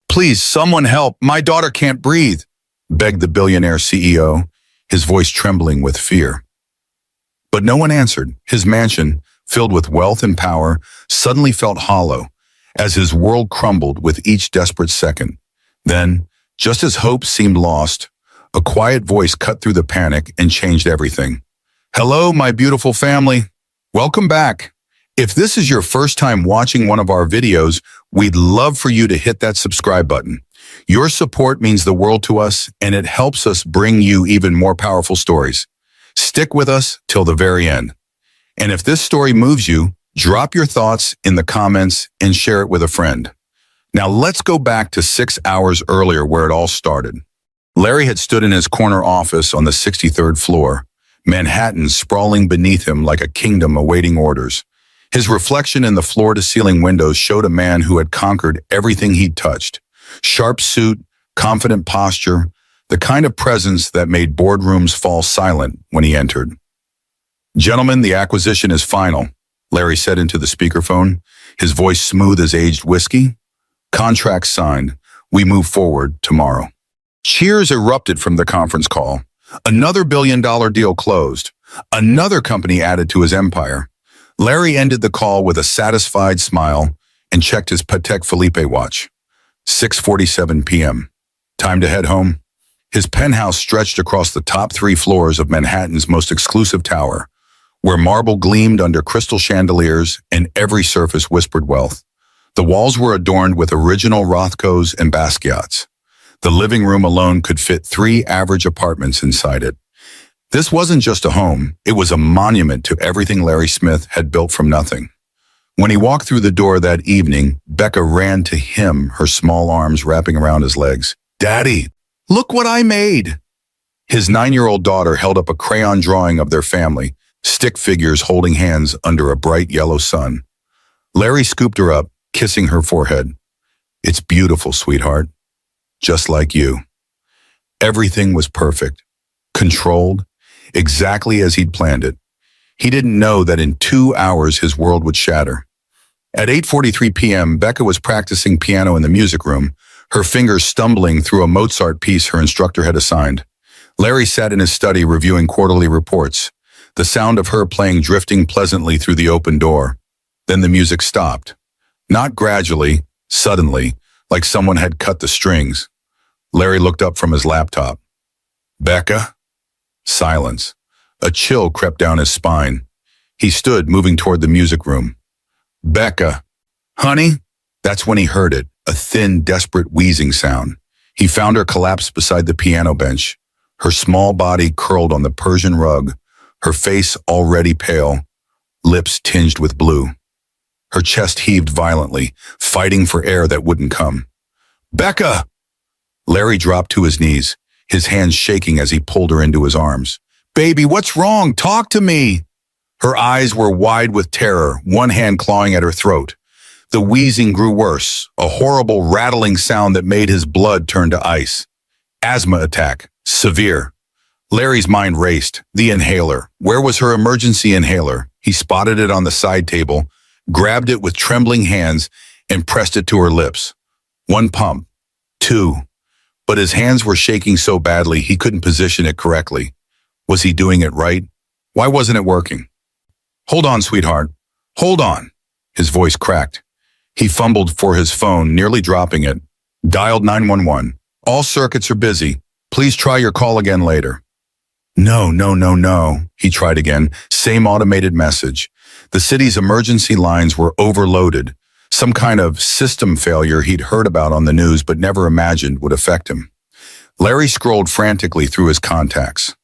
Please, someone help. My daughter can't breathe, begged the billionaire CEO, his voice trembling with fear. But no one answered. His mansion, filled with wealth and power, suddenly felt hollow as his world crumbled with each desperate second. Then, just as hope seemed lost, a quiet voice cut through the panic and changed everything. Hello, my beautiful family. Welcome back. If this is your first time watching one of our videos, we'd love for you to hit that subscribe button. Your support means the world to us, and it helps us bring you even more powerful stories. Stick with us till the very end. And if this story moves you, drop your thoughts in the comments and share it with a friend. Now let's go back to 6 hours earlier where it all started. Larry had stood in his corner office on the 63rd floor, Manhattan sprawling beneath him like a kingdom awaiting orders. His reflection in the floor-to-ceiling windows showed a man who had conquered everything he'd touched. Sharp suit, confident posture, the kind of presence that made boardrooms fall silent when he entered. Gentlemen, the acquisition is final, Larry said into the speakerphone, his voice smooth as aged whiskey. Contract signed. We move forward tomorrow. Cheers erupted from the conference call. Another billion-dollar deal closed. Another company added to his empire. Larry ended the call with a satisfied smile and checked his Patek Philippe watch. 6:47 p.m. Time to head home. His penthouse stretched across the top 3 floors of Manhattan's most exclusive tower, where marble gleamed under crystal chandeliers and every surface whispered wealth. The walls were adorned with original Rothkos and Basquiats. The living room alone could fit 3 average apartments inside it. This wasn't just a home, it was a monument to everything Larry Smith had built from nothing. When he walked through the door that evening, Becca ran to him, her small arms wrapping around his legs. Daddy, look what I made! His 9-year-old daughter held up a crayon drawing of their family, stick figures holding hands under a bright yellow sun. Larry scooped her up, kissing her forehead. It's beautiful, sweetheart. Just like you. Everything was perfect, controlled, exactly as he'd planned it. He didn't know that in 2 hours his world would shatter. At 8:43 p.m., Becca was practicing piano in the music room, her fingers stumbling through a Mozart piece her instructor had assigned. Larry sat in his study reviewing quarterly reports, the sound of her playing drifting pleasantly through the open door. Then the music stopped. Not gradually, suddenly, like someone had cut the strings. Larry looked up from his laptop. Becca? Silence. A chill crept down his spine. He stood, moving toward the music room. Becca. Honey? That's when he heard it, a thin, desperate wheezing sound. He found her collapsed beside the piano bench, her small body curled on the Persian rug, her face already pale, lips tinged with blue. Her chest heaved violently, fighting for air that wouldn't come. Becca! Larry dropped to his knees, his hands shaking as he pulled her into his arms. Baby, what's wrong? Talk to me! Her eyes were wide with terror, one hand clawing at her throat. The wheezing grew worse, a horrible rattling sound that made his blood turn to ice. Asthma attack. Severe. Larry's mind raced. The inhaler. Where was her emergency inhaler? He spotted it on the side table, grabbed it with trembling hands, and pressed it to her lips. 1 pump. 2. But his hands were shaking so badly he couldn't position it correctly. Was he doing it right? Why wasn't it working? Hold on, sweetheart. Hold on. His voice cracked. He fumbled for his phone, nearly dropping it. Dialed 911. All circuits are busy. Please try your call again later. No. He tried again. Same automated message. The city's emergency lines were overloaded. Some kind of system failure he'd heard about on the news but never imagined would affect him. Larry scrolled frantically through his contacts.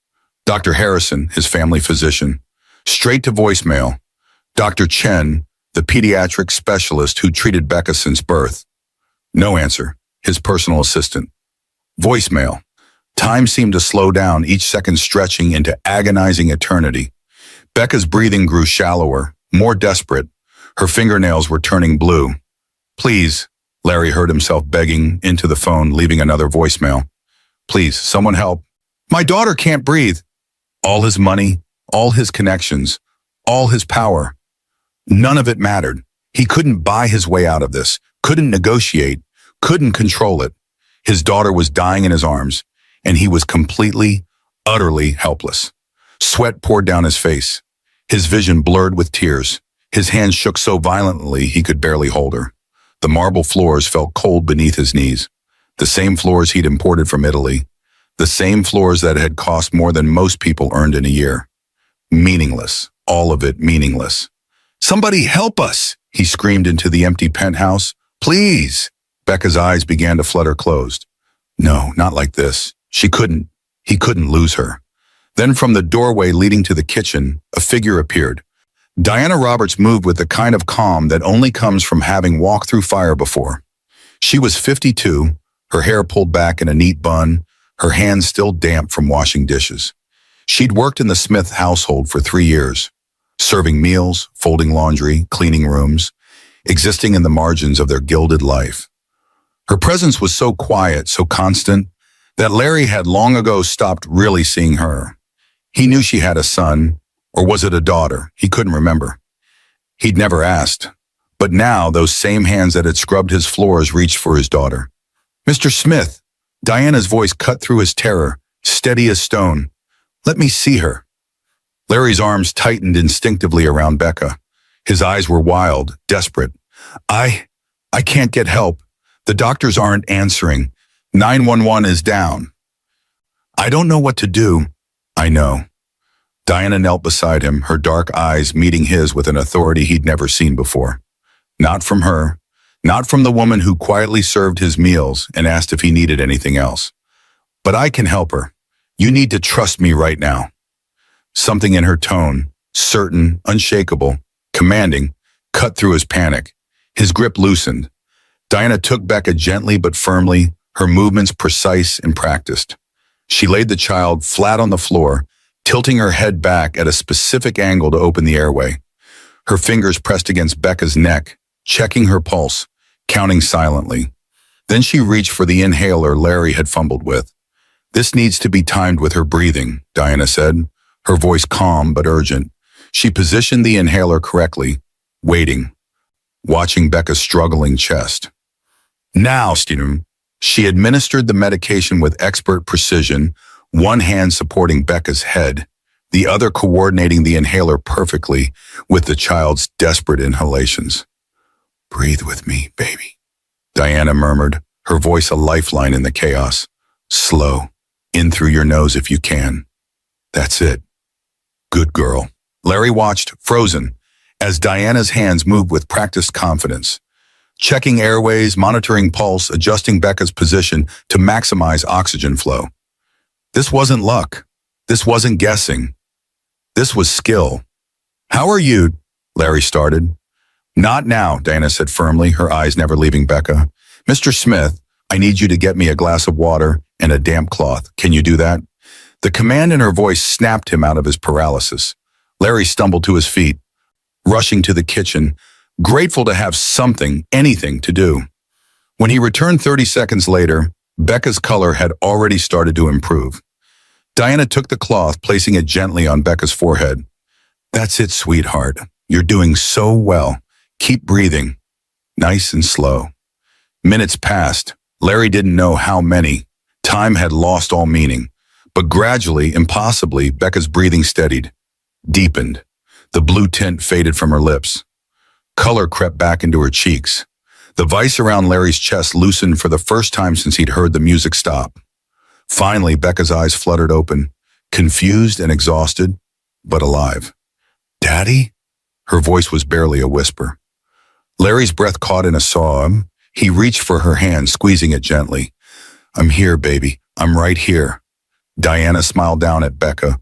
Dr. Harrison, his family physician. Straight to voicemail. Dr. Chen, the pediatric specialist who treated Becca since birth. No answer. His personal assistant. Voicemail. Time seemed to slow down, each second stretching into agonizing eternity. Becca's breathing grew shallower, more desperate. Her fingernails were turning blue. Please, Larry heard himself begging into the phone, leaving another voicemail. Please, someone help. My daughter can't breathe. All his money, all his connections, all his power. None of it mattered. He couldn't buy his way out of this, couldn't negotiate, couldn't control it. His daughter was dying in his arms, and he was completely, utterly helpless. Sweat poured down his face. His vision blurred with tears. His hands shook so violently he could barely hold her. The marble floors felt cold beneath his knees. The same floors he'd imported from Italy. The same floors that had cost more than most people earned in a year. Meaningless. All of it meaningless. "Somebody help us!" he screamed into the empty penthouse. "Please!" Becca's eyes began to flutter closed. No, not like this. He couldn't lose her. Then from the doorway leading to the kitchen, a figure appeared. Diana Roberts moved with the kind of calm that only comes from having walked through fire before. She was 52, her hair pulled back in a neat bun, her hands still damp from washing dishes. She'd worked in the Smith household for 3 years, serving meals, folding laundry, cleaning rooms, existing in the margins of their gilded life. Her presence was so quiet, so constant, that Larry had long ago stopped really seeing her. He knew she had a son, or was it a daughter? He couldn't remember. He'd never asked. But now those same hands that had scrubbed his floors reached for his daughter. "Mr. Smith," Diana's voice cut through his terror, steady as stone. "Let me see her." Larry's arms tightened instinctively around Becca. His eyes were wild, desperate. I can't get help. The doctors aren't answering. 911 is down." "I don't know what to do." "I know." Diana knelt beside him, her dark eyes meeting his with an authority he'd never seen before. Not from her, not from the woman who quietly served his meals and asked if he needed anything else. "But I can help her. You need to trust me right now." Something in her tone, certain, unshakable, commanding, cut through his panic. His grip loosened. Diana took Becca gently but firmly, her movements precise and practiced. She laid the child flat on the floor, tilting her head back at a specific angle to open the airway. Her fingers pressed against Becca's neck, checking her pulse, counting silently. Then she reached for the inhaler Larry had fumbled with. "This needs to be timed with her breathing," Diana said, her voice calm but urgent. She positioned the inhaler correctly, waiting, watching Becca's struggling chest. "Now, Stephen." She administered the medication with expert precision, one hand supporting Becca's head, the other coordinating the inhaler perfectly with the child's desperate inhalations. "Breathe with me, baby," Diana murmured, her voice a lifeline in the chaos. "Slow. In through your nose if you can. That's it. Good girl." Larry watched, frozen, as Diana's hands moved with practiced confidence, checking airways, monitoring pulse, adjusting Becca's position to maximize oxygen flow. This wasn't luck. This wasn't guessing. This was skill. "How are you?" Larry started. "Not now," Diana said firmly, her eyes never leaving Becca. "Mr. Smith, I need you to get me a glass of water and a damp cloth. Can you do that?" The command in her voice snapped him out of his paralysis. Larry stumbled to his feet, rushing to the kitchen, grateful to have something, anything to do. When he returned 30 seconds later, Becca's color had already started to improve. Diana took the cloth, placing it gently on Becca's forehead. "That's it, sweetheart. You're doing so well. Keep breathing. Nice and slow." Minutes passed. Larry didn't know how many. Time had lost all meaning. But gradually, impossibly, Becca's breathing steadied, deepened. The blue tint faded from her lips. Color crept back into her cheeks. The vice around Larry's chest loosened for the first time since he'd heard the music stop. Finally, Becca's eyes fluttered open, confused and exhausted, but alive. "Daddy?" Her voice was barely a whisper. Larry's breath caught in a sob. He reached for her hand, squeezing it gently. "I'm here, baby. I'm right here." Diana smiled down at Becca,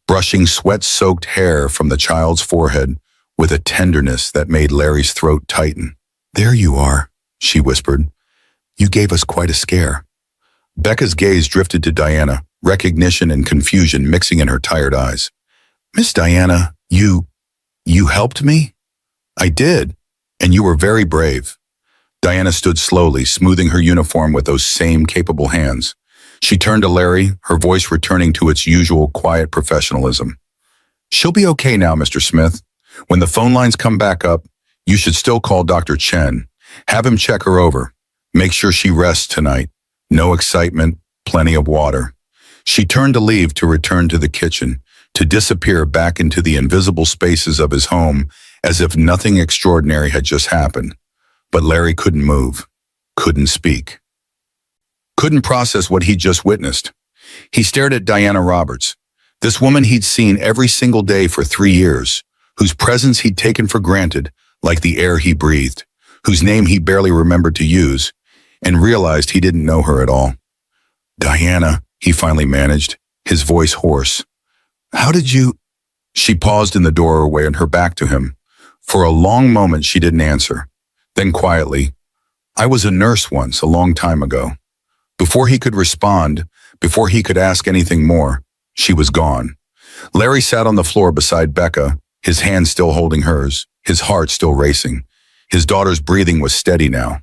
brushing sweat-soaked hair from the child's forehead with a tenderness that made Larry's throat tighten. "There you are," she whispered. "You gave us quite a scare." Becca's gaze drifted to Diana, recognition and confusion mixing in her tired eyes. "Miss Diana, you helped me?" "I did, and you were very brave." Diana stood slowly, smoothing her uniform with those same capable hands. She turned to Larry, her voice returning to its usual quiet professionalism. "She'll be okay now, Mr. Smith. When the phone lines come back up, you should still call Dr. Chen. Have him check her over. Make sure she rests tonight. No excitement, plenty of water. She turned to leave to return to the kitchen, to disappear back into the invisible spaces of his home as if nothing extraordinary had just happened. But Larry couldn't move, couldn't speak, couldn't process what he'd just witnessed. He stared at Diana Roberts, this woman he'd seen every single day for 3 years, whose presence he'd taken for granted, like the air he breathed, whose name he barely remembered to use, and realized he didn't know her at all. "Diana," he finally managed, his voice hoarse. "How did you—" She paused in the doorway and her back to him. For a long moment she didn't answer. Then quietly, "I was a nurse once, a long time ago." Before he could respond, before he could ask anything more, she was gone. Larry sat on the floor beside Becca, his hand still holding hers, his heart still racing. His daughter's breathing was steady now.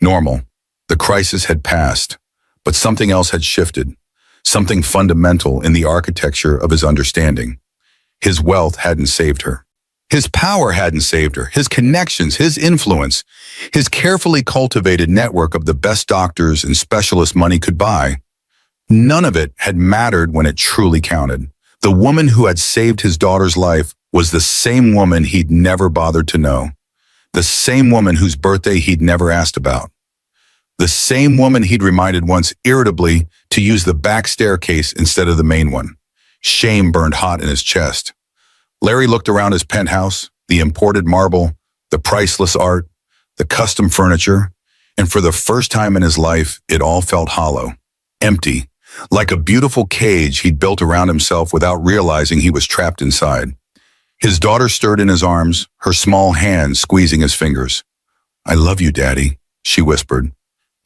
Normal. The crisis had passed, but something else had shifted, something fundamental in the architecture of his understanding. His wealth hadn't saved her. His power hadn't saved her. His connections, his influence, his carefully cultivated network of the best doctors and specialists money could buy. None of it had mattered when it truly counted. The woman who had saved his daughter's life was the same woman he'd never bothered to know. The same woman whose birthday he'd never asked about. The same woman he'd reminded once irritably to use the back staircase instead of the main one. Shame burned hot in his chest. Larry looked around his penthouse, the imported marble, the priceless art, the custom furniture, and for the first time in his life, it all felt hollow, empty, like a beautiful cage he'd built around himself without realizing he was trapped inside. His daughter stirred in his arms, her small hands squeezing his fingers. "I love you, Daddy," she whispered.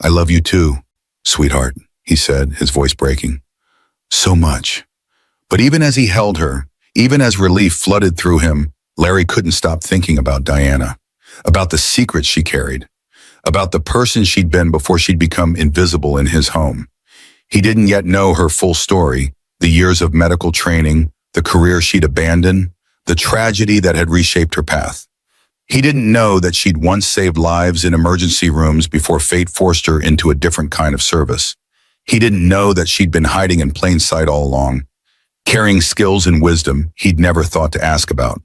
"I love you too, sweetheart," he said, his voice breaking. "So much." But even as he held her, even as relief flooded through him, Larry couldn't stop thinking about Diana, about the secrets she carried, about the person she'd been before she'd become invisible in his home. He didn't yet know her full story, the years of medical training, the career she'd abandoned, the tragedy that had reshaped her path. He didn't know that she'd once saved lives in emergency rooms before fate forced her into a different kind of service. He didn't know that she'd been hiding in plain sight all along, carrying skills and wisdom he'd never thought to ask about.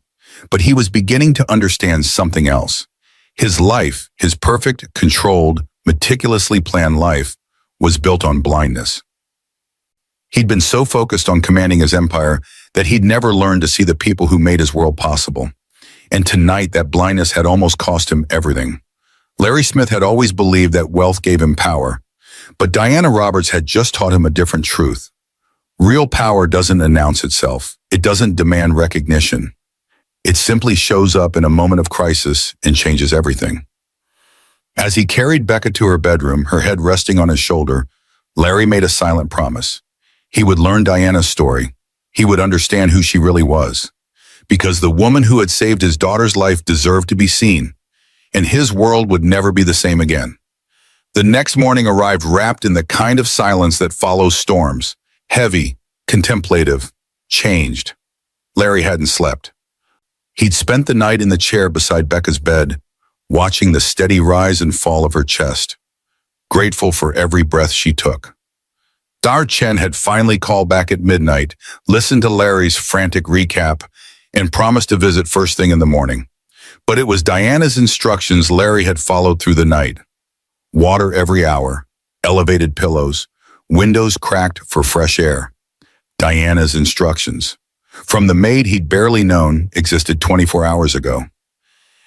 But he was beginning to understand something else. His life, his perfect, controlled, meticulously planned life, was built on blindness. He'd been so focused on commanding his empire that he'd never learned to see the people who made his world possible. And tonight, that blindness had almost cost him everything. Larry Smith had always believed that wealth gave him power, but Diana Roberts had just taught him a different truth. Real power doesn't announce itself. It doesn't demand recognition. It simply shows up in a moment of crisis and changes everything. As he carried Becca to her bedroom, her head resting on his shoulder, Larry made a silent promise. He would learn Diana's story. He would understand who she really was. Because the woman who had saved his daughter's life deserved to be seen, and his world would never be the same again. The next morning arrived wrapped in the kind of silence that follows storms. Heavy, contemplative, changed. Larry hadn't slept. He'd spent the night in the chair beside Becca's bed, watching the steady rise and fall of her chest, grateful for every breath she took. Dar Chen had finally called back at midnight, listened to Larry's frantic recap, and promised to visit first thing in the morning. But it was Diana's instructions Larry had followed through the night. Water every hour, elevated pillows, windows cracked for fresh air. Diana's instructions. From the maid he'd barely known existed 24 hours ago.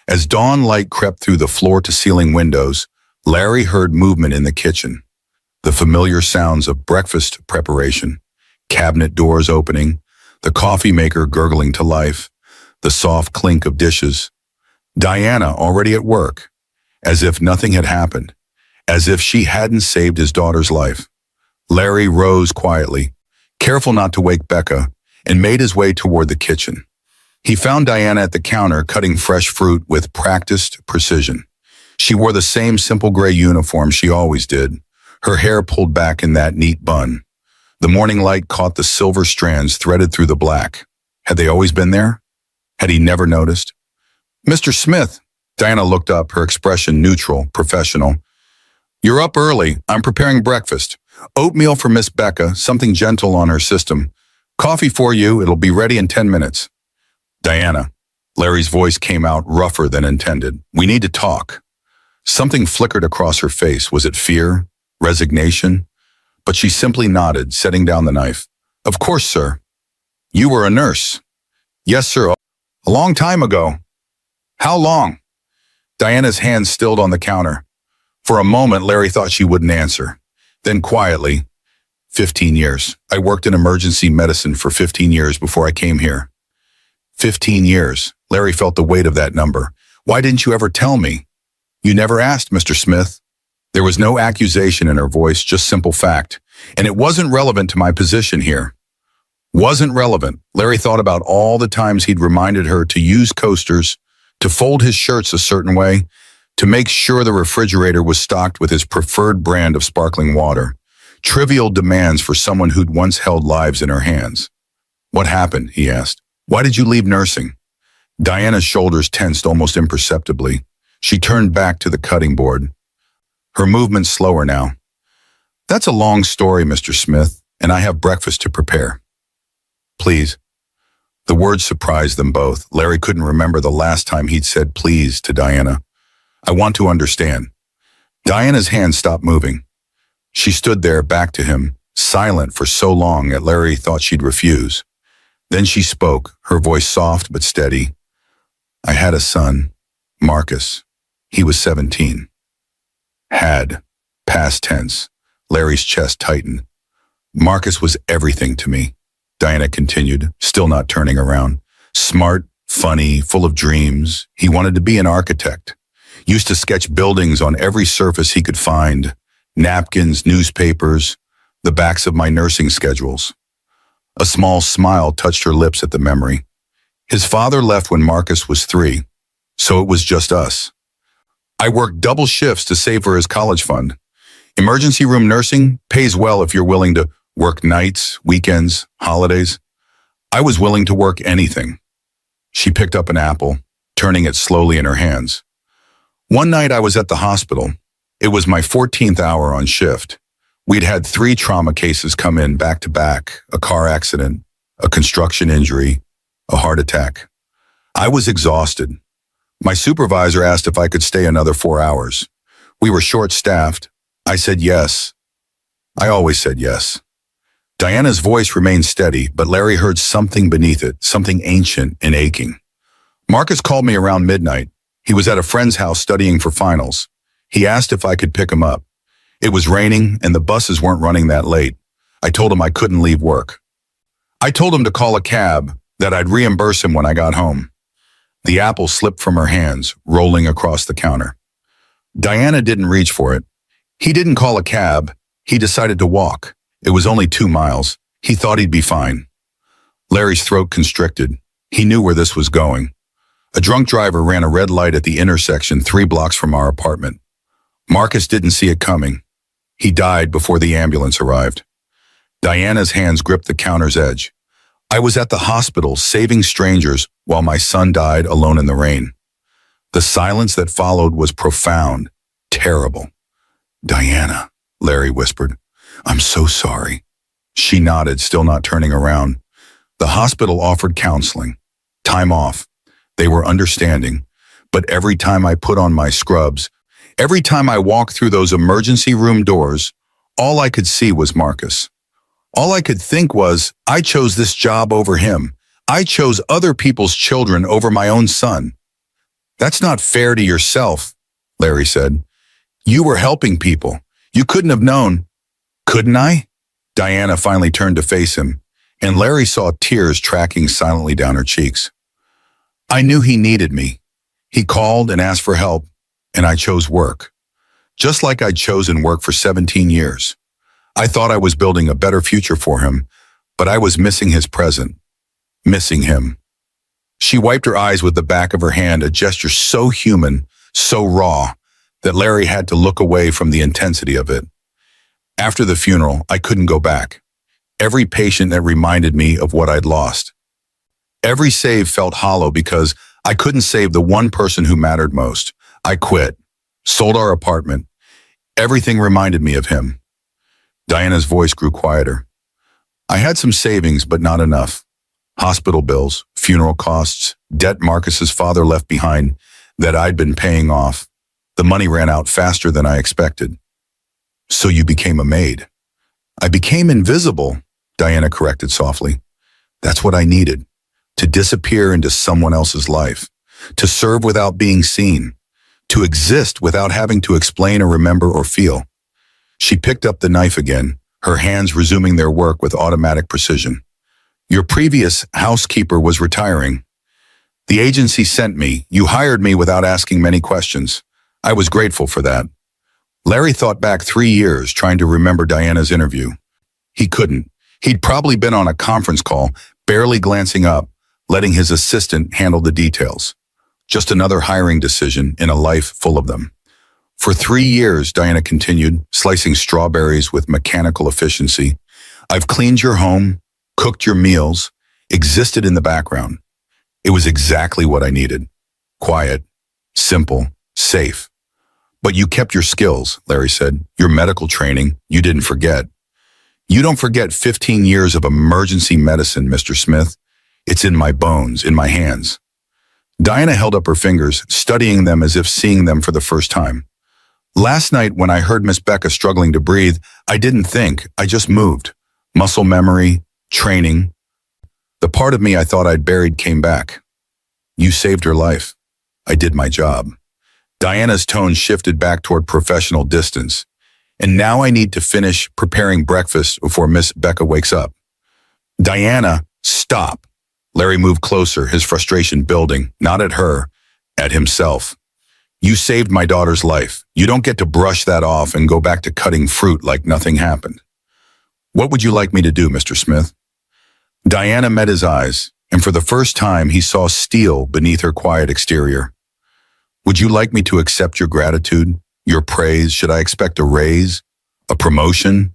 As dawn light crept through the floor-to-ceiling windows, Larry heard movement in the kitchen. The familiar sounds of breakfast preparation, cabinet doors opening, the coffee maker gurgling to life, the soft clink of dishes. Diana already at work, as if nothing had happened, as if she hadn't saved his daughter's life. Larry rose quietly, careful not to wake Becca, and made his way toward the kitchen. He found Diana at the counter cutting fresh fruit with practiced precision. She wore the same simple gray uniform she always did, her hair pulled back in that neat bun. The morning light caught the silver strands threaded through the black. Had they always been there? Had he never noticed? "Mr. Smith," Diana looked up, her expression neutral, professional. You're up early. I'm preparing breakfast. Oatmeal for Miss Becca, something gentle on her system. Coffee for you. It'll be ready in 10 minutes. Diana. Larry's voice came out rougher than intended. We need to talk. Something flickered across her face. Was it fear? Resignation? But she simply nodded, setting down the knife. Of course, sir. You were a nurse. Yes, sir. A long time ago. How long? Diana's hands stilled on the counter. For a moment, Larry thought she wouldn't answer. Then quietly, 15 years. I worked in emergency medicine for 15 years before I came here. 15 years. Larry felt the weight of that number. Why didn't you ever tell me? You never asked, Mr. Smith. There was no accusation in her voice, just simple fact. And it wasn't relevant to my position here. Wasn't relevant. Larry thought about all the times he'd reminded her to use coasters, to fold his shirts a certain way, to make sure the refrigerator was stocked with his preferred brand of sparkling water. Trivial demands for someone who'd once held lives in her hands. What happened? He asked. Why did you leave nursing? Diana's shoulders tensed almost imperceptibly. She turned back to the cutting board. Her movement slower now. That's a long story, Mr. Smith, and I have breakfast to prepare. Please. The words surprised them both. Larry couldn't remember the last time he'd said please to Diana. I want to understand. Diana's hand stopped moving. She stood there, back to him, silent for so long that Larry thought she'd refuse. Then she spoke, her voice soft but steady. I had a son, Marcus. He was 17. Had. Past tense. Larry's chest tightened. Marcus was everything to me, Diana continued, still not turning around. Smart, funny, full of dreams. He wanted to be an architect. Used to sketch buildings on every surface he could find. Napkins, newspapers, the backs of my nursing schedules. A small smile touched her lips at the memory. His father left when Marcus was 3, so it was just us. I worked double shifts to save for his college fund. Emergency room nursing pays well if you're willing to work nights, weekends, holidays. I was willing to work anything. She picked up an apple, turning it slowly in her hands. One night I was at the hospital. It was my 14th hour on shift. We'd had 3 trauma cases come in back to back, a car accident, a construction injury, a heart attack. I was exhausted. My supervisor asked if I could stay another 4 hours. We were short-staffed. I said yes. I always said yes. Diana's voice remained steady, but Larry heard something beneath it, something ancient and aching. Marcus called me around midnight. He was at a friend's house studying for finals. He asked if I could pick him up. It was raining and the buses weren't running that late. I told him I couldn't leave work. I told him to call a cab, that I'd reimburse him when I got home. The apple slipped from her hands, rolling across the counter. Diana didn't reach for it. He didn't call a cab. He decided to walk. It was only 2 miles. He thought he'd be fine. Larry's throat constricted. He knew where this was going. A drunk driver ran a red light at the intersection 3 blocks from our apartment. Marcus didn't see it coming. He died before the ambulance arrived. Diana's hands gripped the counter's edge. I was at the hospital saving strangers while my son died alone in the rain. The silence that followed was profound, terrible. Diana, Larry whispered. I'm so sorry. She nodded, still not turning around. The hospital offered counseling, time off. They were understanding. But every time I put on my scrubs, every time I walked through those emergency room doors, all I could see was Marcus. All I could think was, I chose this job over him. I chose other people's children over my own son. That's not fair to yourself, Larry said. You were helping people. You couldn't have known. Couldn't I? Diana finally turned to face him, and Larry saw tears tracking silently down her cheeks. I knew he needed me. He called and asked for help, and I chose work. Just like I'd chosen work for 17 years. I thought I was building a better future for him, but I was missing his present. Missing him. She wiped her eyes with the back of her hand, a gesture so human, so raw, that Larry had to look away from the intensity of it. After the funeral, I couldn't go back. Every patient that reminded me of what I'd lost. Every save felt hollow because I couldn't save the one person who mattered most. I quit, sold our apartment, Everything reminded me of him. Diana's voice grew quieter. I had some savings, but not enough. Hospital bills, funeral costs, debt Marcus's father left behind that I'd been paying off. The money ran out faster than I expected. So you became a maid. I became invisible, Diana corrected softly. That's what I needed. To disappear into someone else's life. To serve without being seen. To exist without having to explain or remember or feel. She picked up the knife again, her hands resuming their work with automatic precision. Your previous housekeeper was retiring. The agency sent me. You hired me without asking many questions. I was grateful for that. Larry thought back 3 years trying to remember Diana's interview. He couldn't. He'd probably been on a conference call, barely glancing up, letting his assistant handle the details. Just another hiring decision in a life full of them. For 3 years, Diana continued, slicing strawberries with mechanical efficiency. I've cleaned your home, cooked your meals, existed in the background. It was exactly what I needed. Quiet, simple, safe. But you kept your skills, Larry said. Your medical training, you didn't forget. You don't forget 15 years of emergency medicine, Mr. Smith. It's in my bones, in my hands. Diana held up her fingers, studying them as if seeing them for the first time. Last night, when I heard Miss Becca struggling to breathe, I didn't think, I just moved. Muscle memory, training. The part of me I thought I'd buried came back. You saved her life. I did my job. Diana's tone shifted back toward professional distance. And now I need to finish preparing breakfast before Miss Becca wakes up. Diana, stop. Larry moved closer, his frustration building, not at her, at himself. You saved my daughter's life. You don't get to brush that off and go back to cutting fruit like nothing happened. What would you like me to do, Mr. Smith? Diana met his eyes, and for the first time he saw steel beneath her quiet exterior. Would you like me to accept your gratitude, your praise? Should I expect a raise, a promotion?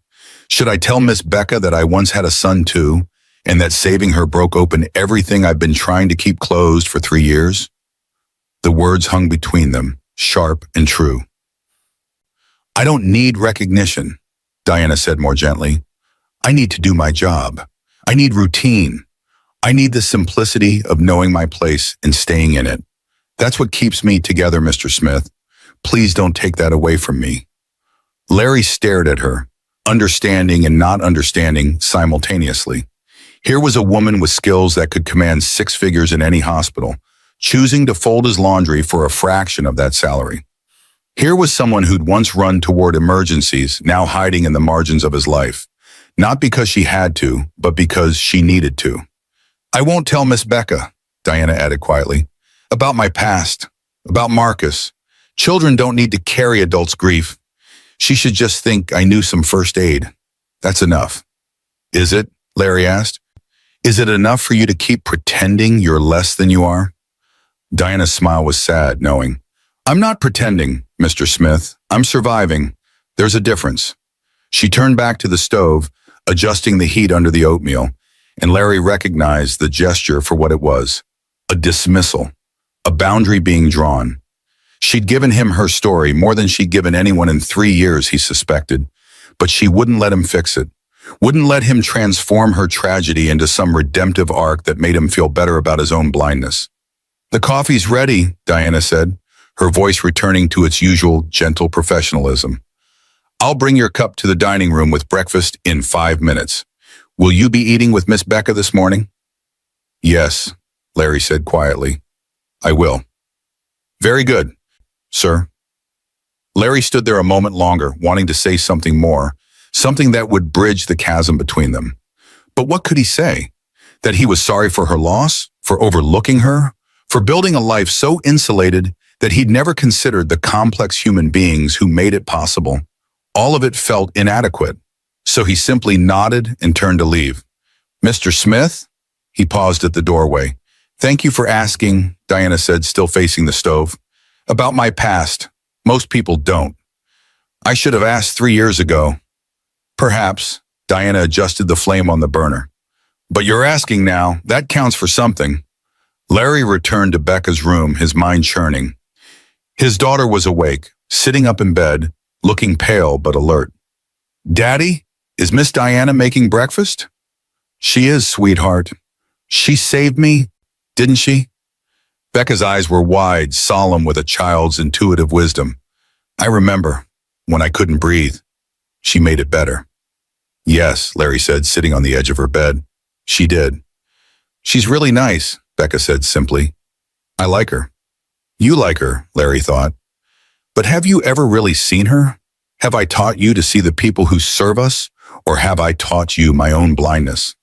Should I tell Miss Becca that I once had a son too, and that saving her broke open everything I've been trying to keep closed for 3 years? The words hung between them, sharp and true. I don't need recognition, Diana said more gently. I need to do my job. I need routine. I need the simplicity of knowing my place and staying in it. That's what keeps me together, Mr. Smith. Please don't take that away from me. Larry stared at her, understanding and not understanding simultaneously. Here was a woman with skills that could command 6 figures in any hospital, choosing to fold his laundry for a fraction of that salary. Here was someone who'd once run toward emergencies, now hiding in the margins of his life. Not because she had to, but because she needed to. I won't tell Miss Becca, Diana added quietly, about my past, about Marcus. Children don't need to carry adults' grief. She should just think I knew some first aid. That's enough. Is it? Larry asked. Is it enough for you to keep pretending you're less than you are? Diana's smile was sad, knowing, I'm not pretending, Mr. Smith. I'm surviving. There's a difference. She turned back to the stove, adjusting the heat under the oatmeal, and Larry recognized the gesture for what it was, a dismissal, a boundary being drawn. She'd given him her story more than she'd given anyone in 3 years, he suspected, but she wouldn't let him fix it, wouldn't let him transform her tragedy into some redemptive arc that made him feel better about his own blindness. The coffee's ready, Diana said, her voice returning to its usual gentle professionalism. I'll bring your cup to the dining room with breakfast in 5 minutes. Will you be eating with Miss Becca this morning? Yes, Larry said quietly. I will. Very good, sir. Larry stood there a moment longer, wanting to say something more, something that would bridge the chasm between them. But what could he say? That he was sorry for her loss, for overlooking her, for building a life so insulated that he'd never considered the complex human beings who made it possible. All of it felt inadequate, so he simply nodded and turned to leave. Mr. Smith? He paused at the doorway. Thank you for asking, Diana said, still facing the stove. About my past. Most people don't. I should have asked 3 years ago. Perhaps, Diana adjusted the flame on the burner. But you're asking now, that counts for something. Larry returned to Becca's room, his mind churning. His daughter was awake, sitting up in bed, looking pale but alert. "Daddy, is Miss Diana making breakfast?" "She is, sweetheart. She saved me, didn't she?" Becca's eyes were wide, solemn with a child's intuitive wisdom. "I remember, when I couldn't breathe. She made it better." "Yes," Larry said, sitting on the edge of her bed. "She did." "She's really nice," Becca said simply. "I like her." "You like her," Larry thought. "But have you ever really seen her? Have I taught you to see the people who serve us, or have I taught you my own blindness?"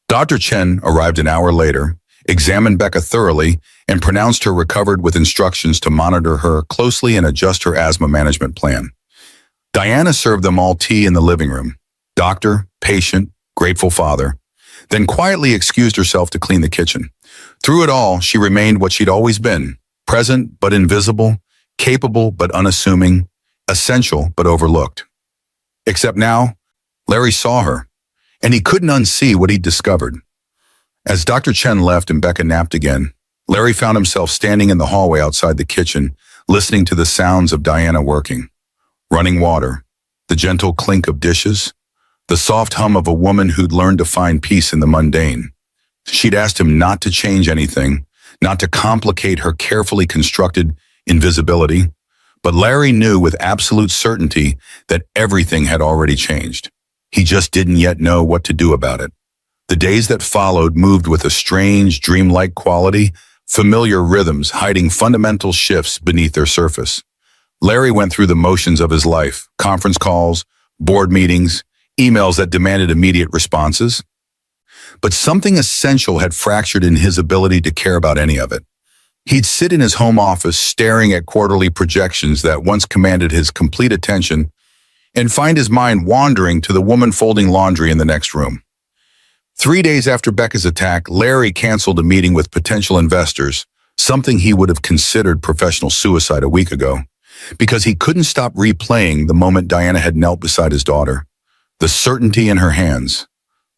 Dr. Chen arrived an hour later, examined Becca thoroughly, and pronounced her recovered with instructions to monitor her closely and adjust her asthma management plan. Diana served them all tea in the living room. Doctor, patient, grateful father. Then quietly excused herself to clean the kitchen. Through it all, she remained what she'd always been, present but invisible, capable but unassuming, essential but overlooked. Except now, Larry saw her, and he couldn't unsee what he'd discovered. As Dr. Chen left and Becca napped again, Larry found himself standing in the hallway outside the kitchen, listening to the sounds of Diana working. Running water, the gentle clink of dishes, the soft hum of a woman who'd learned to find peace in the mundane. She'd asked him not to change anything, not to complicate her carefully constructed invisibility, but Larry knew with absolute certainty that everything had already changed. He just didn't yet know what to do about it. The days that followed moved with a strange, dreamlike quality, familiar rhythms hiding fundamental shifts beneath their surface. Larry went through the motions of his life, conference calls, board meetings, emails that demanded immediate responses. But something essential had fractured in his ability to care about any of it. He'd sit in his home office staring at quarterly projections that once commanded his complete attention and find his mind wandering to the woman folding laundry in the next room. 3 days after Becca's attack, Larry canceled a meeting with potential investors, something he would have considered professional suicide a week ago, because he couldn't stop replaying the moment Diana had knelt beside his daughter. The certainty in her hands,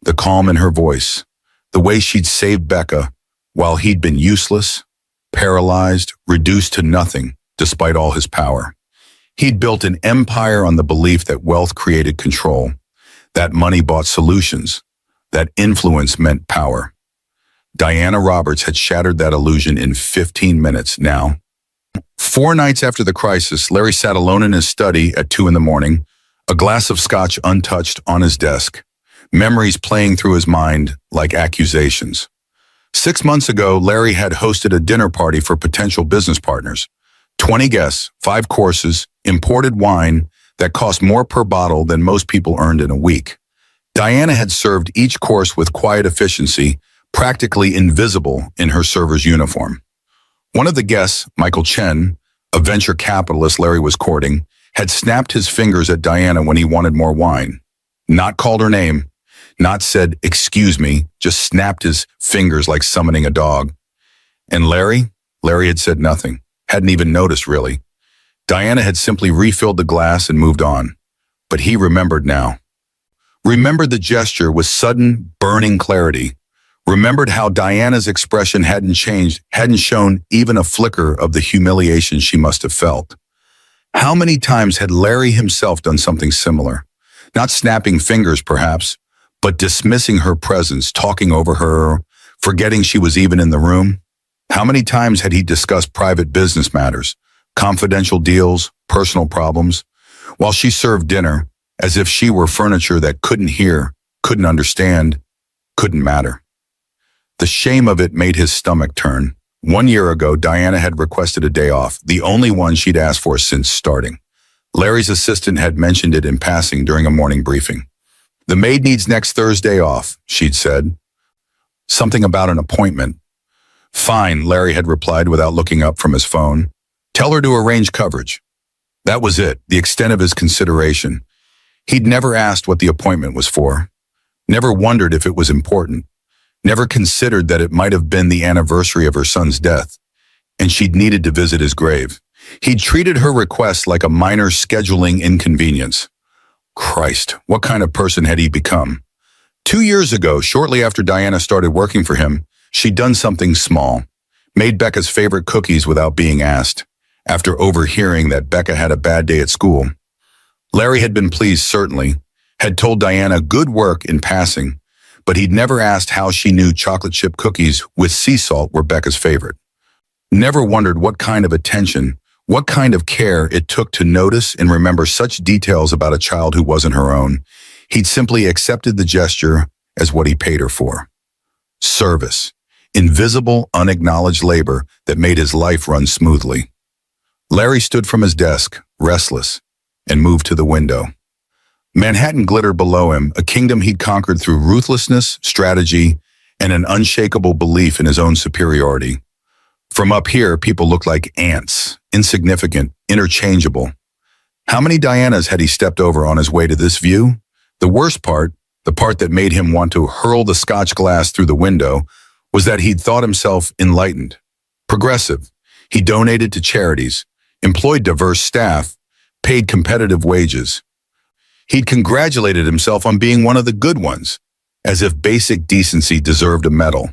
the calm in her voice, the way she'd saved Becca while he'd been useless, paralyzed, reduced to nothing despite all his power. He'd built an empire on the belief that wealth created control, that money bought solutions, that influence meant power. Diana Roberts had shattered that illusion in 15 minutes now. 4 nights after the crisis, Larry sat alone in his study at 2 a.m, a glass of scotch untouched on his desk, memories playing through his mind like accusations. 6 months ago, Larry had hosted a dinner party for potential business partners. 20 guests, 5 courses, imported wine that cost more per bottle than most people earned in a week. Diana had served each course with quiet efficiency, practically invisible in her server's uniform. One of the guests, Michael Chen, a venture capitalist Larry was courting, had snapped his fingers at Diana when he wanted more wine. Not called her name, not said, "Excuse me," just snapped his fingers like summoning a dog. And Larry had said nothing, hadn't even noticed really. Diana had simply refilled the glass and moved on. But he remembered now. Remembered the gesture with sudden, burning clarity. Remembered how Diana's expression hadn't changed, hadn't shown even a flicker of the humiliation she must have felt. How many times had Larry himself done something similar? Not snapping fingers, perhaps, but dismissing her presence, talking over her, forgetting she was even in the room? How many times had he discussed private business matters, confidential deals, personal problems, while she served dinner, as if she were furniture that couldn't hear, couldn't understand, couldn't matter? The shame of it made his stomach turn. 1 year ago, Diana had requested a day off, the only one she'd asked for since starting. Larry's assistant had mentioned it in passing during a morning briefing. "The maid needs next Thursday off," she'd said. Something about an appointment. "Fine," Larry had replied without looking up from his phone. "Tell her to arrange coverage." That was it, the extent of his consideration. He'd never asked what the appointment was for, never wondered if it was important, never considered that it might have been the anniversary of her son's death, and she'd needed to visit his grave. He'd treated her request like a minor scheduling inconvenience. Christ, what kind of person had he become? 2 years ago, shortly after Diana started working for him, she'd done something small, made Becca's favorite cookies without being asked, after overhearing that Becca had a bad day at school. Larry had been pleased, certainly, had told Diana good work in passing, but he'd never asked how she knew chocolate chip cookies with sea salt were Becca's favorite. Never wondered what kind of attention, what kind of care it took to notice and remember such details about a child who wasn't her own. He'd simply accepted the gesture as what he paid her for. Service. Invisible, unacknowledged labor that made his life run smoothly. Larry stood from his desk, restless, and moved to the window. Manhattan glittered below him, a kingdom he'd conquered through ruthlessness, strategy, and an unshakable belief in his own superiority. From up here, people looked like ants, insignificant, interchangeable. How many Dianas had he stepped over on his way to this view? The worst part, the part that made him want to hurl the scotch glass through the window, was that he'd thought himself enlightened, progressive. He donated to charities, employed diverse staff, paid competitive wages. He'd congratulated himself on being one of the good ones, as if basic decency deserved a medal.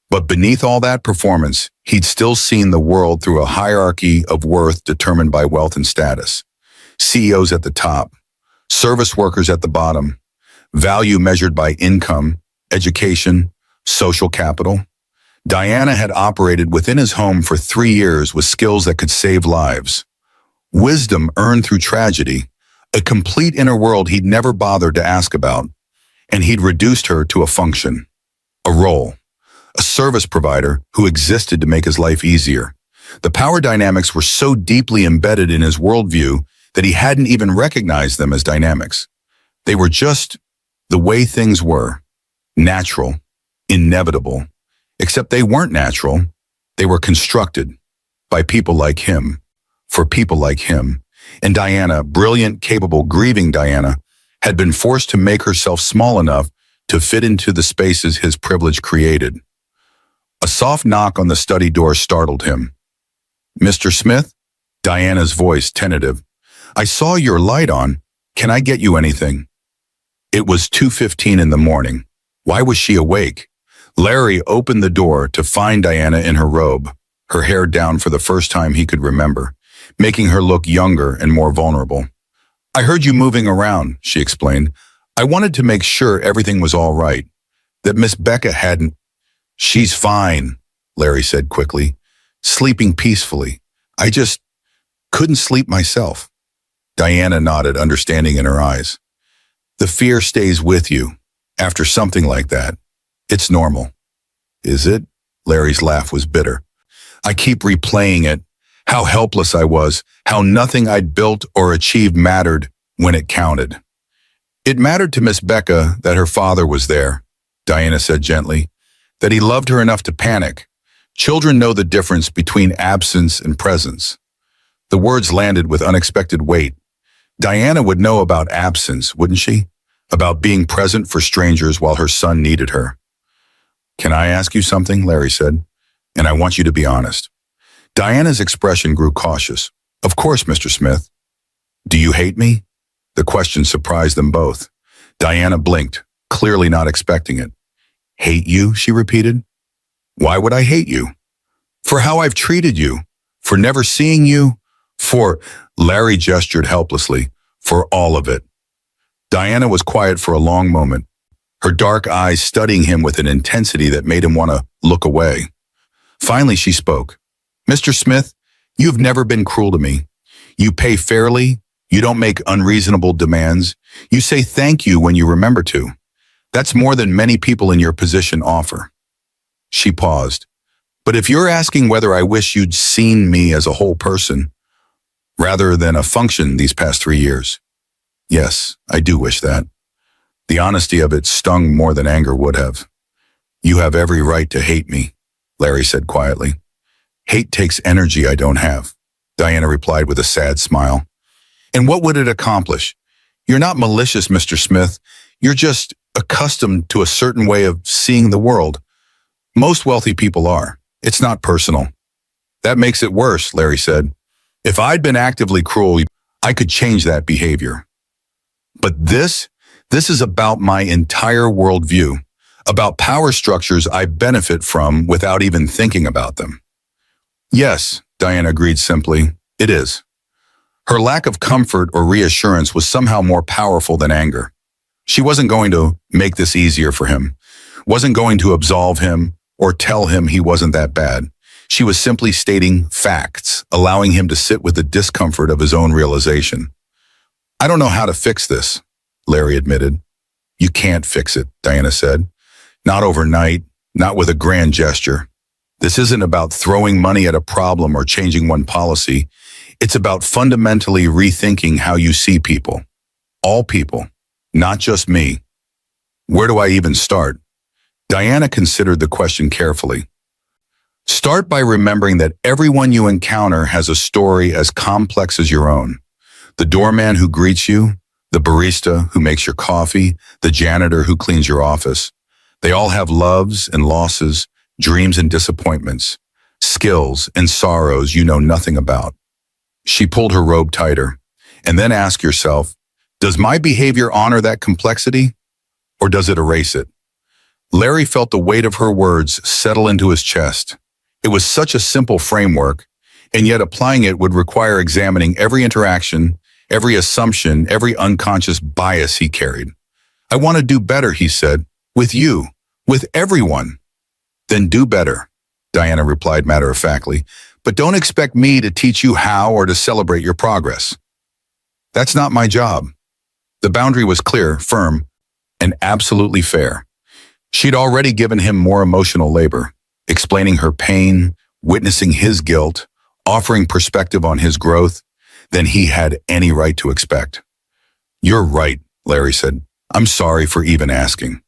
But beneath all that performance, he'd still seen the world through a hierarchy of worth determined by wealth and status. CEOs at the top, service workers at the bottom, value measured by income, education, social capital. Diana had operated within his home for 3 years with skills that could save lives. Wisdom earned through tragedy, a complete inner world he'd never bothered to ask about, and he'd reduced her to a function, a role. A service provider who existed to make his life easier. The power dynamics were so deeply embedded in his worldview that he hadn't even recognized them as dynamics. They were just the way things were, natural, inevitable, except they weren't natural. They were constructed by people like him, for people like him. And Diana, brilliant, capable, grieving Diana, had been forced to make herself small enough to fit into the spaces his privilege created. A soft knock on the study door startled him. "Mr. Smith?" Diana's voice tentative. "I saw your light on. Can I get you anything?" It was 2:15 in the morning. Why was she awake? Larry opened the door to find Diana in her robe, her hair down for the first time he could remember, making her look younger and more vulnerable. "I heard you moving around," she explained. "I wanted to make sure everything was all right, that Miss Becca hadn't—" "She's fine," Larry said quickly, "sleeping peacefully. I just couldn't sleep myself." Diana nodded, understanding in her eyes. "The fear stays with you. After something like that, it's normal." "Is it?" Larry's laugh was bitter. "I keep replaying it. How helpless I was, how nothing I'd built or achieved mattered when it counted." "It mattered to Miss Becca that her father was there," Diana said gently, "that he loved her enough to panic. Children know the difference between absence and presence." The words landed with unexpected weight. Diana would know about absence, wouldn't she? About being present for strangers while her son needed her. "Can I ask you something?" Larry said. "And I want you to be honest." Diana's expression grew cautious. "Of course, Mr. Smith." "Do you hate me?" The question surprised them both. Diana blinked, clearly not expecting it. "Hate you?" she repeated. "Why would I hate you?" "For how I've treated you. For never seeing you. For—" Larry gestured helplessly. "For all of it." Diana was quiet for a long moment, her dark eyes studying him with an intensity that made him want to look away. Finally, she spoke. "Mr. Smith, you've never been cruel to me. You pay fairly. You don't make unreasonable demands. You say thank you when you remember to. That's more than many people in your position offer." She paused. "But if you're asking whether I wish you'd seen me as a whole person, rather than a function these past 3 years, yes, I do wish that." The honesty of it stung more than anger would have. "You have every right to hate me," Larry said quietly. "Hate takes energy I don't have," Diana replied with a sad smile. "And what would it accomplish? You're not malicious, Mr. Smith. You're just accustomed to a certain way of seeing the world. Most wealthy people are. It's not personal." "That makes it worse," Larry said. "If I'd been actively cruel, I could change that behavior. But this is about my entire worldview, about power structures I benefit from without even thinking about them." "Yes," Diana agreed simply, "it is." Her lack of comfort or reassurance was somehow more powerful than anger. She wasn't going to make this easier for him, wasn't going to absolve him or tell him he wasn't that bad. She was simply stating facts, allowing him to sit with the discomfort of his own realization. I don't know how to fix this, Larry admitted. You can't fix it, Diana said. Not overnight, not with a grand gesture. This isn't about throwing money at a problem or changing one policy. It's about fundamentally rethinking how you see people. All people, not just me. Where do I even start? Diana considered the question carefully. Start by remembering that everyone you encounter has a story as complex as your own. The doorman who greets you, the barista who makes your coffee, the janitor who cleans your office. They all have loves and losses, dreams and disappointments, skills and sorrows you know nothing about. She pulled her robe tighter, and then asked yourself, does my behavior honor that complexity, or does it erase it? Larry felt the weight of her words settle into his chest. It was such a simple framework, and yet applying it would require examining every interaction, every assumption, every unconscious bias he carried. I want to do better, he said, with you, with everyone. Then do better, Diana replied matter-of-factly, but don't expect me to teach you how or to celebrate your progress. That's not my job. The boundary was clear, firm, and absolutely fair. She'd already given him more emotional labor, explaining her pain, witnessing his guilt, offering perspective on his growth, than he had any right to expect. You're right, Larry said. I'm sorry for even asking.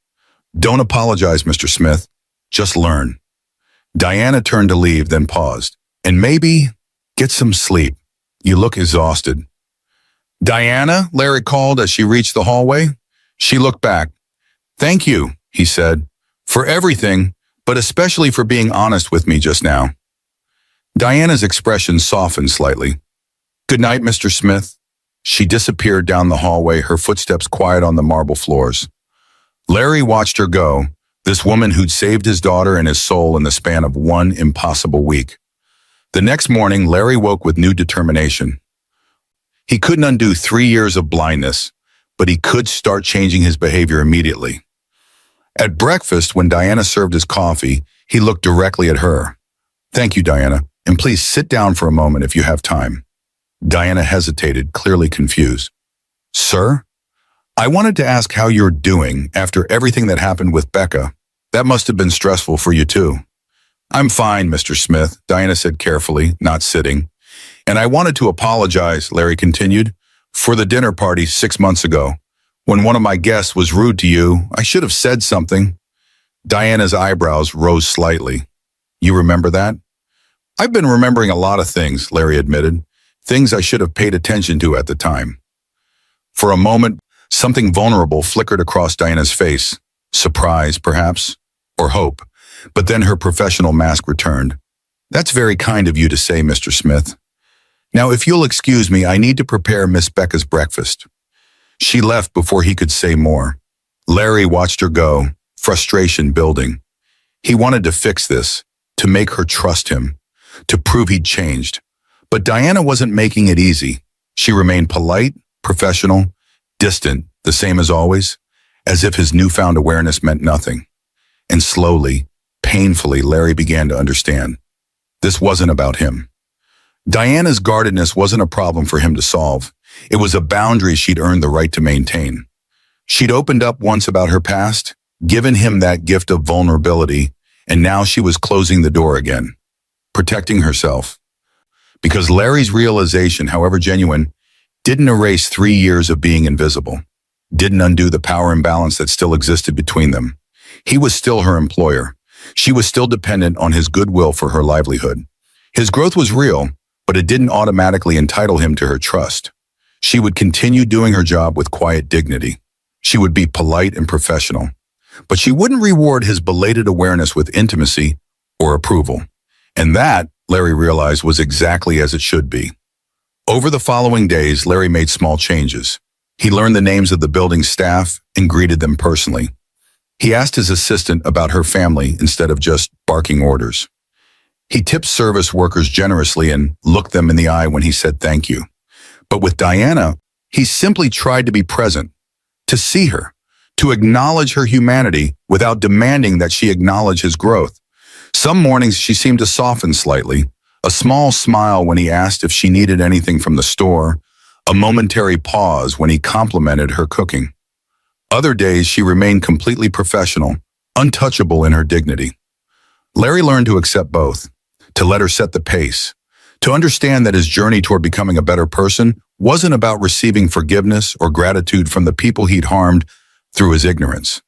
Don't apologize, Mr. Smith. Just learn. Diana turned to leave, then paused. And maybe get some sleep. You look exhausted. Diana, Larry called as she reached the hallway. She looked back. Thank you, he said, for everything, but especially for being honest with me just now. Diana's expression softened slightly. Good night, Mr. Smith. She disappeared down the hallway, her footsteps quiet on the marble floors. Larry watched her go, this woman who'd saved his daughter and his soul in the span of one impossible week. The next morning, Larry woke with new determination. He couldn't undo 3 years of blindness, but he could start changing his behavior immediately. At breakfast, when Diana served his coffee, he looked directly at her. Thank you, Diana, and please sit down for a moment if you have time. Diana hesitated, clearly confused. Sir? I wanted to ask how you're doing after everything that happened with Becca. That must have been stressful for you too. I'm fine, Mr. Smith, Diana said carefully, not sitting. And I wanted to apologize, Larry continued, for the dinner party 6 months ago. When one of my guests was rude to you, I should have said something. Diana's eyebrows rose slightly. You remember that? I've been remembering a lot of things, Larry admitted. Things I should have paid attention to at the time. For a moment, something vulnerable flickered across Diana's face. Surprise, perhaps, or hope. But then her professional mask returned. That's very kind of you to say, Mr. Smith. Now, if you'll excuse me, I need to prepare Miss Becca's breakfast. She left before he could say more. Larry watched her go, frustration building. He wanted to fix this, to make her trust him, to prove he'd changed. But Diana wasn't making it easy. She remained polite, professional, distant, the same as always, as if his newfound awareness meant nothing. And slowly, painfully, Larry began to understand. This wasn't about him. Diana's guardedness wasn't a problem for him to solve. It was a boundary she'd earned the right to maintain. She'd opened up once about her past, given him that gift of vulnerability, and now she was closing the door again, protecting herself. Because Larry's realization, however genuine, didn't erase 3 years of being invisible, didn't undo the power imbalance that still existed between them. He was still her employer. She was still dependent on his goodwill for her livelihood. His growth was real, but it didn't automatically entitle him to her trust. She would continue doing her job with quiet dignity. She would be polite and professional, but she wouldn't reward his belated awareness with intimacy or approval. And that, Larry realized, was exactly as it should be. Over the following days, Larry made small changes. He learned the names of the building's staff and greeted them personally. He asked his assistant about her family instead of just barking orders. He tipped service workers generously and looked them in the eye when he said thank you. But with Diana, he simply tried to be present, to see her, to acknowledge her humanity without demanding that she acknowledge his growth. Some mornings she seemed to soften slightly, a small smile when he asked if she needed anything from the store, a momentary pause when he complimented her cooking. Other days she remained completely professional, untouchable in her dignity. Larry learned to accept both, to let her set the pace, to understand that his journey toward becoming a better person wasn't about receiving forgiveness or gratitude from the people he'd harmed through his ignorance.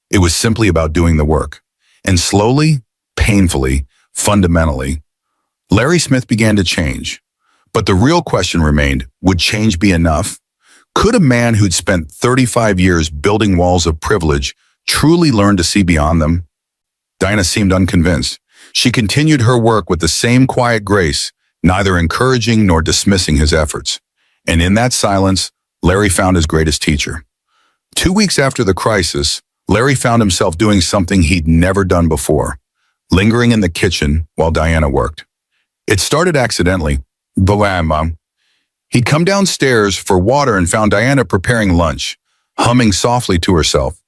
It was simply about doing the work. And slowly, painfully, fundamentally, Larry Smith began to change. But the real question remained, would change be enough? Could a man who'd spent 35 years building walls of privilege truly learn to see beyond them? Dinah seemed unconvinced. She continued her work with the same quiet grace, neither encouraging nor dismissing his efforts. And in that silence, Larry found his greatest teacher. 2 weeks after the crisis, Larry found himself doing something he'd never done before, lingering in the kitchen while Diana worked. It started accidentally. Blam. He'd come downstairs for water and found Diana preparing lunch, humming softly to herself,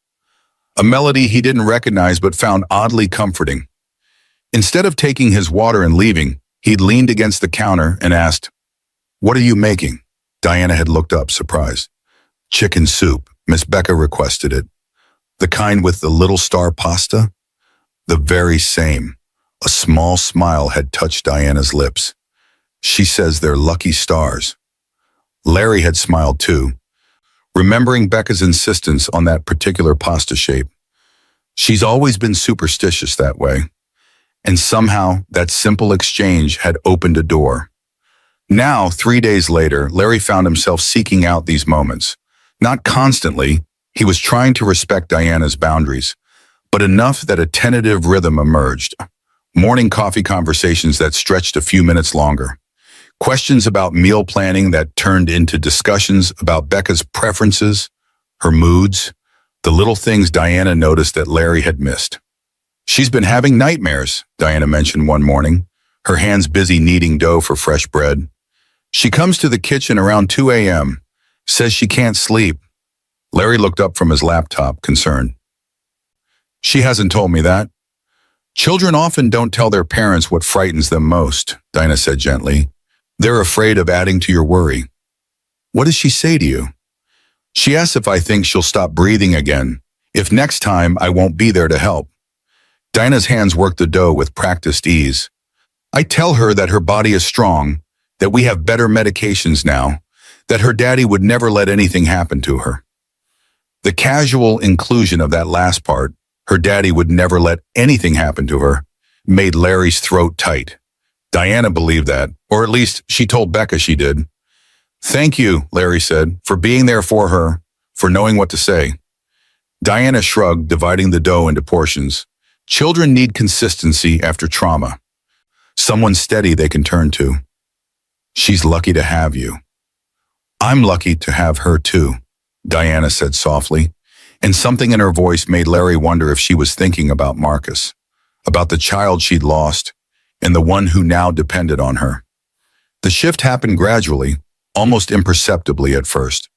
a melody he didn't recognize but found oddly comforting. Instead of taking his water and leaving, he'd leaned against the counter and asked, "What are you making?" Diana had looked up, surprised. "Chicken soup," Miss Becca requested it. "The kind with the little star pasta?" The very same. A small smile had touched Diana's lips. "She says they're lucky stars." Larry had smiled too, remembering Becca's insistence on that particular pasta shape. She's always been superstitious that way. And somehow, that simple exchange had opened a door. Now, 3 days later, Larry found himself seeking out these moments. Not constantly, he was trying to respect Diana's boundaries, but enough that a tentative rhythm emerged. Morning coffee conversations that stretched a few minutes longer. Questions about meal planning that turned into discussions about Becca's preferences, her moods, the little things Diana noticed that Larry had missed. "She's been having nightmares," Diana mentioned one morning, her hands busy kneading dough for fresh bread. "She comes to the kitchen around 2 a.m., says she can't sleep." Larry looked up from his laptop, concerned. "She hasn't told me that." "Children often don't tell their parents what frightens them most," Dinah said gently. "They're afraid of adding to your worry." "What does she say to you?" "She asks if I think she'll stop breathing again, if next time I won't be there to help." Dinah's hands worked the dough with practiced ease. "I tell her that her body is strong, that we have better medications now, that her daddy would never let anything happen to her." The casual inclusion of that last part, her daddy would never let anything happen to her, made Larry's throat tight. Diana believed that, or at least she told Becca she did. "Thank you," Larry said, "for being there for her, for knowing what to say." Diana shrugged, dividing the dough into portions. Children need consistency after trauma. Someone steady they can turn to. "She's lucky to have you." "I'm lucky to have her too," Diana said softly, and something in her voice made Larry wonder if she was thinking about Marcus, about the child she'd lost, and the one who now depended on her. The shift happened gradually, almost imperceptibly at first.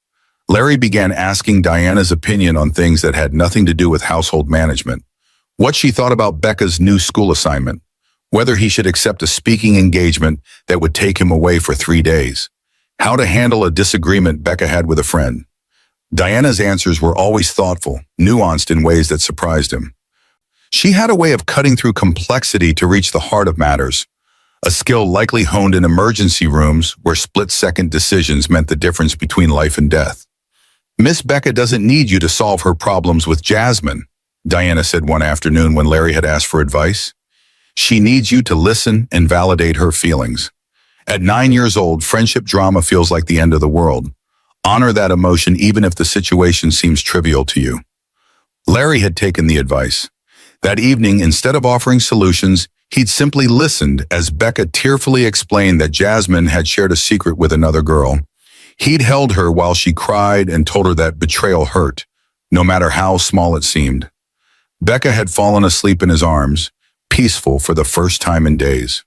Larry began asking Diana's opinion on things that had nothing to do with household management. What she thought about Becca's new school assignment, whether he should accept a speaking engagement that would take him away for 3 days, how to handle a disagreement Becca had with a friend. Diana's answers were always thoughtful, nuanced in ways that surprised him. She had a way of cutting through complexity to reach the heart of matters, a skill likely honed in emergency rooms where split-second decisions meant the difference between life and death. "Miss Becca doesn't need you to solve her problems with Jasmine," Diana said one afternoon when Larry had asked for advice. "She needs you to listen and validate her feelings. At 9 years old, friendship drama feels like the end of the world. Honor that emotion even if the situation seems trivial to you." Larry had taken the advice. That evening, instead of offering solutions, he'd simply listened as Becca tearfully explained that Jasmine had shared a secret with another girl. He'd held her while she cried and told her that betrayal hurt, no matter how small it seemed. Becca had fallen asleep in his arms, peaceful for the first time in days.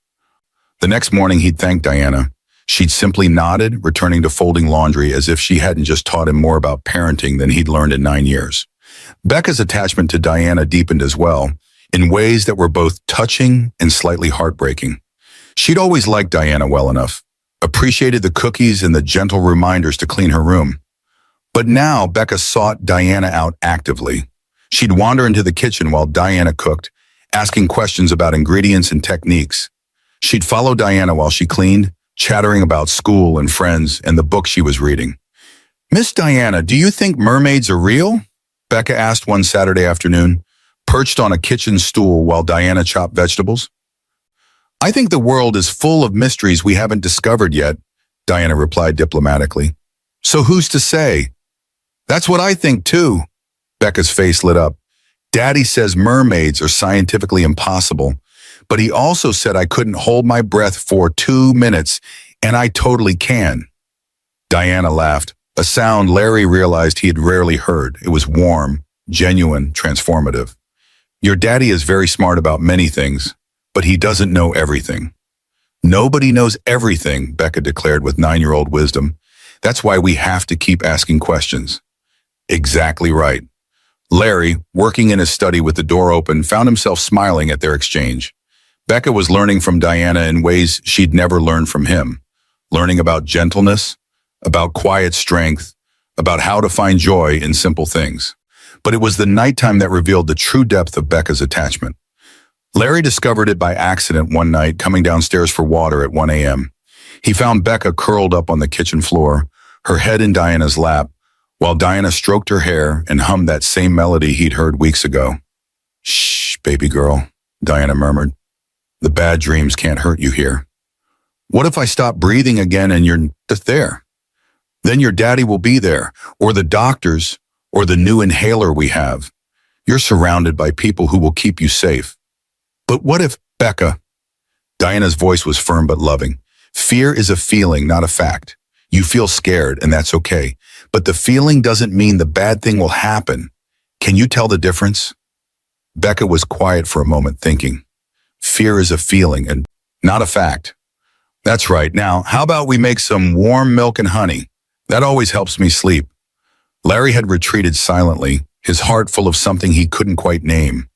The next morning, he'd thanked Diana. She'd simply nodded, returning to folding laundry as if she hadn't just taught him more about parenting than he'd learned in 9 years. Becca's attachment to Diana deepened as well, in ways that were both touching and slightly heartbreaking. She'd always liked Diana well enough, appreciated the cookies and the gentle reminders to clean her room. But now Becca sought Diana out actively. She'd wander into the kitchen while Diana cooked, asking questions about ingredients and techniques. She'd follow Diana while she cleaned, chattering about school and friends and the book she was reading. "Miss Diana, do you think mermaids are real?" Becca asked one Saturday afternoon, perched on a kitchen stool while Diana chopped vegetables. "I think the world is full of mysteries we haven't discovered yet," Diana replied diplomatically. "So who's to say?" "That's what I think too." Becca's face lit up. "Daddy says mermaids are scientifically impossible, but he also said I couldn't hold my breath for 2 minutes, and I totally can." Diana laughed, a sound Larry realized he had rarely heard. It was warm, genuine, transformative. "Your daddy is very smart about many things, but he doesn't know everything." "Nobody knows everything," Becca declared with 9-year-old wisdom. "That's why we have to keep asking questions." Exactly right. Larry, working in his study with the door open, found himself smiling at their exchange. Becca was learning from Diana in ways she'd never learned from him, learning about gentleness, about quiet strength, about how to find joy in simple things. But it was the nighttime that revealed the true depth of Becca's attachment. Larry discovered it by accident one night, coming downstairs for water at 1 a.m. He found Becca curled up on the kitchen floor, her head in Diana's lap, while Diana stroked her hair and hummed that same melody he'd heard weeks ago. "Shh, baby girl," Diana murmured. "The bad dreams can't hurt you here." "What if I stop breathing again and you're just there?" "Then your daddy will be there, or the doctors, or the new inhaler we have. You're surrounded by people who will keep you safe." "But what if, Becca?" Diana's voice was firm but loving. "Fear is a feeling, not a fact. You feel scared, and that's okay. But the feeling doesn't mean the bad thing will happen. Can you tell the difference?" Becca was quiet for a moment, thinking. Fear is a feeling and not a fact. "That's right. Now, how about we make some warm milk and honey? That always helps me sleep." Larry had retreated silently, his heart full of something he couldn't quite name.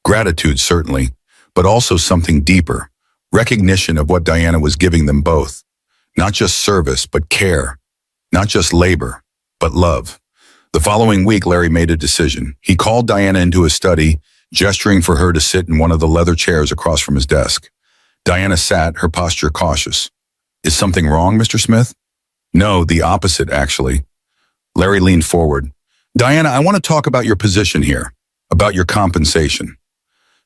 Gratitude, certainly, but also something deeper, recognition of what Diana was giving them both. Not just service, but care. Not just labor, but love. The following week, Larry made a decision. He called Diana into his study, gesturing for her to sit in one of the leather chairs across from his desk. Diana sat, her posture cautious. "Is something wrong, Mr. Smith?" "No, the opposite, actually." Larry leaned forward. "Diana, I want to talk about your position here, about your compensation."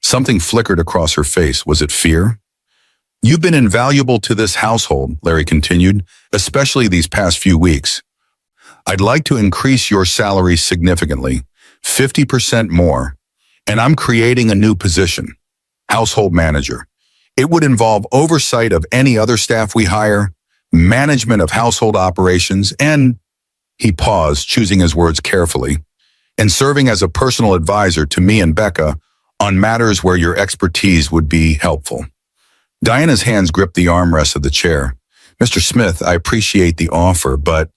Something flickered across her face. Was it fear? "You've been invaluable to this household," Larry continued, "especially these past few weeks. I'd like to increase your salary significantly, 50% more, and I'm creating a new position, household manager. It would involve oversight of any other staff we hire, management of household operations, and," he paused, choosing his words carefully, "and serving as a personal advisor to me and Becca on matters where your expertise would be helpful." Diana's hands gripped the armrests of the chair. "Mr. Smith, I appreciate the offer, but—"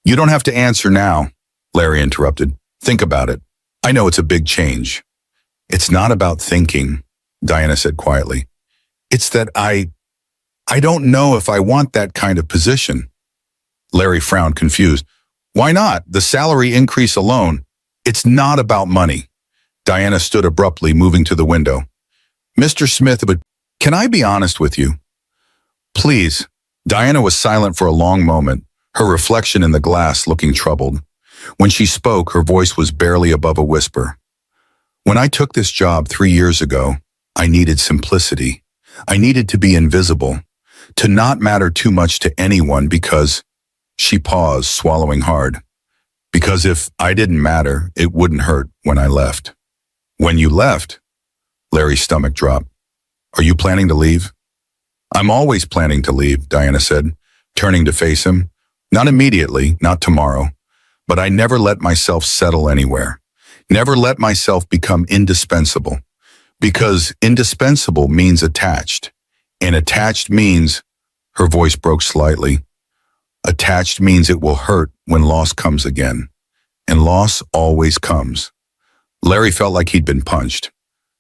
"You don't have to answer now," Larry interrupted. "Think about it. I know it's a big change." "It's not about thinking," Diana said quietly. "It's that I don't know if I want that kind of position." Larry frowned, confused. "Why not? The salary increase alone. It's not about money." Diana stood abruptly, moving to the window. "Mr. Smith, but can I be honest with you?" "Please." Diana was silent for a long moment, her reflection in the glass looking troubled. When she spoke, her voice was barely above a whisper. "When I took this job 3 years ago, I needed simplicity. I needed to be invisible, to not matter too much to anyone because—" She paused, swallowing hard. "Because if I didn't matter, it wouldn't hurt when I left." "When you left?" Larry's stomach dropped. "Are you planning to leave?" "I'm always planning to leave," Diana said, turning to face him. "Not immediately, not tomorrow. But I never let myself settle anywhere. Never let myself become indispensable. Because indispensable means attached. And attached means Her voice broke slightly. Attached means it will hurt when loss comes again. And loss always comes. Larry felt like he'd been punched.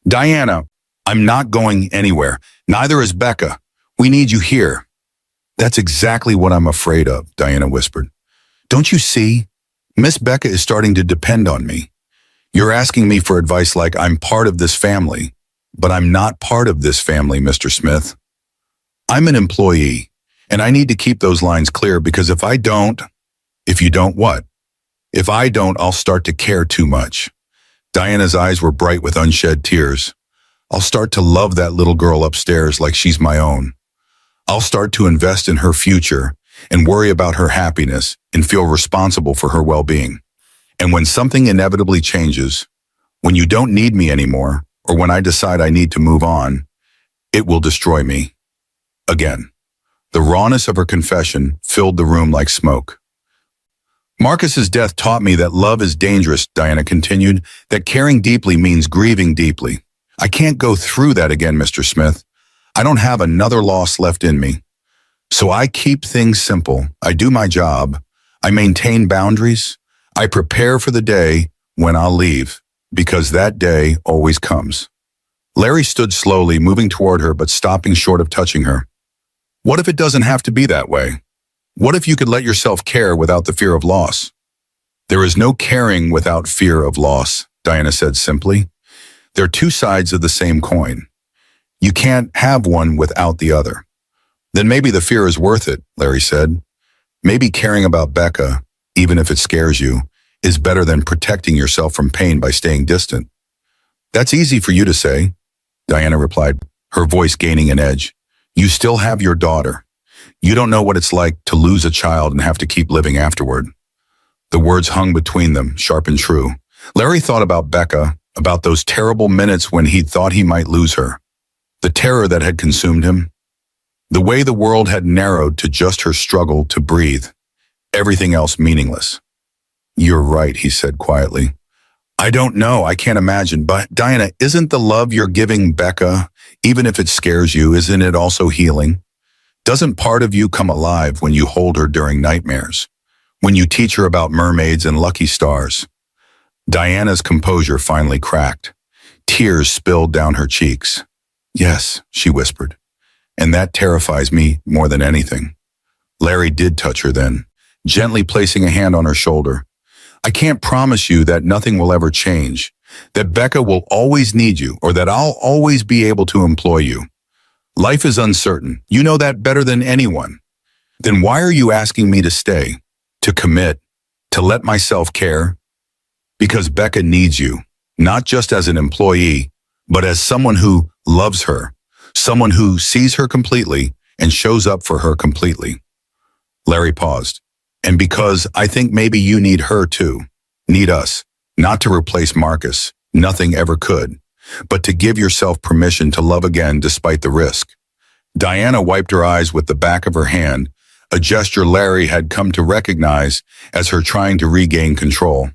Diana, I'm not going anywhere. Neither is Becca. We need you here. That's exactly what I'm afraid of, Diana whispered. Don't you see? Miss Becca is starting to depend on me. You're asking me for advice like I'm part of this family, but I'm not part of this family, Mr. Smith. I'm an employee, and I need to keep those lines clear because if you don't what? If I don't, I'll start to care too much. Diana's eyes were bright with unshed tears. I'll start to love that little girl upstairs like she's my own. I'll start to invest in her future and worry about her happiness and feel responsible for her well-being. And when something inevitably changes, when you don't need me anymore, or when I decide I need to move on, it will destroy me. Again. The rawness of her confession filled the room like smoke. Marcus's death taught me that love is dangerous, Diana continued, that caring deeply means grieving deeply. I can't go through that again, Mr. Smith. I don't have another loss left in me. So I keep things simple. I do my job. I maintain boundaries. I prepare for the day when I'll leave, because that day always comes. Larry stood slowly, moving toward her but stopping short of touching her. What if it doesn't have to be that way? What if you could let yourself care without the fear of loss? There is no caring without fear of loss, Diana said simply. They're two sides of the same coin. You can't have one without the other. Then maybe the fear is worth it, Larry said. Maybe caring about Becca, even if it scares you, is better than protecting yourself from pain by staying distant. That's easy for you to say, Diana replied, her voice gaining an edge. You still have your daughter. You don't know what it's like to lose a child and have to keep living afterward. The words hung between them, sharp and true. Larry thought about Becca, about those terrible minutes when he thought he might lose her. The terror that had consumed him. The way the world had narrowed to just her struggle to breathe. Everything else meaningless. You're right, he said quietly. I don't know, I can't imagine, but Diana, isn't the love you're giving Becca, even if it scares you, isn't it also healing? Doesn't part of you come alive when you hold her during nightmares? When you teach her about mermaids and lucky stars? Diana's composure finally cracked. Tears spilled down her cheeks. Yes, she whispered. And that terrifies me more than anything. Larry did touch her then, gently placing a hand on her shoulder. I can't promise you that nothing will ever change, that Becca will always need you, or that I'll always be able to employ you. Life is uncertain. You know that better than anyone. Then why are you asking me to stay, to commit, to let myself care? Because Becca needs you, not just as an employee, but as someone who loves her, someone who sees her completely and shows up for her completely. Larry paused. And because I think maybe you need her too, need us, not to replace Marcus, nothing ever could, but to give yourself permission to love again despite the risk. Diana wiped her eyes with the back of her hand, a gesture Larry had come to recognize as her trying to regain control.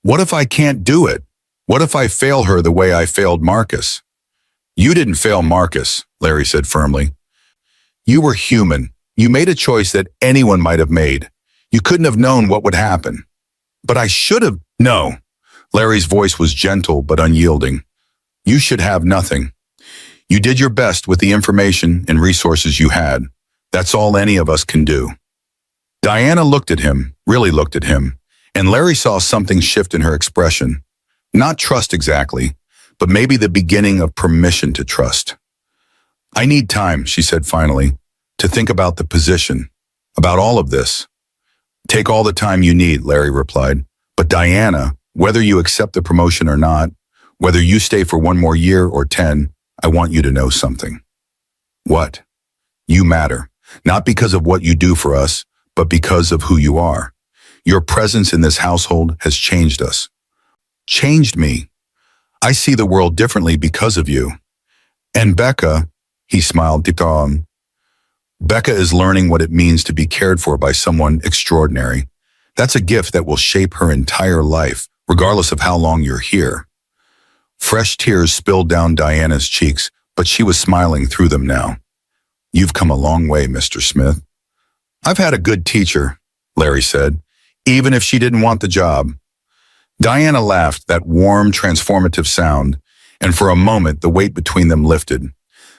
What if I can't do it? What if I fail her the way I failed Marcus? You didn't fail Marcus, Larry said firmly. You were human. You made a choice that anyone might have made. You couldn't have known what would happen. But I should have. No. Larry's voice was gentle but unyielding. You should have nothing. You did your best with the information and resources you had. That's all any of us can do. Diana looked at him, really looked at him, and Larry saw something shift in her expression. Not trust exactly, but maybe the beginning of permission to trust. I need time, she said finally, to think about the position, about all of this. Take all the time you need, Larry replied. But Diana, whether you accept the promotion or not, whether you stay for 1 more year or 10, I want you to know something. What? You matter, not because of what you do for us, but because of who you are. Your presence in this household has changed us. Changed me. I see the world differently because of you. And Becca, he smiled deep down. Becca is learning what it means to be cared for by someone extraordinary. That's a gift that will shape her entire life, regardless of how long you're here. Fresh tears spilled down Diana's cheeks, but she was smiling through them now. You've come a long way, Mr. Smith. I've had a good teacher, Larry said, even if she didn't want the job. Diana laughed, that warm, transformative sound, and for a moment the weight between them lifted.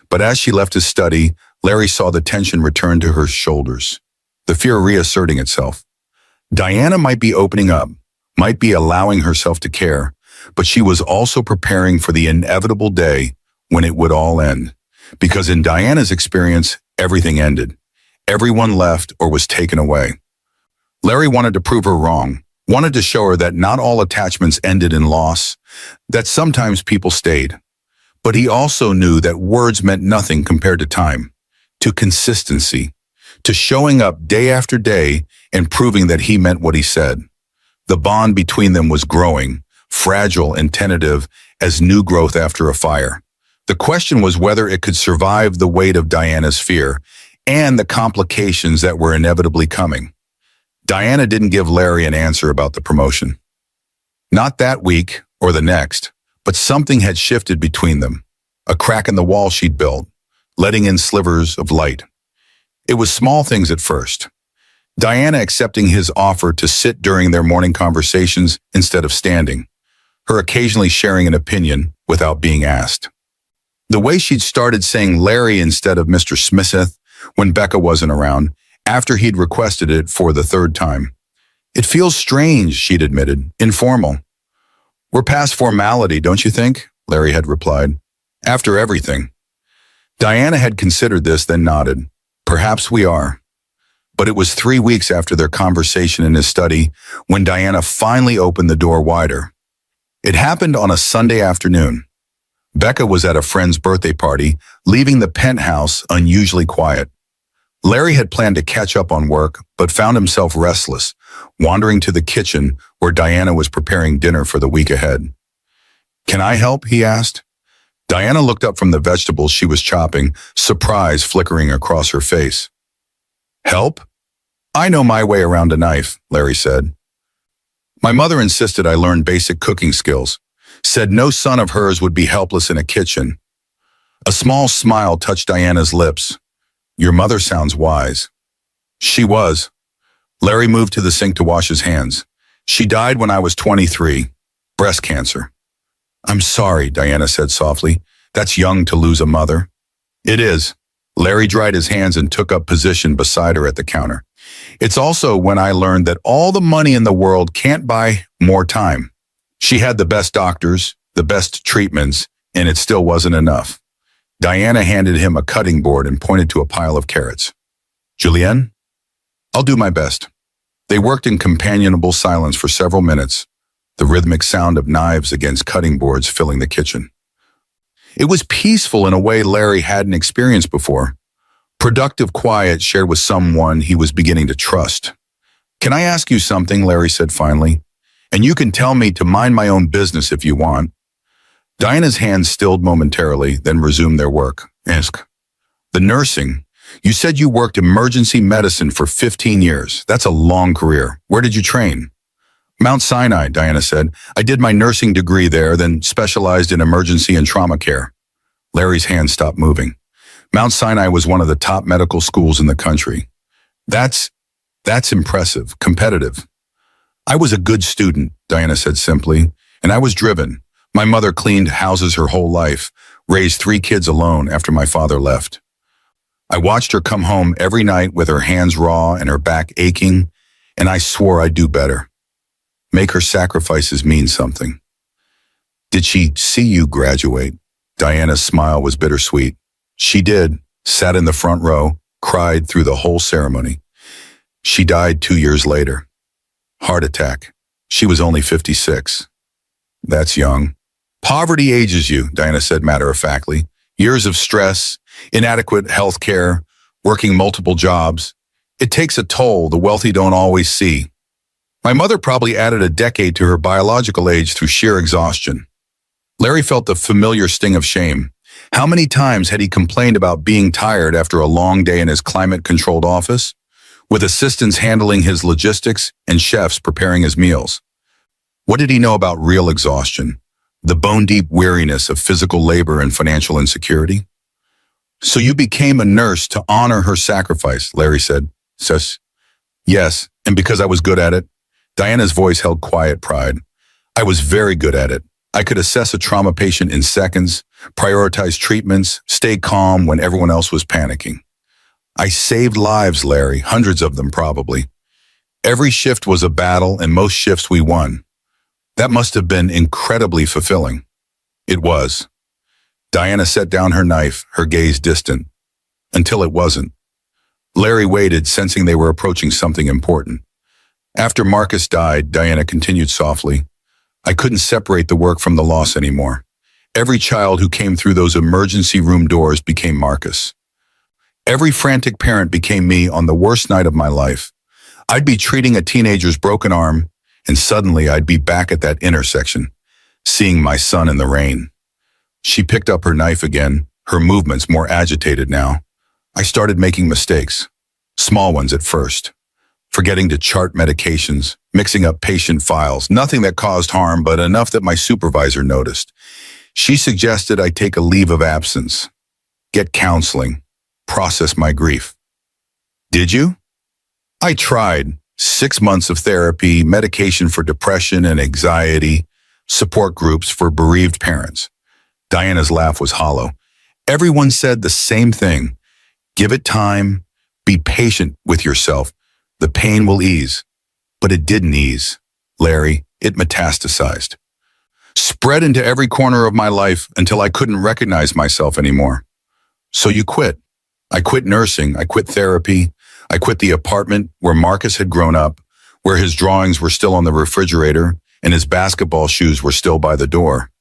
But as she left his study, Larry saw the tension return to her shoulders, the fear reasserting itself. Diana might be opening up, might be allowing herself to care, but she was also preparing for the inevitable day when it would all end. Because in Diana's experience, everything ended. Everyone left or was taken away. Larry wanted to prove her wrong, wanted to show her that not all attachments ended in loss, that sometimes people stayed. But he also knew that words meant nothing compared to time, to consistency, to showing up day after day and proving that he meant what he said. The bond between them was growing, fragile and tentative as new growth after a fire. The question was whether it could survive the weight of Diana's fear and the complications that were inevitably coming. Diana didn't give Larry an answer about the promotion. Not that week or the next, but something had shifted between them, a crack in the wall she'd built, letting in slivers of light. It was small things at first. Diana accepting his offer to sit during their morning conversations instead of standing, her occasionally sharing an opinion without being asked. The way she'd started saying Larry instead of Mr. Smith when Becca wasn't around, after he'd requested it for the third time. It feels strange, she'd admitted, informal. We're past formality, don't you think? Larry had replied. After everything. Diana had considered this, then nodded. Perhaps we are. But it was 3 weeks after their conversation in his study when Diana finally opened the door wider. It happened on a Sunday afternoon. Becca was at a friend's birthday party, leaving the penthouse unusually quiet. Larry had planned to catch up on work, but found himself restless, wandering to the kitchen where Diana was preparing dinner for the week ahead. Can I help? He asked. Diana looked up from the vegetables she was chopping, surprise flickering across her face. Help? I know my way around a knife, Larry said. My mother insisted I learn basic cooking skills, said no son of hers would be helpless in a kitchen. A small smile touched Diana's lips. Your mother sounds wise. She was. Larry moved to the sink to wash his hands. She died when I was 23. Breast cancer. I'm sorry, Diana said softly. That's young to lose a mother. It is. Larry dried his hands and took up position beside her at the counter. It's also when I learned that all the money in the world can't buy more time. She had the best doctors, the best treatments, and it still wasn't enough. Diana handed him a cutting board and pointed to a pile of carrots. Julienne? I'll do my best. They worked in companionable silence for several minutes, the rhythmic sound of knives against cutting boards filling the kitchen. It was peaceful in a way Larry hadn't experienced before. Productive quiet shared with someone he was beginning to trust. Can I ask you something? Larry said finally. And you can tell me to mind my own business if you want. Diana's hands stilled momentarily, then resumed their work. Ask. The nursing. You said you worked emergency medicine for 15 years. That's a long career. Where did you train? Mount Sinai, Diana said. I did my nursing degree there, then specialized in emergency and trauma care. Larry's hand stopped moving. Mount Sinai was one of the top medical schools in the country. That's impressive, competitive. I was a good student, Diana said simply, and I was driven. My mother cleaned houses her whole life, raised 3 kids alone after my father left. I watched her come home every night with her hands raw and her back aching, and I swore I'd do better. Make her sacrifices mean something. Did she see you graduate? Diana's smile was bittersweet. She did, sat in the front row, cried through the whole ceremony. She died 2 years later. Heart attack. She was only 56. That's young. Poverty ages you, Diana said matter-of-factly. Years of stress, inadequate health care, working multiple jobs. It takes a toll the wealthy don't always see. My mother probably added a decade to her biological age through sheer exhaustion. Larry felt the familiar sting of shame. How many times had he complained about being tired after a long day in his climate-controlled office, with assistants handling his logistics and chefs preparing his meals? What did he know about real exhaustion, the bone-deep weariness of physical labor and financial insecurity? So you became a nurse to honor her sacrifice, Larry said. Says, yes, and because I was good at it. Diana's voice held quiet pride. I was very good at it. I could assess a trauma patient in seconds, prioritize treatments, stay calm when everyone else was panicking. I saved lives, Larry, hundreds of them probably. Every shift was a battle, and most shifts we won. That must have been incredibly fulfilling. It was. Diana set down her knife, her gaze distant. Until it wasn't. Larry waited, sensing they were approaching something important. After Marcus died, Diana continued softly, I couldn't separate the work from the loss anymore. Every child who came through those emergency room doors became Marcus. Every frantic parent became me on the worst night of my life. I'd be treating a teenager's broken arm, and suddenly I'd be back at that intersection, seeing my son in the rain. She picked up her knife again, her movements more agitated now. I started making mistakes, small ones at first. Forgetting to chart medications, mixing up patient files, nothing that caused harm, but enough that my supervisor noticed. She suggested I take a leave of absence, get counseling, process my grief. Did you? I tried. 6 months of therapy, medication for depression and anxiety, support groups for bereaved parents. Diana's laugh was hollow. Everyone said the same thing. Give it time, be patient with yourself. The pain will ease. But it didn't ease. Larry, it metastasized. Spread into every corner of my life until I couldn't recognize myself anymore. So you quit. I quit nursing. I quit therapy. I quit the apartment where Marcus had grown up, where his drawings were still on the refrigerator and his basketball shoes were still by the door.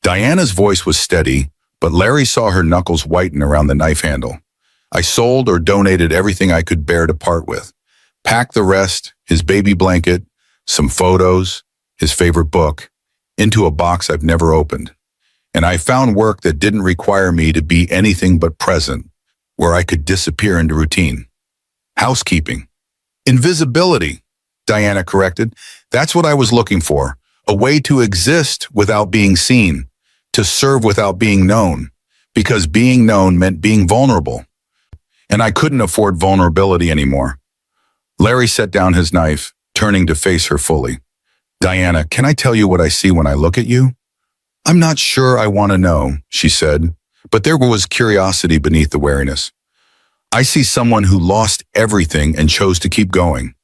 Diana's voice was steady, but Larry saw her knuckles whiten around the knife handle. I sold or donated everything I could bear to part with. Packed the rest, his baby blanket, some photos, his favorite book, into a box I've never opened. And I found work that didn't require me to be anything but present, where I could disappear into routine. Housekeeping. Invisibility, Diana corrected. That's what I was looking for. A way to exist without being seen, to serve without being known, because being known meant being vulnerable. And I couldn't afford vulnerability anymore. Larry set down his knife, turning to face her fully. Diana, can I tell you what I see when I look at you? I'm not sure I want to know, she said, but there was curiosity beneath the wariness. I see someone who lost everything and chose to keep going.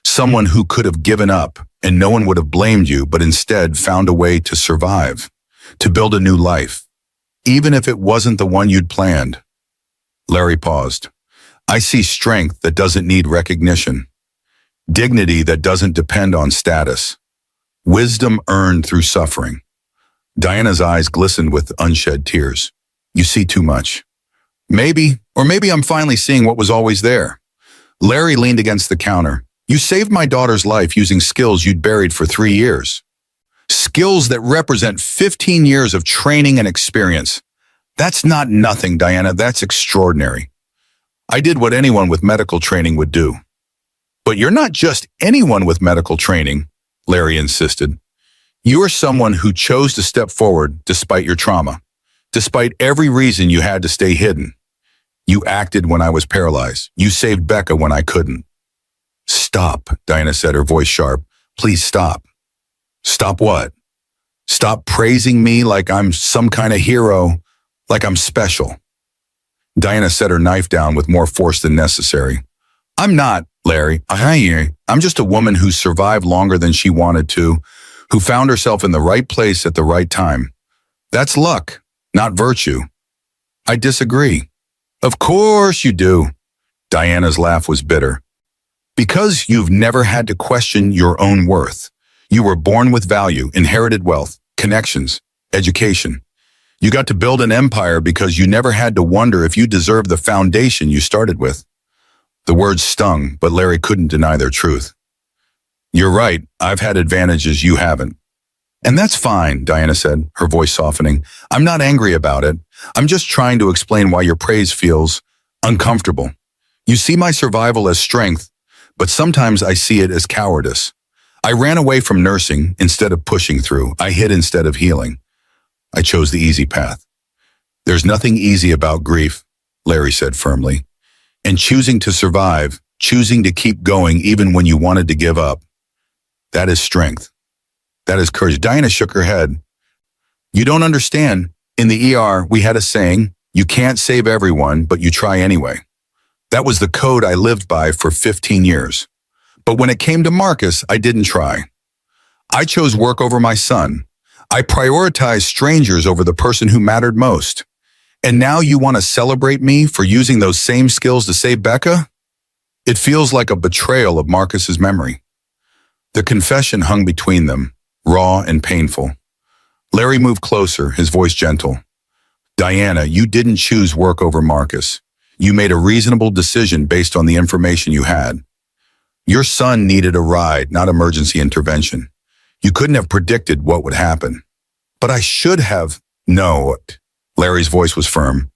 Someone who could have given up and no one would have blamed you, but instead found a way to survive, to build a new life, even if it wasn't the one you'd planned. Larry paused. I see strength that doesn't need recognition, dignity that doesn't depend on status, wisdom earned through suffering. Diana's eyes glistened with unshed tears. You see too much. Maybe I'm finally seeing what was always there. Larry leaned against the counter. You saved my daughter's life using skills you'd buried for 3 years. Skills that represent 15 years of training and experience. That's not nothing, Diana. That's extraordinary. I did what anyone with medical training would do. But you're not just anyone with medical training, Larry insisted. You are someone who chose to step forward despite your trauma, despite every reason you had to stay hidden. You acted when I was paralyzed. You saved Becca when I couldn't. Stop, Diana said, her voice sharp. Please stop. Stop what? Stop praising me like I'm some kind of hero, like I'm special. Diana set her knife down with more force than necessary. I'm not, Larry. I'm just a woman who survived longer than she wanted to, who found herself in the right place at the right time. That's luck, not virtue. I disagree. Of course you do. Diana's laugh was bitter. Because you've never had to question your own worth. You were born with value, inherited wealth, connections, education. You got to build an empire because you never had to wonder if you deserved the foundation you started with. The words stung, but Larry couldn't deny their truth. You're right, I've had advantages you haven't. And that's fine, Diana said, her voice softening. I'm not angry about it. I'm just trying to explain why your praise feels uncomfortable. You see my survival as strength, but sometimes I see it as cowardice. I ran away from nursing instead of pushing through. I hid instead of healing. I chose the easy path. There's nothing easy about grief, Larry said firmly. And choosing to survive, choosing to keep going even when you wanted to give up, that is strength. That is courage. Diana shook her head. You don't understand. In the ER, we had a saying, you can't save everyone, but you try anyway. That was the code I lived by for 15 years. But when it came to Marcus, I didn't try. I chose work over my son. I prioritized strangers over the person who mattered most. And now you want to celebrate me for using those same skills to save Becca? It feels like a betrayal of Marcus's memory. The confession hung between them, raw and painful. Larry moved closer, his voice gentle. Diana, you didn't choose work over Marcus. You made a reasonable decision based on the information you had. Your son needed a ride, not emergency intervention. You couldn't have predicted what would happen. But I should have. No. Larry's voice was firm.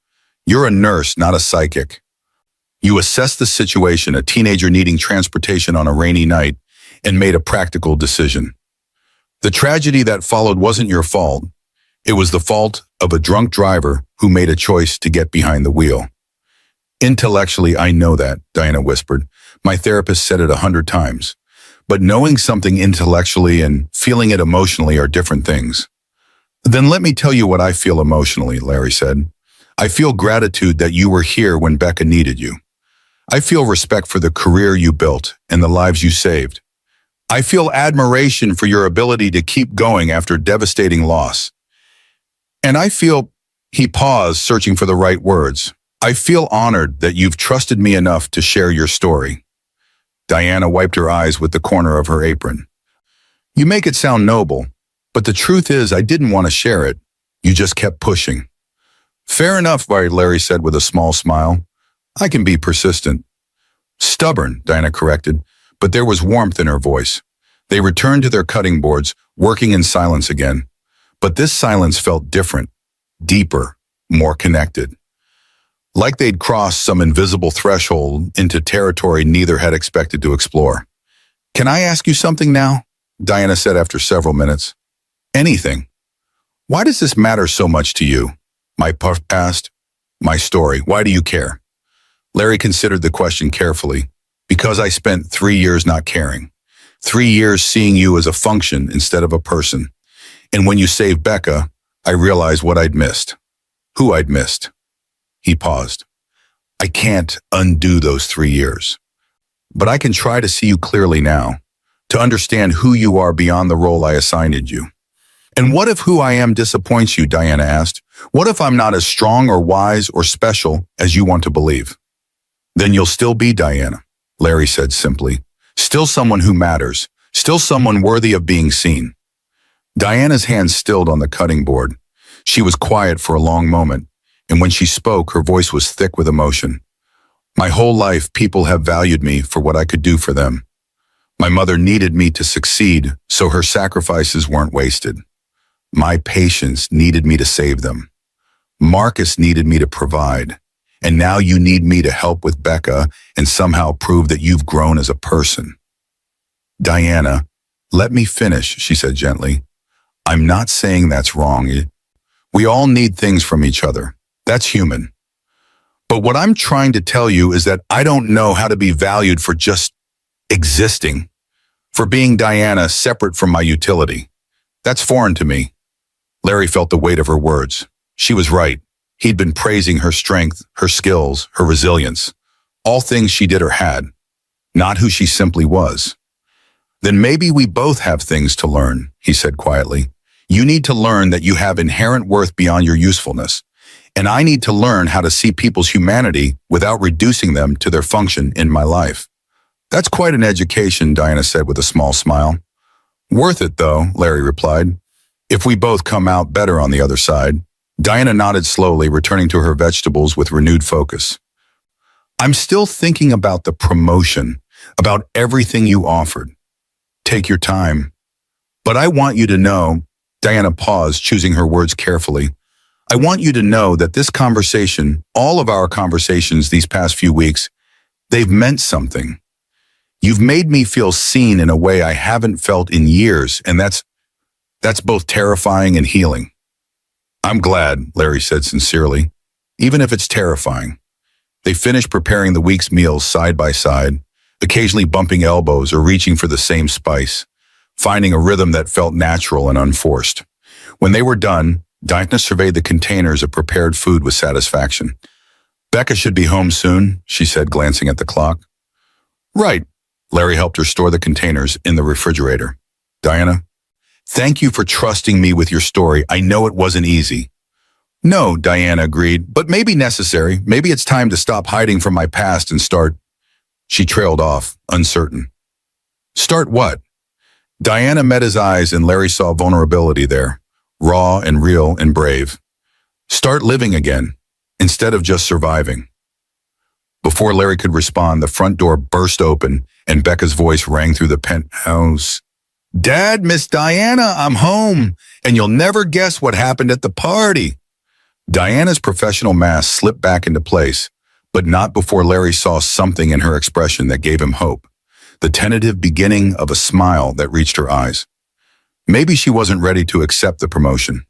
You're a nurse, not a psychic. You assessed the situation, a teenager needing transportation on a rainy night, and made a practical decision. The tragedy that followed wasn't your fault. It was the fault of a drunk driver who made a choice to get behind the wheel. Intellectually, I know that, Diana whispered. My therapist said it 100 times. But knowing something intellectually and feeling it emotionally are different things. Then let me tell you what I feel emotionally, Larry said. I feel gratitude that you were here when Becca needed you. I feel respect for the career you built and the lives you saved. I feel admiration for your ability to keep going after devastating loss. And I feel, he paused, searching for the right words. I feel honored that you've trusted me enough to share your story. Diana wiped her eyes with the corner of her apron. You make it sound noble, but the truth is I didn't want to share it. You just kept pushing. Fair enough, Larry said with a small smile. I can be persistent. Stubborn, Diana corrected, but there was warmth in her voice. They returned to their cutting boards, working in silence again. But this silence felt different, deeper, more connected. Like they'd crossed some invisible threshold into territory neither had expected to explore. Can I ask you something now? Diana said after several minutes. Anything. Why does this matter so much to you? My past, my story. Why do you care? Larry considered the question carefully. Because I spent 3 years not caring. 3 years seeing you as a function instead of a person. And when you saved Becca, I realized what I'd missed. Who I'd missed. He paused. I can't undo those 3 years. But I can try to see you clearly now, to understand who you are beyond the role I assigned you. And what if who I am disappoints you, Diana asked? What if I'm not as strong or wise or special as you want to believe? Then you'll still be Diana, Larry said simply. Still someone who matters. Still someone worthy of being seen. Diana's hands stilled on the cutting board. She was quiet for a long moment, and when she spoke, her voice was thick with emotion. My whole life, people have valued me for what I could do for them. My mother needed me to succeed, so her sacrifices weren't wasted. My patients needed me to save them. Marcus needed me to provide. And now you need me to help with Becca and somehow prove that you've grown as a person. Diana, let me finish, she said gently. I'm not saying that's wrong. We all need things from each other. That's human. But what I'm trying to tell you is that I don't know how to be valued for just existing, for being Diana separate from my utility. That's foreign to me. Larry felt the weight of her words. She was right. He'd been praising her strength, her skills, her resilience, all things she did or had, not who she simply was. Then maybe we both have things to learn, he said quietly. You need to learn that you have inherent worth beyond your usefulness, and I need to learn how to see people's humanity without reducing them to their function in my life. That's quite an education, Diana said with a small smile. Worth it, though, Larry replied. If we both come out better on the other side. Diana nodded slowly, returning to her vegetables with renewed focus. I'm still thinking about the promotion, about everything you offered. Take your time. But I want you to know, Diana paused, choosing her words carefully. I want you to know that this conversation, all of our conversations these past few weeks, they've meant something. You've made me feel seen in a way I haven't felt in years, and that's both terrifying and healing. I'm glad, Larry said sincerely, even if it's terrifying. They finished preparing the week's meals side by side, occasionally bumping elbows or reaching for the same spice, finding a rhythm that felt natural and unforced. When they were done, Dinah surveyed the containers of prepared food with satisfaction. "Becca should be home soon," she said, glancing at the clock. "Right." Larry helped her store the containers in the refrigerator. "Diana, thank you for trusting me with your story. I know it wasn't easy." "No," Diana agreed, "but maybe necessary. Maybe it's time to stop hiding from my past and start—" She trailed off, uncertain. "Start what?" Diana met his eyes and Larry saw vulnerability there, raw and real and brave. "Start living again, instead of just surviving." Before Larry could respond, the front door burst open and Becca's voice rang through the penthouse. "Dad, Miss Diana, I'm home, and you'll never guess what happened at the party." Diana's professional mask slipped back into place, but not before Larry saw something in her expression that gave him hope, the tentative beginning of a smile that reached her eyes. Maybe she wasn't ready to accept the promotion.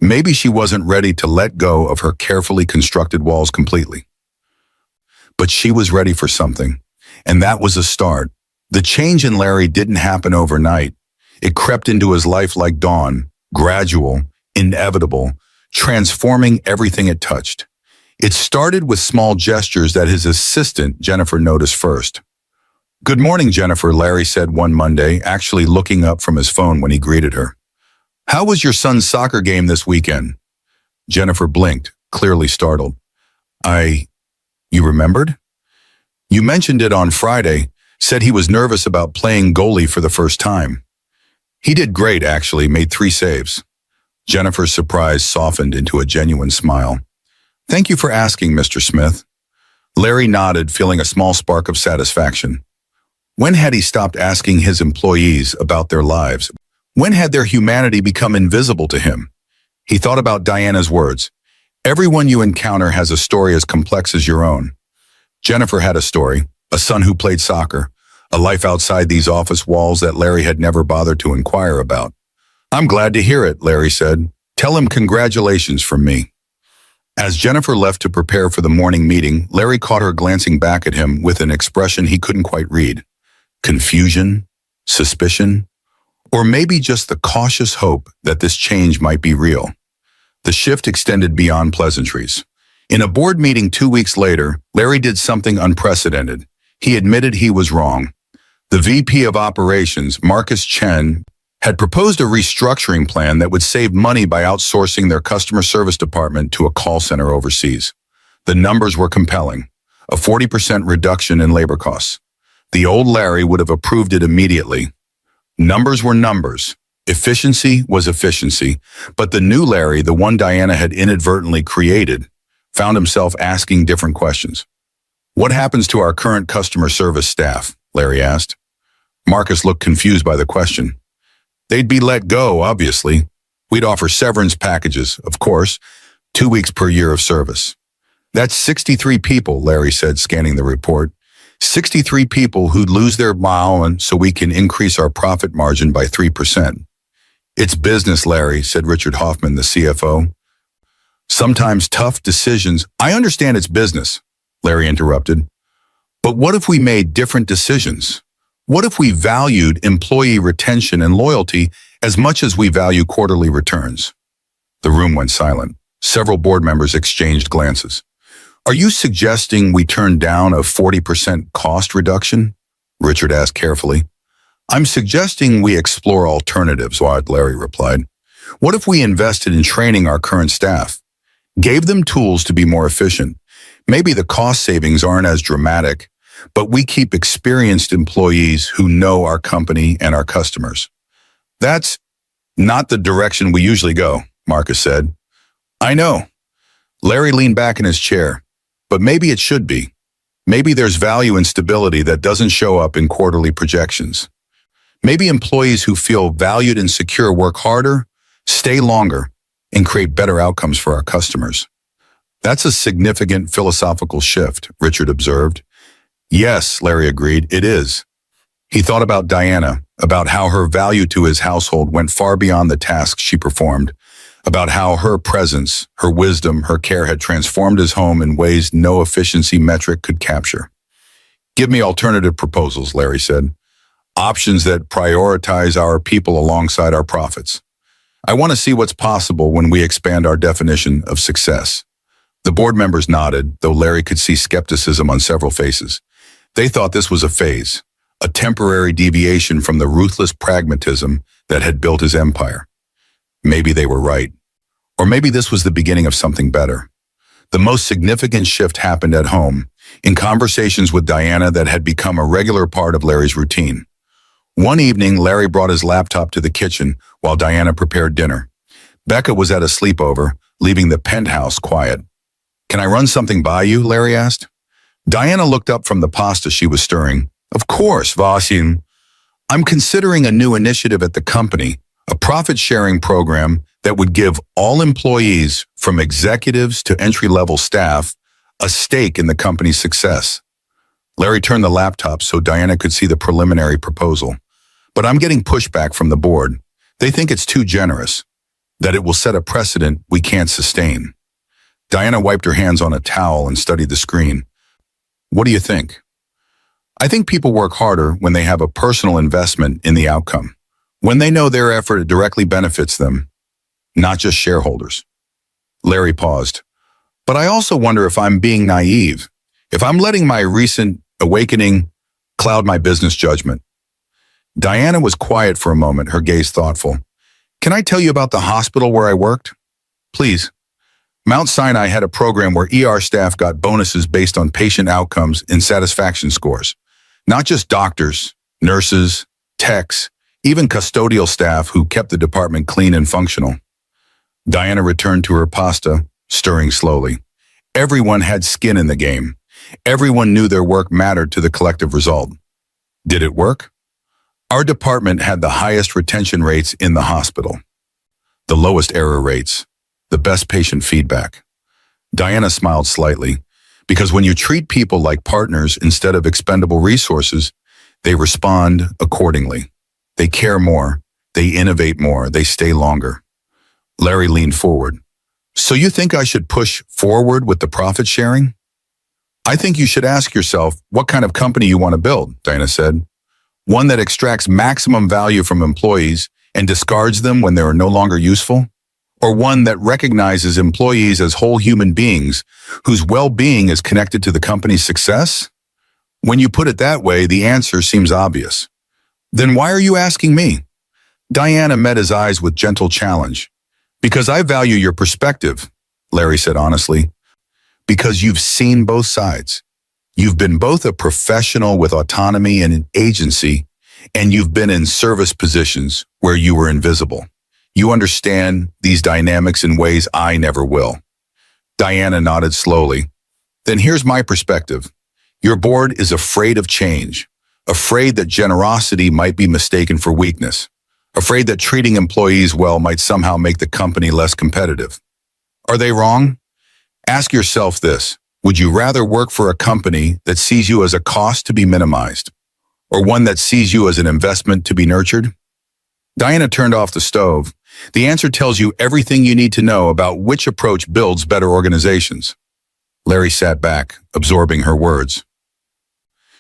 Maybe she wasn't ready to let go of her carefully constructed walls completely. But she was ready for something, and that was a start. The change in Larry didn't happen overnight. It crept into his life like dawn, gradual, inevitable, transforming everything it touched. It started with small gestures that his assistant, Jennifer, noticed first. "Good morning, Jennifer," Larry said one Monday, actually looking up from his phone when he greeted her. "How was your son's soccer game this weekend?" Jennifer blinked, clearly startled. You remembered? You mentioned it on Friday, said he was nervous about playing goalie for the first time." "He did great, actually, made 3 saves. Jennifer's surprise softened into a genuine smile. "Thank you for asking, Mr. Smith." Larry nodded, feeling a small spark of satisfaction. When had he stopped asking his employees about their lives? When had their humanity become invisible to him? He thought about Diana's words. "Everyone you encounter has a story as complex as your own." Jennifer had a story, a son who played soccer, a life outside these office walls that Larry had never bothered to inquire about. "I'm glad to hear it," Larry said. "Tell him congratulations from me." As Jennifer left to prepare for the morning meeting, Larry caught her glancing back at him with an expression he couldn't quite read. Confusion, suspicion, or maybe just the cautious hope that this change might be real. The shift extended beyond pleasantries. In a board meeting 2 weeks later, Larry did something unprecedented. He admitted he was wrong. The VP of Operations, Marcus Chen, had proposed a restructuring plan that would save money by outsourcing their customer service department to a call center overseas. The numbers were compelling, a 40% reduction in labor costs. The old Larry would have approved it immediately. Numbers were numbers. Efficiency was efficiency. But the new Larry, the one Diana had inadvertently created, found himself asking different questions. "What happens to our current customer service staff?" Larry asked. Marcus looked confused by the question. "They'd be let go, obviously. We'd offer severance packages, of course, 2 weeks per year of service." "That's 63 people," Larry said, scanning the report. 63 people who'd lose their allowance so we can increase our profit margin by 3%. "It's business, Larry," said Richard Hoffman, the CFO. "Sometimes tough decisions—" "I understand it's business," Larry interrupted. "But what if we made different decisions? What if we valued employee retention and loyalty as much as we value quarterly returns?" The room went silent. Several board members exchanged glances. "Are you suggesting we turn down a 40% cost reduction?" Richard asked carefully. "I'm suggesting we explore alternatives," Larry replied. "What if we invested in training our current staff? Gave them tools to be more efficient? Maybe the cost savings aren't as dramatic, but we keep experienced employees who know our company and our customers." "That's not the direction we usually go," Marcus said. "I know." Larry leaned back in his chair. "But maybe it should be. Maybe there's value in stability that doesn't show up in quarterly projections. Maybe employees who feel valued and secure work harder, stay longer, and create better outcomes for our customers." "That's a significant philosophical shift," Richard observed. "Yes," Larry agreed, "it is." He thought about Diana, about how her value to his household went far beyond the tasks she performed, about how her presence, her wisdom, her care had transformed his home in ways no efficiency metric could capture. Give me alternative proposals, Larry said. Options that prioritize our people alongside our profits. I want to see what's possible when we expand our definition of success. The board members nodded, though Larry could see skepticism on several faces. They thought this was a phase, a temporary deviation from the ruthless pragmatism that had built his empire. Maybe they were right. Or maybe this was the beginning of something better. The most significant shift happened at home, in conversations with Diana that had become a regular part of Larry's routine. One evening, Larry brought his laptop to the kitchen while Diana prepared dinner. Becca was at a sleepover, leaving the penthouse quiet. "Can I run something by you?" Larry asked. Diana looked up from the pasta she was stirring. "Of course, Vasim. I'm considering a new initiative at the company, a profit-sharing program that would give all employees, from executives to entry-level staff, a stake in the company's success." Larry turned the laptop so Diana could see the preliminary proposal. "But I'm getting pushback from the board. They think it's too generous, that it will set a precedent we can't sustain." Diana wiped her hands on a towel and studied the screen. "What do you think?" "I think people work harder when they have a personal investment in the outcome, when they know their effort directly benefits them, not just shareholders." Larry paused. "But I also wonder if I'm being naive, if I'm letting my recent awakening cloud my business judgment." Diana was quiet for a moment, her gaze thoughtful. "Can I tell you about the hospital where I worked?" "Please." Mount Sinai had a program where ER staff got bonuses based on patient outcomes and satisfaction scores. Not just doctors, nurses, techs, even custodial staff who kept the department clean and functional. Diana returned to her pasta, stirring slowly. Everyone had skin in the game. Everyone knew their work mattered to the collective result. Did it work? Our department had the highest retention rates in the hospital, the lowest error rates, the best patient feedback. Diana smiled slightly, because when you treat people like partners instead of expendable resources, they respond accordingly. They care more, they innovate more, they stay longer. Larry leaned forward. "So you think I should push forward with the profit sharing?" "I think you should ask yourself what kind of company you want to build," Diana said. "One that extracts maximum value from employees and discards them when they are no longer useful? Or one that recognizes employees as whole human beings whose well-being is connected to the company's success?" When you put it that way, the answer seems obvious. "Then why are you asking me?" Diana met his eyes with gentle challenge. "Because I value your perspective," Larry said honestly. "Because you've seen both sides. You've been both a professional with autonomy and an agency, and you've been in service positions where you were invisible. You understand these dynamics in ways I never will." Diana nodded slowly. "Then here's my perspective. Your board is afraid of change, afraid that generosity might be mistaken for weakness, afraid that treating employees well might somehow make the company less competitive. Are they wrong? Ask yourself this. Would you rather work for a company that sees you as a cost to be minimized, or one that sees you as an investment to be nurtured?" Diana turned off the stove. The answer tells you everything you need to know about which approach builds better organizations. Larry sat back, absorbing her words.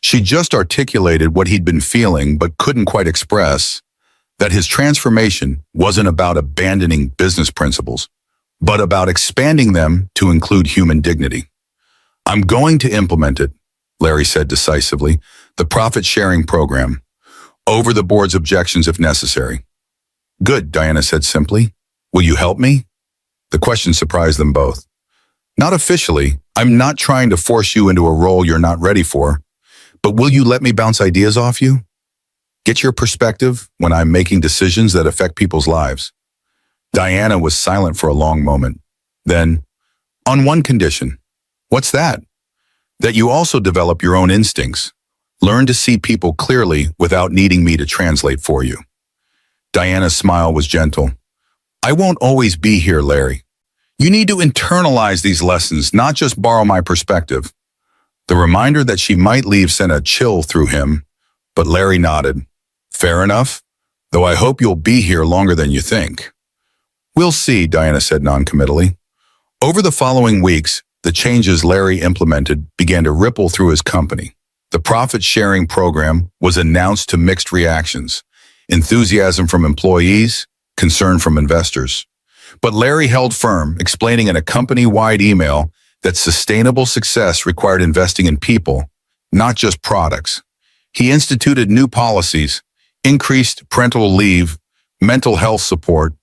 She just articulated what he'd been feeling but couldn't quite express, that his transformation wasn't about abandoning business principles, but about expanding them to include human dignity. "I'm going to implement it," Larry said decisively, "the profit-sharing program, over the board's objections if necessary." "Good," Diana said simply. "Will you help me?" The question surprised them both. "Not officially. I'm not trying to force you into a role you're not ready for. But will you let me bounce ideas off you? Get your perspective when I'm making decisions that affect people's lives." Diana was silent for a long moment. Then, "On one condition." "What's that?" "That you also develop your own instincts. Learn to see people clearly without needing me to translate for you." Diana's smile was gentle. "I won't always be here, Larry. You need to internalize these lessons, not just borrow my perspective." The reminder that she might leave sent a chill through him, but Larry nodded. "Fair enough, though I hope you'll be here longer than you think." We'll see, Diana said noncommittally. Over the following weeks, the changes Larry implemented began to ripple through his company. The profit-sharing program was announced to mixed reactions, enthusiasm from employees, concern from investors. But Larry held firm, explaining in a company-wide email that sustainable success required investing in people, not just products. He instituted new policies, increased parental leave, mental health support,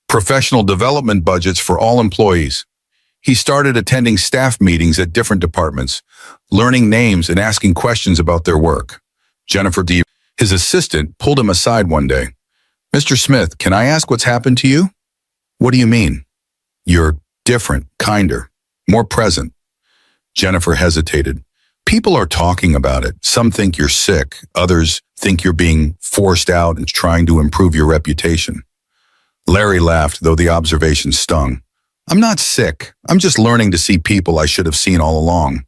professional development budgets for all employees. He started attending staff meetings at different departments, learning names and asking questions about their work. Jennifer D., his assistant, pulled him aside one day. "Mr. Smith, can I ask what's happened to you?" "What do you mean?" "You're different, kinder, more present." Jennifer hesitated. "People are talking about it. Some think you're sick. Others think you're being forced out and trying to improve your reputation." Larry laughed, though the observation stung. "I'm not sick. I'm just learning to see people I should have seen all along."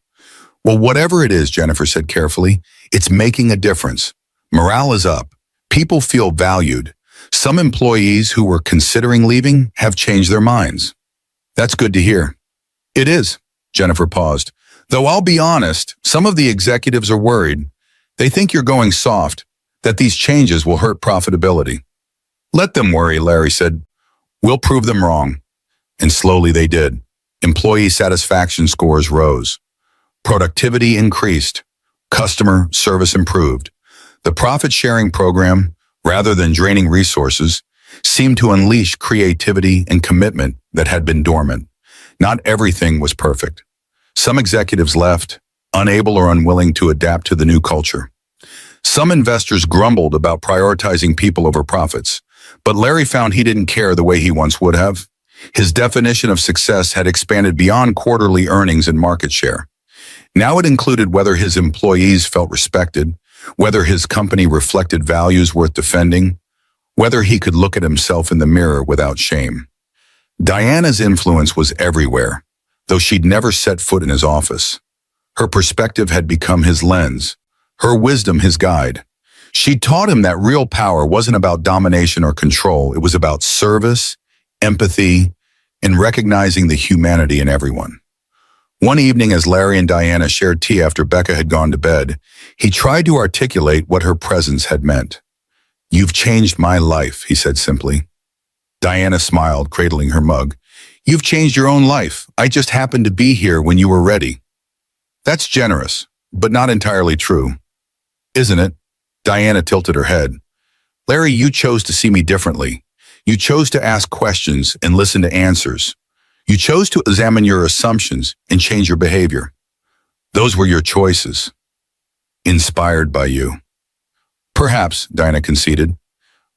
"Well, whatever it is," Jennifer said carefully, "it's making a difference. Morale is up. People feel valued. Some employees who were considering leaving have changed their minds." "That's good to hear." "It is," Jennifer paused. "Though I'll be honest, some of the executives are worried. They think you're going soft, that these changes will hurt profitability." "Let them worry," Larry said. "We'll prove them wrong." And slowly they did. Employee satisfaction scores rose. Productivity increased. Customer service improved. The profit-sharing program, rather than draining resources, seemed to unleash creativity and commitment that had been dormant. Not everything was perfect. Some executives left, unable or unwilling to adapt to the new culture. Some investors grumbled about prioritizing people over profits, but Larry found he didn't care the way he once would have. His definition of success had expanded beyond quarterly earnings and market share. Now it included whether his employees felt respected, whether his company reflected values worth defending, whether he could look at himself in the mirror without shame. Diana's influence was everywhere, though she'd never set foot in his office. Her perspective had become his lens, her wisdom his guide. She taught him that real power wasn't about domination or control. It was about service, empathy, and recognizing the humanity in everyone. One evening, as Larry and Diana shared tea after Becca had gone to bed, he tried to articulate what her presence had meant. "You've changed my life," he said simply. Diana smiled, cradling her mug. "You've changed your own life. I just happened to be here when you were ready." "That's generous, but not entirely true." "Isn't it?" Diana tilted her head. "Larry, you chose to see me differently. You chose to ask questions and listen to answers. You chose to examine your assumptions and change your behavior. Those were your choices. Inspired by you." "Perhaps," Diana conceded.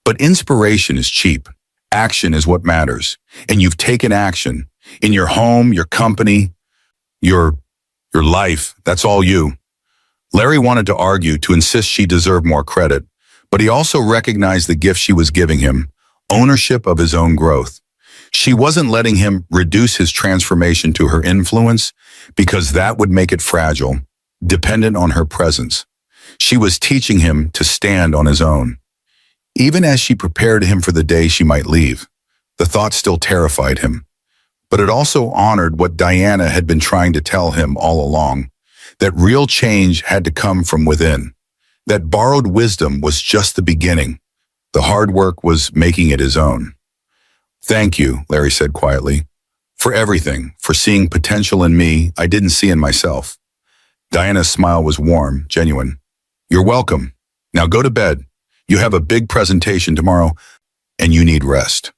"But inspiration is cheap. Action is what matters. And you've taken action. In your home, your company, your life. That's all you." Larry wanted to argue, to insist she deserved more credit, but he also recognized the gift she was giving him, ownership of his own growth. She wasn't letting him reduce his transformation to her influence, because that would make it fragile, dependent on her presence. She was teaching him to stand on his own. Even as she prepared him for the day she might leave, the thought still terrified him. But it also honored what Diana had been trying to tell him all along, that real change had to come from within, that borrowed wisdom was just the beginning. The hard work was making it his own. "Thank you," Larry said quietly, "for everything, for seeing potential in me I didn't see in myself." Diana's smile was warm, genuine. "You're welcome. Now go to bed. You have a big presentation tomorrow, and you need rest."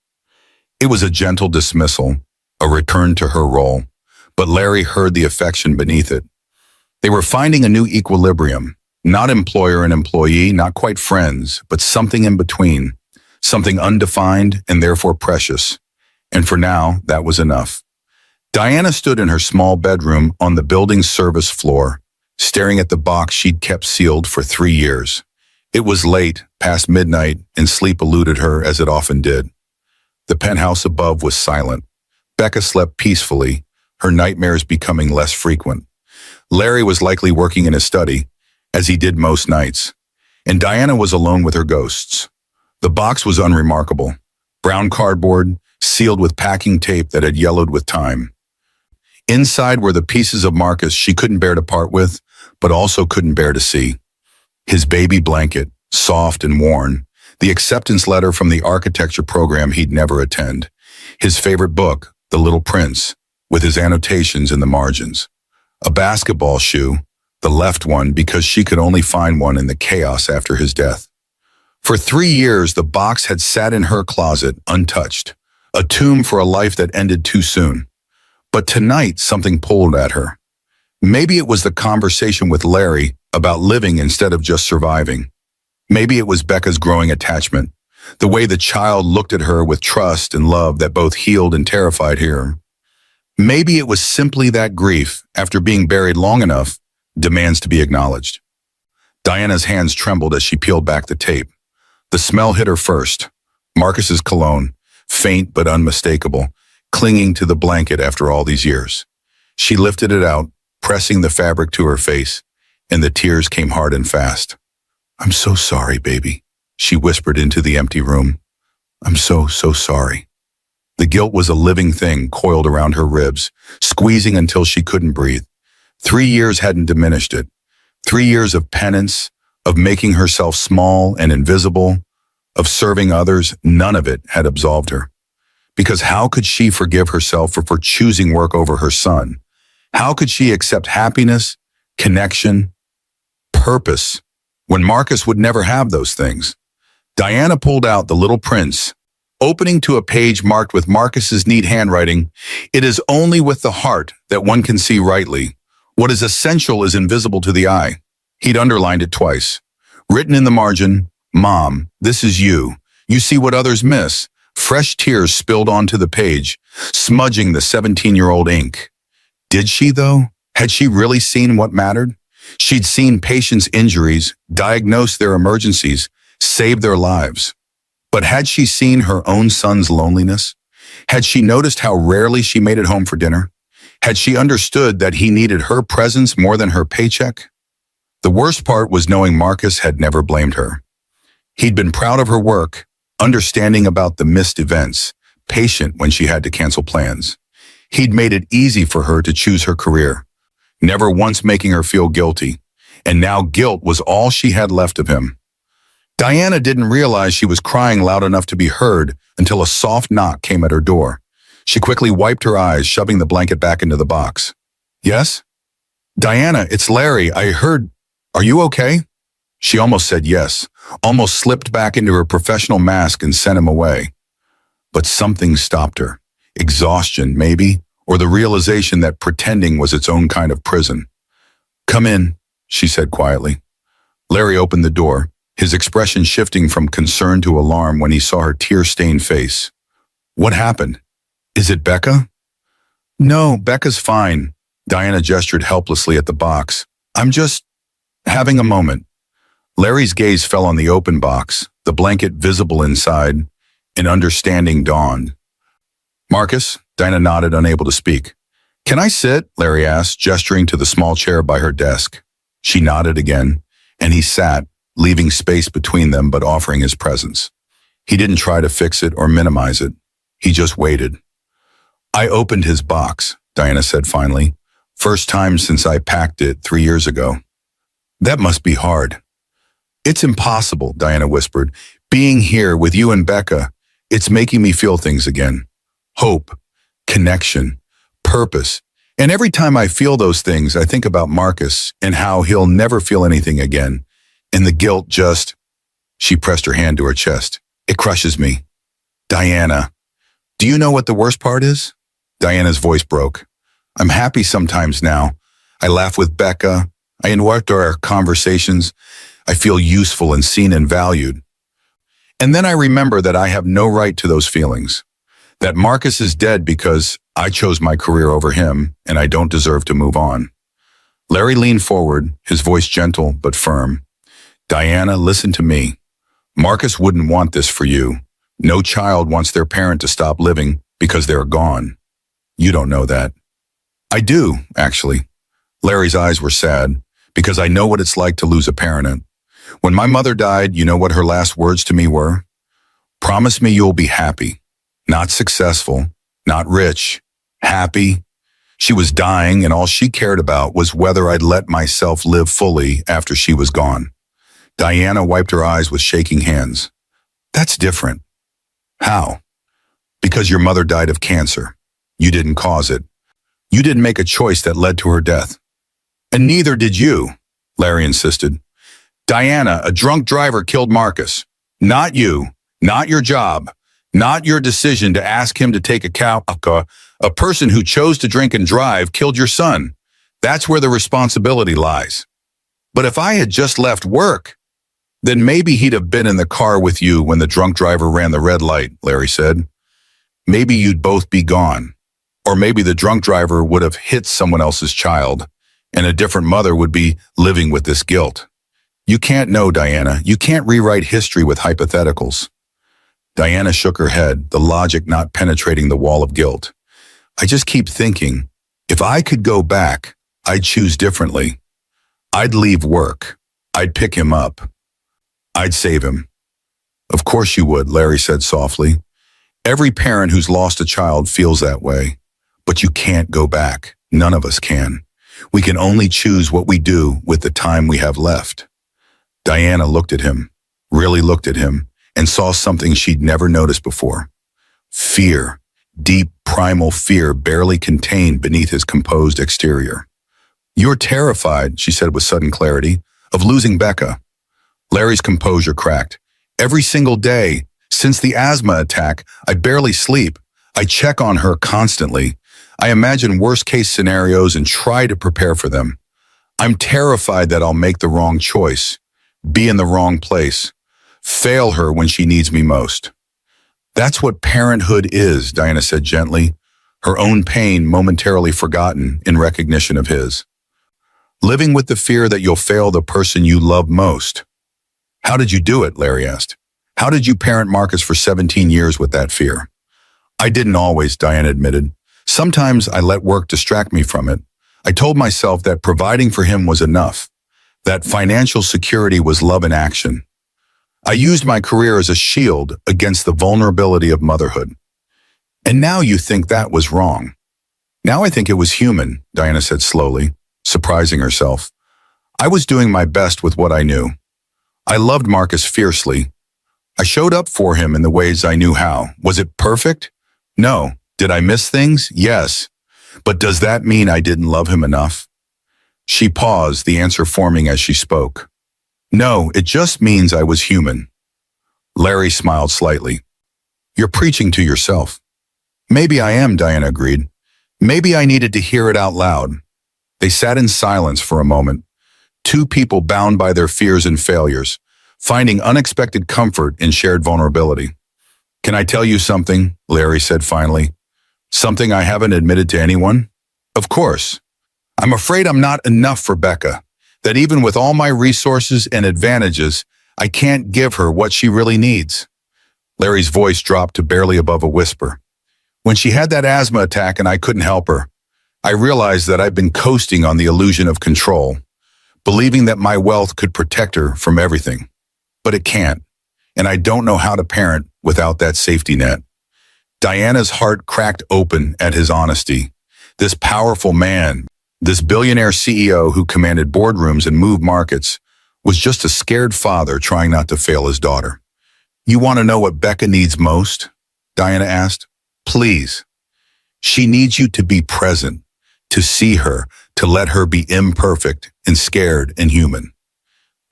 It was a gentle dismissal, a return to her role, but Larry heard the affection beneath it. They were finding a new equilibrium, not employer and employee, not quite friends, but something in between, something undefined and therefore precious. And for now, that was enough. Diana stood in her small bedroom on the building's service floor, staring at the box she'd kept sealed for 3 years. It was late, past midnight, and sleep eluded her as it often did. The penthouse above was silent. Becca slept peacefully, her nightmares becoming less frequent. Larry was likely working in his study, as he did most nights, and Diana was alone with her ghosts. The box was unremarkable. Brown cardboard, sealed with packing tape that had yellowed with time. Inside were the pieces of Marcus she couldn't bear to part with, but also couldn't bear to see. His baby blanket, soft and worn, the acceptance letter from the architecture program he'd never attend, his favorite book, The Little Prince, with his annotations in the margins, a basketball shoe, the left one because she could only find one in the chaos after his death. For 3 years, the box had sat in her closet, untouched, a tomb for a life that ended too soon. But tonight, something pulled at her. Maybe it was the conversation with Larry about living instead of just surviving. Maybe it was Becca's growing attachment, the way the child looked at her with trust and love that both healed and terrified her. Maybe it was simply that grief, after being buried long enough, demands to be acknowledged. Diana's hands trembled as she peeled back the tape. The smell hit her first. Marcus's cologne, faint but unmistakable, clinging to the blanket after all these years. She lifted it out, pressing the fabric to her face, and the tears came hard and fast. "I'm so sorry, baby," she whispered into the empty room. "I'm so sorry." The guilt was a living thing coiled around her ribs, squeezing until she couldn't breathe. 3 years hadn't diminished it. 3 years of penance, of making herself small and invisible, of serving others, none of it had absolved her. Because how could she forgive herself for choosing work over her son? How could she accept happiness, connection, purpose, when Marcus would never have those things? Diana pulled out The Little Prince, opening to a page marked with Marcus's neat handwriting. "It is only with the heart that one can see rightly. What is essential is invisible to the eye." He'd underlined it twice. Written in the margin, "Mom, this is you. You see what others miss." Fresh tears spilled onto the page, smudging the 17-year-old ink. Did she, though? Had she really seen what mattered? She'd seen patients' injuries, diagnosed their emergencies, saved their lives. But had she seen her own son's loneliness? Had she noticed how rarely she made it home for dinner? Had she understood that he needed her presence more than her paycheck? The worst part was knowing Marcus had never blamed her. He'd been proud of her work, understanding about the missed events, patient when she had to cancel plans. He'd made it easy for her to choose her career, never once making her feel guilty, and now guilt was all she had left of him. Diana didn't realize she was crying loud enough to be heard until a soft knock came at her door. She quickly wiped her eyes, shoving the blanket back into the box. "Yes?" "Diana, it's Larry. I heard. Are you okay?" She almost said yes, almost slipped back into her professional mask and sent him away. But something stopped her. Exhaustion, maybe, or the realization that pretending was its own kind of prison. "Come in," she said quietly. Larry opened the door, his expression shifting from concern to alarm when he saw her tear-stained face. "What happened? Is it Becca?" "No, Becca's fine." Diana gestured helplessly at the box. "I'm just having a moment." Larry's gaze fell on the open box, the blanket visible inside. An understanding dawned. "Marcus?" Diana nodded, unable to speak. "Can I sit?" Larry asked, gesturing to the small chair by her desk. She nodded again, and he sat, leaving space between them but offering his presence. He didn't try to fix it or minimize it. He just waited. "I opened his box," Diana said finally. "First time since I packed it 3 years ago." "That must be hard." "It's impossible," Diana whispered. "Being here with you and Becca, it's making me feel things again. Hope, connection, purpose. And every time I feel those things, I think about Marcus and how he'll never feel anything again. And the guilt just..." She pressed her hand to her chest. "It crushes me." "Diana, do you know what the worst part is?" Diana's voice broke. "I'm happy sometimes now. I laugh with Becca. I interrupt our conversations. I feel useful and seen and valued. And then I remember that I have no right to those feelings. That Marcus is dead because I chose my career over him, and I don't deserve to move on." Larry leaned forward, his voice gentle but firm. "Diana, listen to me. Marcus wouldn't want this for you. No child wants their parent to stop living because they're gone. You don't know that." "I do, actually." Larry's eyes were sad, "because I know what it's like to lose a parent. When my mother died, you know what her last words to me were? Promise me you'll be happy." Not successful, not rich, happy. She was dying, and all she cared about was whether I'd let myself live fully after she was gone. Diana wiped her eyes with shaking hands. That's different. How? Because your mother died of cancer. You didn't cause it. You didn't make a choice that led to her death. And neither did you, Larry insisted. Diana, a drunk driver killed Marcus. Not you, not your job, not your decision to ask him to take a cow. A person who chose to drink and drive killed your son. That's where the responsibility lies. But if I had just left work, then maybe he'd have been in the car with you when the drunk driver ran the red light, Larry said. Maybe you'd both be gone. Or maybe the drunk driver would have hit someone else's child, and a different mother would be living with this guilt. You can't know, Diana. You can't rewrite history with hypotheticals. Diana shook her head, the logic not penetrating the wall of guilt. I just keep thinking, if I could go back, I'd choose differently. I'd leave work. I'd pick him up. I'd save him. Of course you would, Larry said softly. Every parent who's lost a child feels that way. But you can't go back. None of us can. We can only choose what we do with the time we have left. Diana looked at him, really looked at him, and saw something she'd never noticed before. Fear, deep, primal fear barely contained beneath his composed exterior. You're terrified, she said with sudden clarity, of losing Becca. Larry's composure cracked. Every single day, since the asthma attack, I barely sleep. I check on her constantly. I imagine worst-case scenarios and try to prepare for them. I'm terrified that I'll make the wrong choice, be in the wrong place, fail her when she needs me most. That's what parenthood is, Diana said gently, her own pain momentarily forgotten in recognition of his. Living with the fear that you'll fail the person you love most. How did you do it, Larry asked. How did you parent Marcus for 17 years with that fear? I didn't always, Diana admitted. Sometimes I let work distract me from it. I told myself that providing for him was enough, that financial security was love in action. I used my career as a shield against the vulnerability of motherhood. And now you think that was wrong. Now I think it was human, Diana said slowly, surprising herself. I was doing my best with what I knew. I loved Marcus fiercely. I showed up for him in the ways I knew how. Was it perfect? No. Did I miss things? Yes. But does that mean I didn't love him enough? She paused, the answer forming as she spoke. No, it just means I was human. Larry smiled slightly. You're preaching to yourself. Maybe I am, Diana agreed. Maybe I needed to hear it out loud. They sat in silence for a moment, two people bound by their fears and failures, finding unexpected comfort in shared vulnerability. Can I tell you something? Larry said finally. Something I haven't admitted to anyone? Of course. I'm afraid I'm not enough for Becca, that even with all my resources and advantages, I can't give her what she really needs. Larry's voice dropped to barely above a whisper. When she had that asthma attack and I couldn't help her, I realized that I'd been coasting on the illusion of control, believing that my wealth could protect her from everything. But it can't, and I don't know how to parent without that safety net. Diana's heart cracked open at his honesty. This powerful man, this billionaire CEO who commanded boardrooms and moved markets, was just a scared father trying not to fail his daughter. You want to know what Becca needs most? Diana asked. Please. She needs you to be present, to see her, to let her be imperfect and scared and human.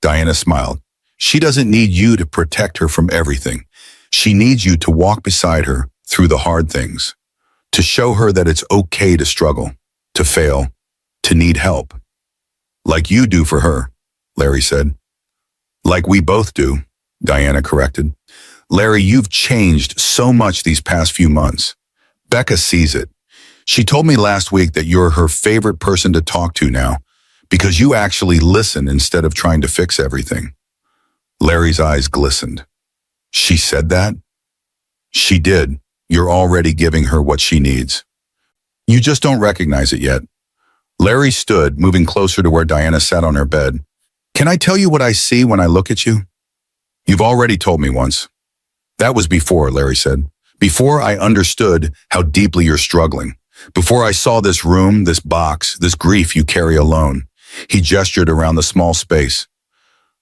Diana smiled. She doesn't need you to protect her from everything. She needs you to walk beside her through the hard things, to show her that it's okay to struggle, to fail, to need help. Like you do for her, Larry said. Like we both do, Diana corrected. Larry, you've changed so much these past few months. Becca sees it. She told me last week that you're her favorite person to talk to now, because you actually listen instead of trying to fix everything. Larry's eyes glistened. She said that? She did. You're already giving her what she needs. You just don't recognize it yet. Larry stood, moving closer to where Diana sat on her bed. Can I tell you what I see when I look at you? You've already told me once. That was before, Larry said. Before I understood how deeply you're struggling. Before I saw this room, this box, this grief you carry alone. He gestured around the small space.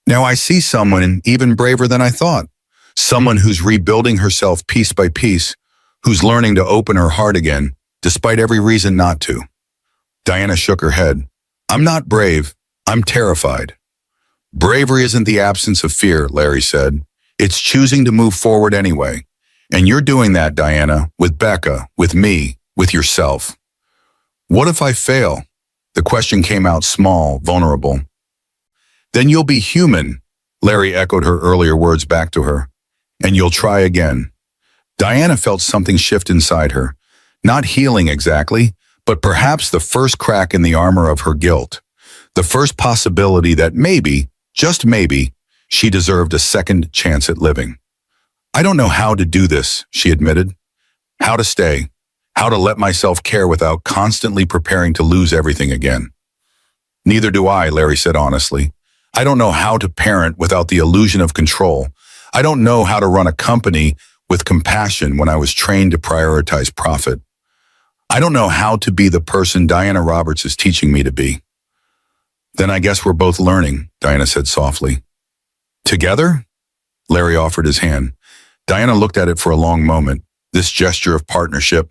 Now I see someone even braver than I thought. Someone who's rebuilding herself piece by piece, who's learning to open her heart again, despite every reason not to. Diana shook her head. I'm not brave. I'm terrified. Bravery isn't the absence of fear, Larry said. It's choosing to move forward anyway. And you're doing that, Diana, with Becca, with me, with yourself. What if I fail? The question came out small, vulnerable. Then you'll be human, Larry echoed her earlier words back to her. And you'll try again. Diana felt something shift inside her. Not healing exactly, but perhaps the first crack in the armor of her guilt. The first possibility that maybe, just maybe, she deserved a second chance at living. I don't know how to do this, she admitted. How to stay. How to let myself care without constantly preparing to lose everything again. Neither do I, Larry said honestly. I don't know how to parent without the illusion of control. I don't know how to run a company with compassion when I was trained to prioritize profit. I don't know how to be the person Diana Roberts is teaching me to be. Then I guess we're both learning, Diana said softly. Together? Larry offered his hand. Diana looked at it for a long moment, this gesture of partnership,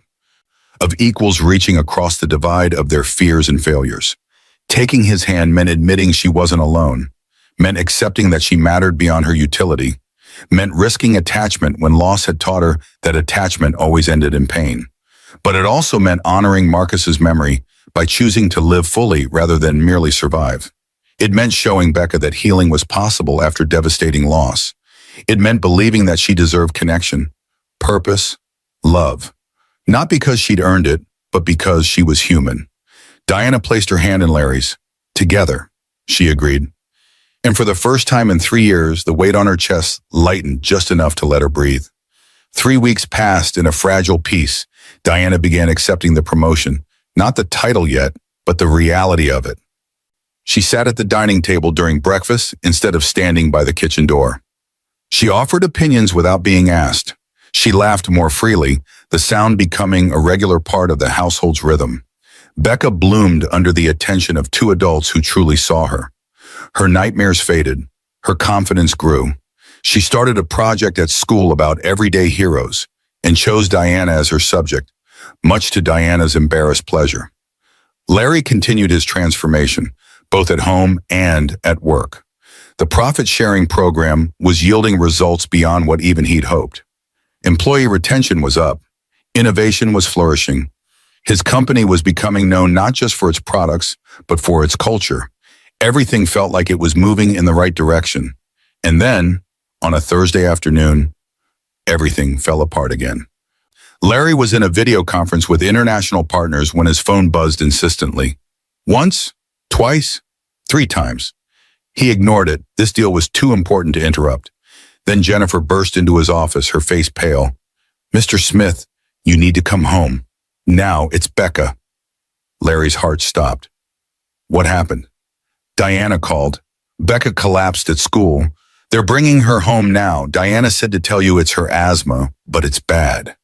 of equals reaching across the divide of their fears and failures. Taking his hand meant admitting she wasn't alone, meant accepting that she mattered beyond her utility, meant risking attachment when loss had taught her that attachment always ended in pain. But it also meant honoring Marcus's memory by choosing to live fully rather than merely survive. It meant showing Becca that healing was possible after devastating loss. It meant believing that she deserved connection, purpose, love. Not because she'd earned it, but because she was human. Diana placed her hand in Larry's. Together, she agreed. And for the first time in 3 years, the weight on her chest lightened just enough to let her breathe. 3 weeks passed in a fragile peace. Diana began accepting the promotion, not the title yet, but the reality of it. She sat at the dining table during breakfast instead of standing by the kitchen door. She offered opinions without being asked. She laughed more freely, the sound becoming a regular part of the household's rhythm. Becca bloomed under the attention of 2 adults who truly saw her. Her nightmares faded. Her confidence grew. She started a project at school about everyday heroes and chose Diana as her subject, much to Diana's embarrassed pleasure. Larry continued his transformation, both at home and at work. The profit-sharing program was yielding results beyond what even he'd hoped. Employee retention was up. Innovation was flourishing. His company was becoming known not just for its products, but for its culture. Everything felt like it was moving in the right direction. And then, on a Thursday afternoon, everything fell apart again. Larry was in a video conference with international partners when his phone buzzed insistently. Once, twice, 3 times. He ignored it. This deal was too important to interrupt. Then Jennifer burst into his office, her face pale. Mr. Smith, you need to come home. Now it's Becca. Larry's heart stopped. What happened? Diana called. Becca collapsed at school. They're bringing her home now. Diana said to tell you it's her asthma, but it's bad.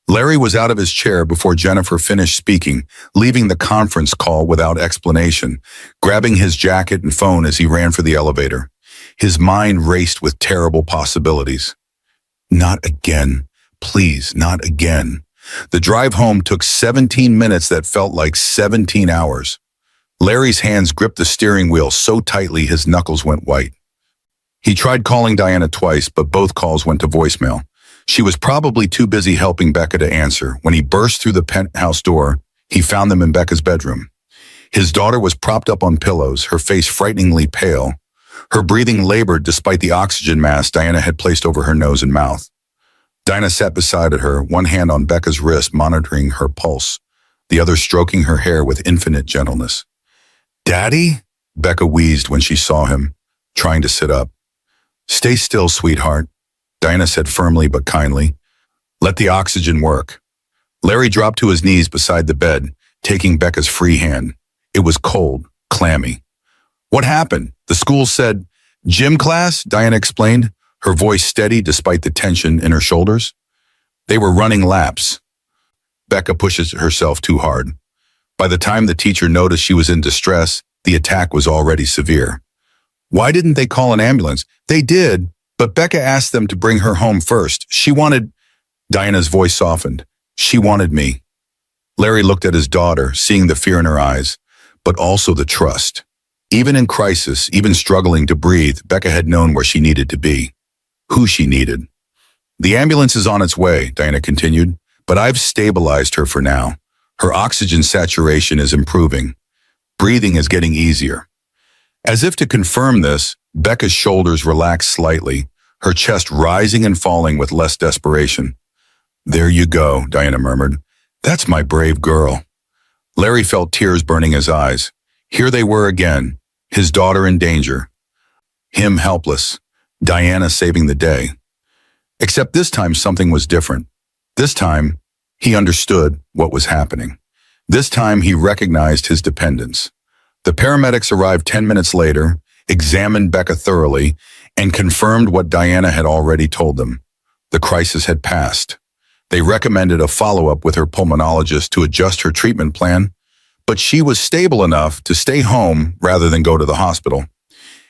Larry was out of his chair before Jennifer finished speaking, leaving the conference call without explanation, grabbing his jacket and phone as he ran for the elevator. His mind raced with terrible possibilities. Not again. Please, not again. The drive home took 17 minutes that felt like 17 hours. Larry's hands gripped the steering wheel so tightly his knuckles went white. He tried calling Diana twice, but both calls went to voicemail. She was probably too busy helping Becca to answer. When he burst through the penthouse door, he found them in Becca's bedroom. His daughter was propped up on pillows, her face frighteningly pale. Her breathing labored despite the oxygen mask Diana had placed over her nose and mouth. Diana sat beside her, one hand on Becca's wrist, monitoring her pulse, the other stroking her hair with infinite gentleness. "Daddy?" Becca wheezed when she saw him, trying to sit up. "Stay still, sweetheart," Diana said firmly but kindly. "Let the oxygen work." Larry dropped to his knees beside the bed, taking Becca's free hand. It was cold, clammy. "What happened?" The school said. "Gym class," Diana explained, her voice steady despite the tension in her shoulders. They were running laps. Becca pushes herself too hard. By the time the teacher noticed she was in distress, the attack was already severe. Why didn't they call an ambulance? They did, but Becca asked them to bring her home first. She wanted... Diana's voice softened. She wanted me. Larry looked at his daughter, seeing the fear in her eyes, but also the trust. Even in crisis, even struggling to breathe, Becca had known where she needed to be, who she needed. The ambulance is on its way, Diana continued, but I've stabilized her for now. Her oxygen saturation is improving. Breathing is getting easier. As if to confirm this, Becca's shoulders relaxed slightly, her chest rising and falling with less desperation. There you go, Diana murmured. That's my brave girl. Larry felt tears burning his eyes. Here they were again, his daughter in danger. Him helpless, Diana saving the day. Except this time something was different. This time, he understood what was happening. This time he recognized his dependence. The paramedics arrived 10 minutes later, examined Becca thoroughly, and confirmed what Diana had already told them. The crisis had passed. They recommended a follow-up with her pulmonologist to adjust her treatment plan, but she was stable enough to stay home rather than go to the hospital.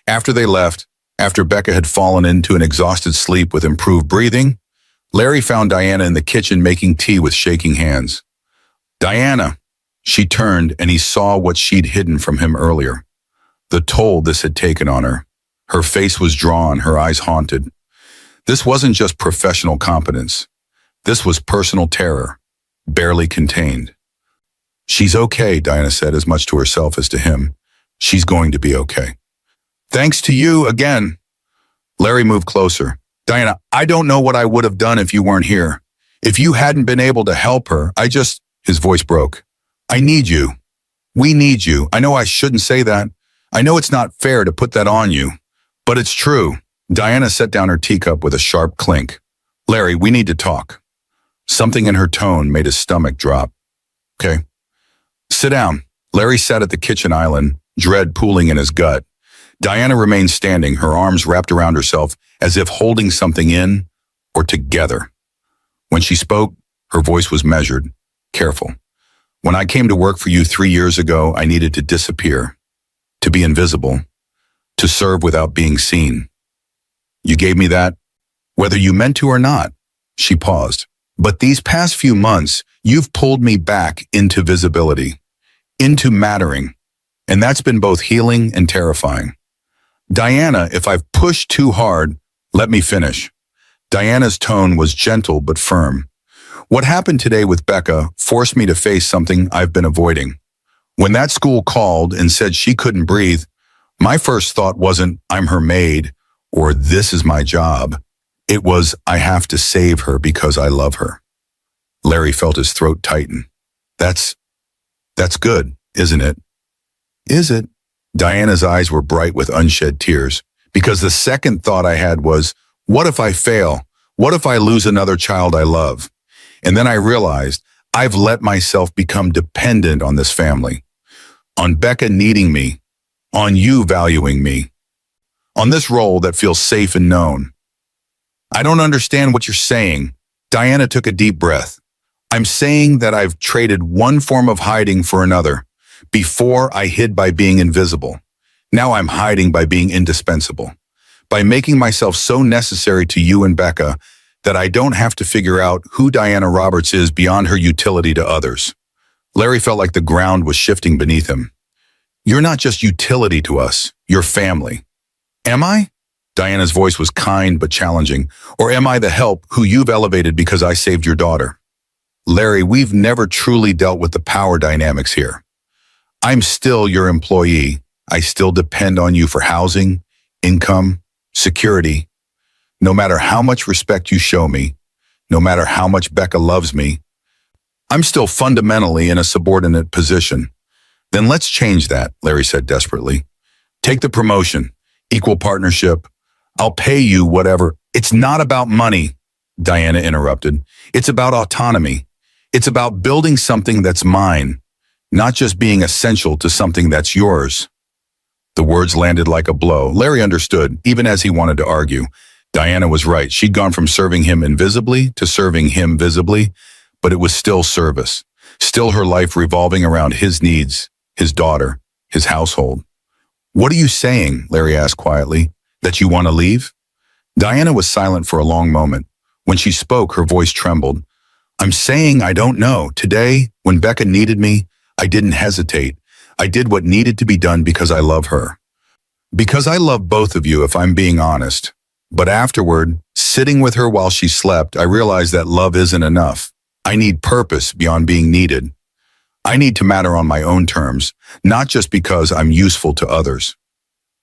After they left, after Becca had fallen into an exhausted sleep with improved breathing, Larry found Diana in the kitchen making tea with shaking hands. Diana! She turned and he saw what she'd hidden from him earlier. The toll this had taken on her. Her face was drawn, her eyes haunted. This wasn't just professional competence. This was personal terror, barely contained. She's okay, Diana said as much to herself as to him. She's going to be okay. Thanks to you again. Larry moved closer. Diana, I don't know what I would have done if you weren't here. If you hadn't been able to help her, His voice broke. I need you. We need you. I know I shouldn't say that. I know it's not fair to put that on you. But it's true. Diana set down her teacup with a sharp clink. Larry, we need to talk. Something in her tone made his stomach drop. Okay. Sit down. Larry sat at the kitchen island, dread pooling in his gut. Diana remained standing, her arms wrapped around herself as if holding something in or together. When she spoke, her voice was measured, careful. When I came to work for you 3 years ago, I needed to disappear, to be invisible, to serve without being seen. You gave me that, whether you meant to or not. She paused. But these past few months, you've pulled me back into visibility, into mattering, and that's been both healing and terrifying. Diana, if I've pushed too hard, let me finish. Diana's tone was gentle but firm. What happened today with Becca forced me to face something I've been avoiding. When that school called and said she couldn't breathe, my first thought wasn't, I'm her maid, or this is my job. It was, I have to save her because I love her. Larry felt his throat tighten. That's good, isn't it? Is it? Diana's eyes were bright with unshed tears, because the second thought I had was, what if I fail? What if I lose another child I love? And then I realized I've let myself become dependent on this family, on Becca needing me, on you valuing me, on this role that feels safe and known. I don't understand what you're saying. Diana took a deep breath. I'm saying that I've traded one form of hiding for another. Before, I hid by being invisible. Now I'm hiding by being indispensable, by making myself so necessary to you and Becca that I don't have to figure out who Diana Roberts is beyond her utility to others. Larry felt like the ground was shifting beneath him. You're not just utility to us, you're family. Am I? Diana's voice was kind but challenging. Or am I the help who you've elevated because I saved your daughter? Larry, we've never truly dealt with the power dynamics here. I'm still your employee. I still depend on you for housing, income, security. No matter how much respect you show me, no matter how much Becca loves me, I'm still fundamentally in a subordinate position. Then let's change that, Larry said desperately. Take the promotion, equal partnership. I'll pay you whatever. It's not about money, Diana interrupted. It's about autonomy. It's about building something that's mine, not just being essential to something that's yours. The words landed like a blow. Larry understood, even as he wanted to argue. Diana was right. She'd gone from serving him invisibly to serving him visibly, but it was still service. Still her life revolving around his needs, his daughter, his household. "What are you saying?" Larry asked quietly. "That you want to leave?" Diana was silent for a long moment. When she spoke, her voice trembled. "I'm saying I don't know. Today, when Becca needed me, I didn't hesitate. I did what needed to be done because I love her. Because I love both of you, if I'm being honest. But afterward, sitting with her while she slept, I realized that love isn't enough. I need purpose beyond being needed. I need to matter on my own terms, not just because I'm useful to others."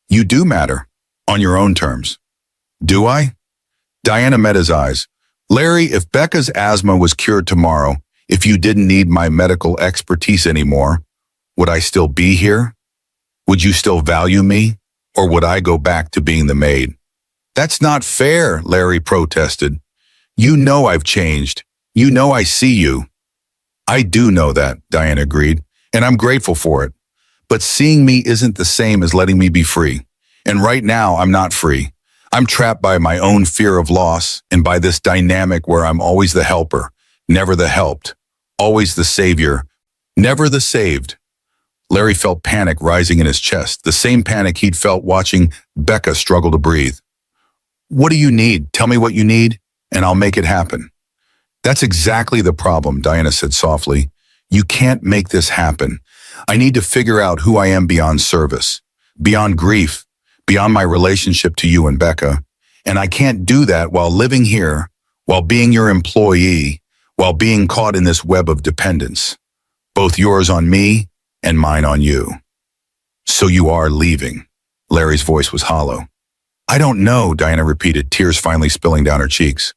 "You do matter, on your own terms." "Do I?" Diana met his eyes. "Larry, if Becca's asthma was cured tomorrow, if you didn't need my medical expertise anymore, would I still be here? Would you still value me? Or would I go back to being the maid?" "That's not fair," Larry protested. "You know I've changed. You know I see you." "I do know that," Diana agreed, "and I'm grateful for it. But seeing me isn't the same as letting me be free. And right now, I'm not free. I'm trapped by my own fear of loss and by this dynamic where I'm always the helper, never the helped, always the savior, never the saved." Larry felt panic rising in his chest, the same panic he'd felt watching Becca struggle to breathe. "What do you need? Tell me what you need, and I'll make it happen." "That's exactly the problem," Diana said softly. "You can't make this happen. I need to figure out who I am beyond service, beyond grief, beyond my relationship to you and Becca. And I can't do that while living here, while being your employee, while being caught in this web of dependence, both yours on me and mine on you." "So you are leaving?" Larry's voice was hollow. "I don't know," Diana repeated, tears finally spilling down her cheeks.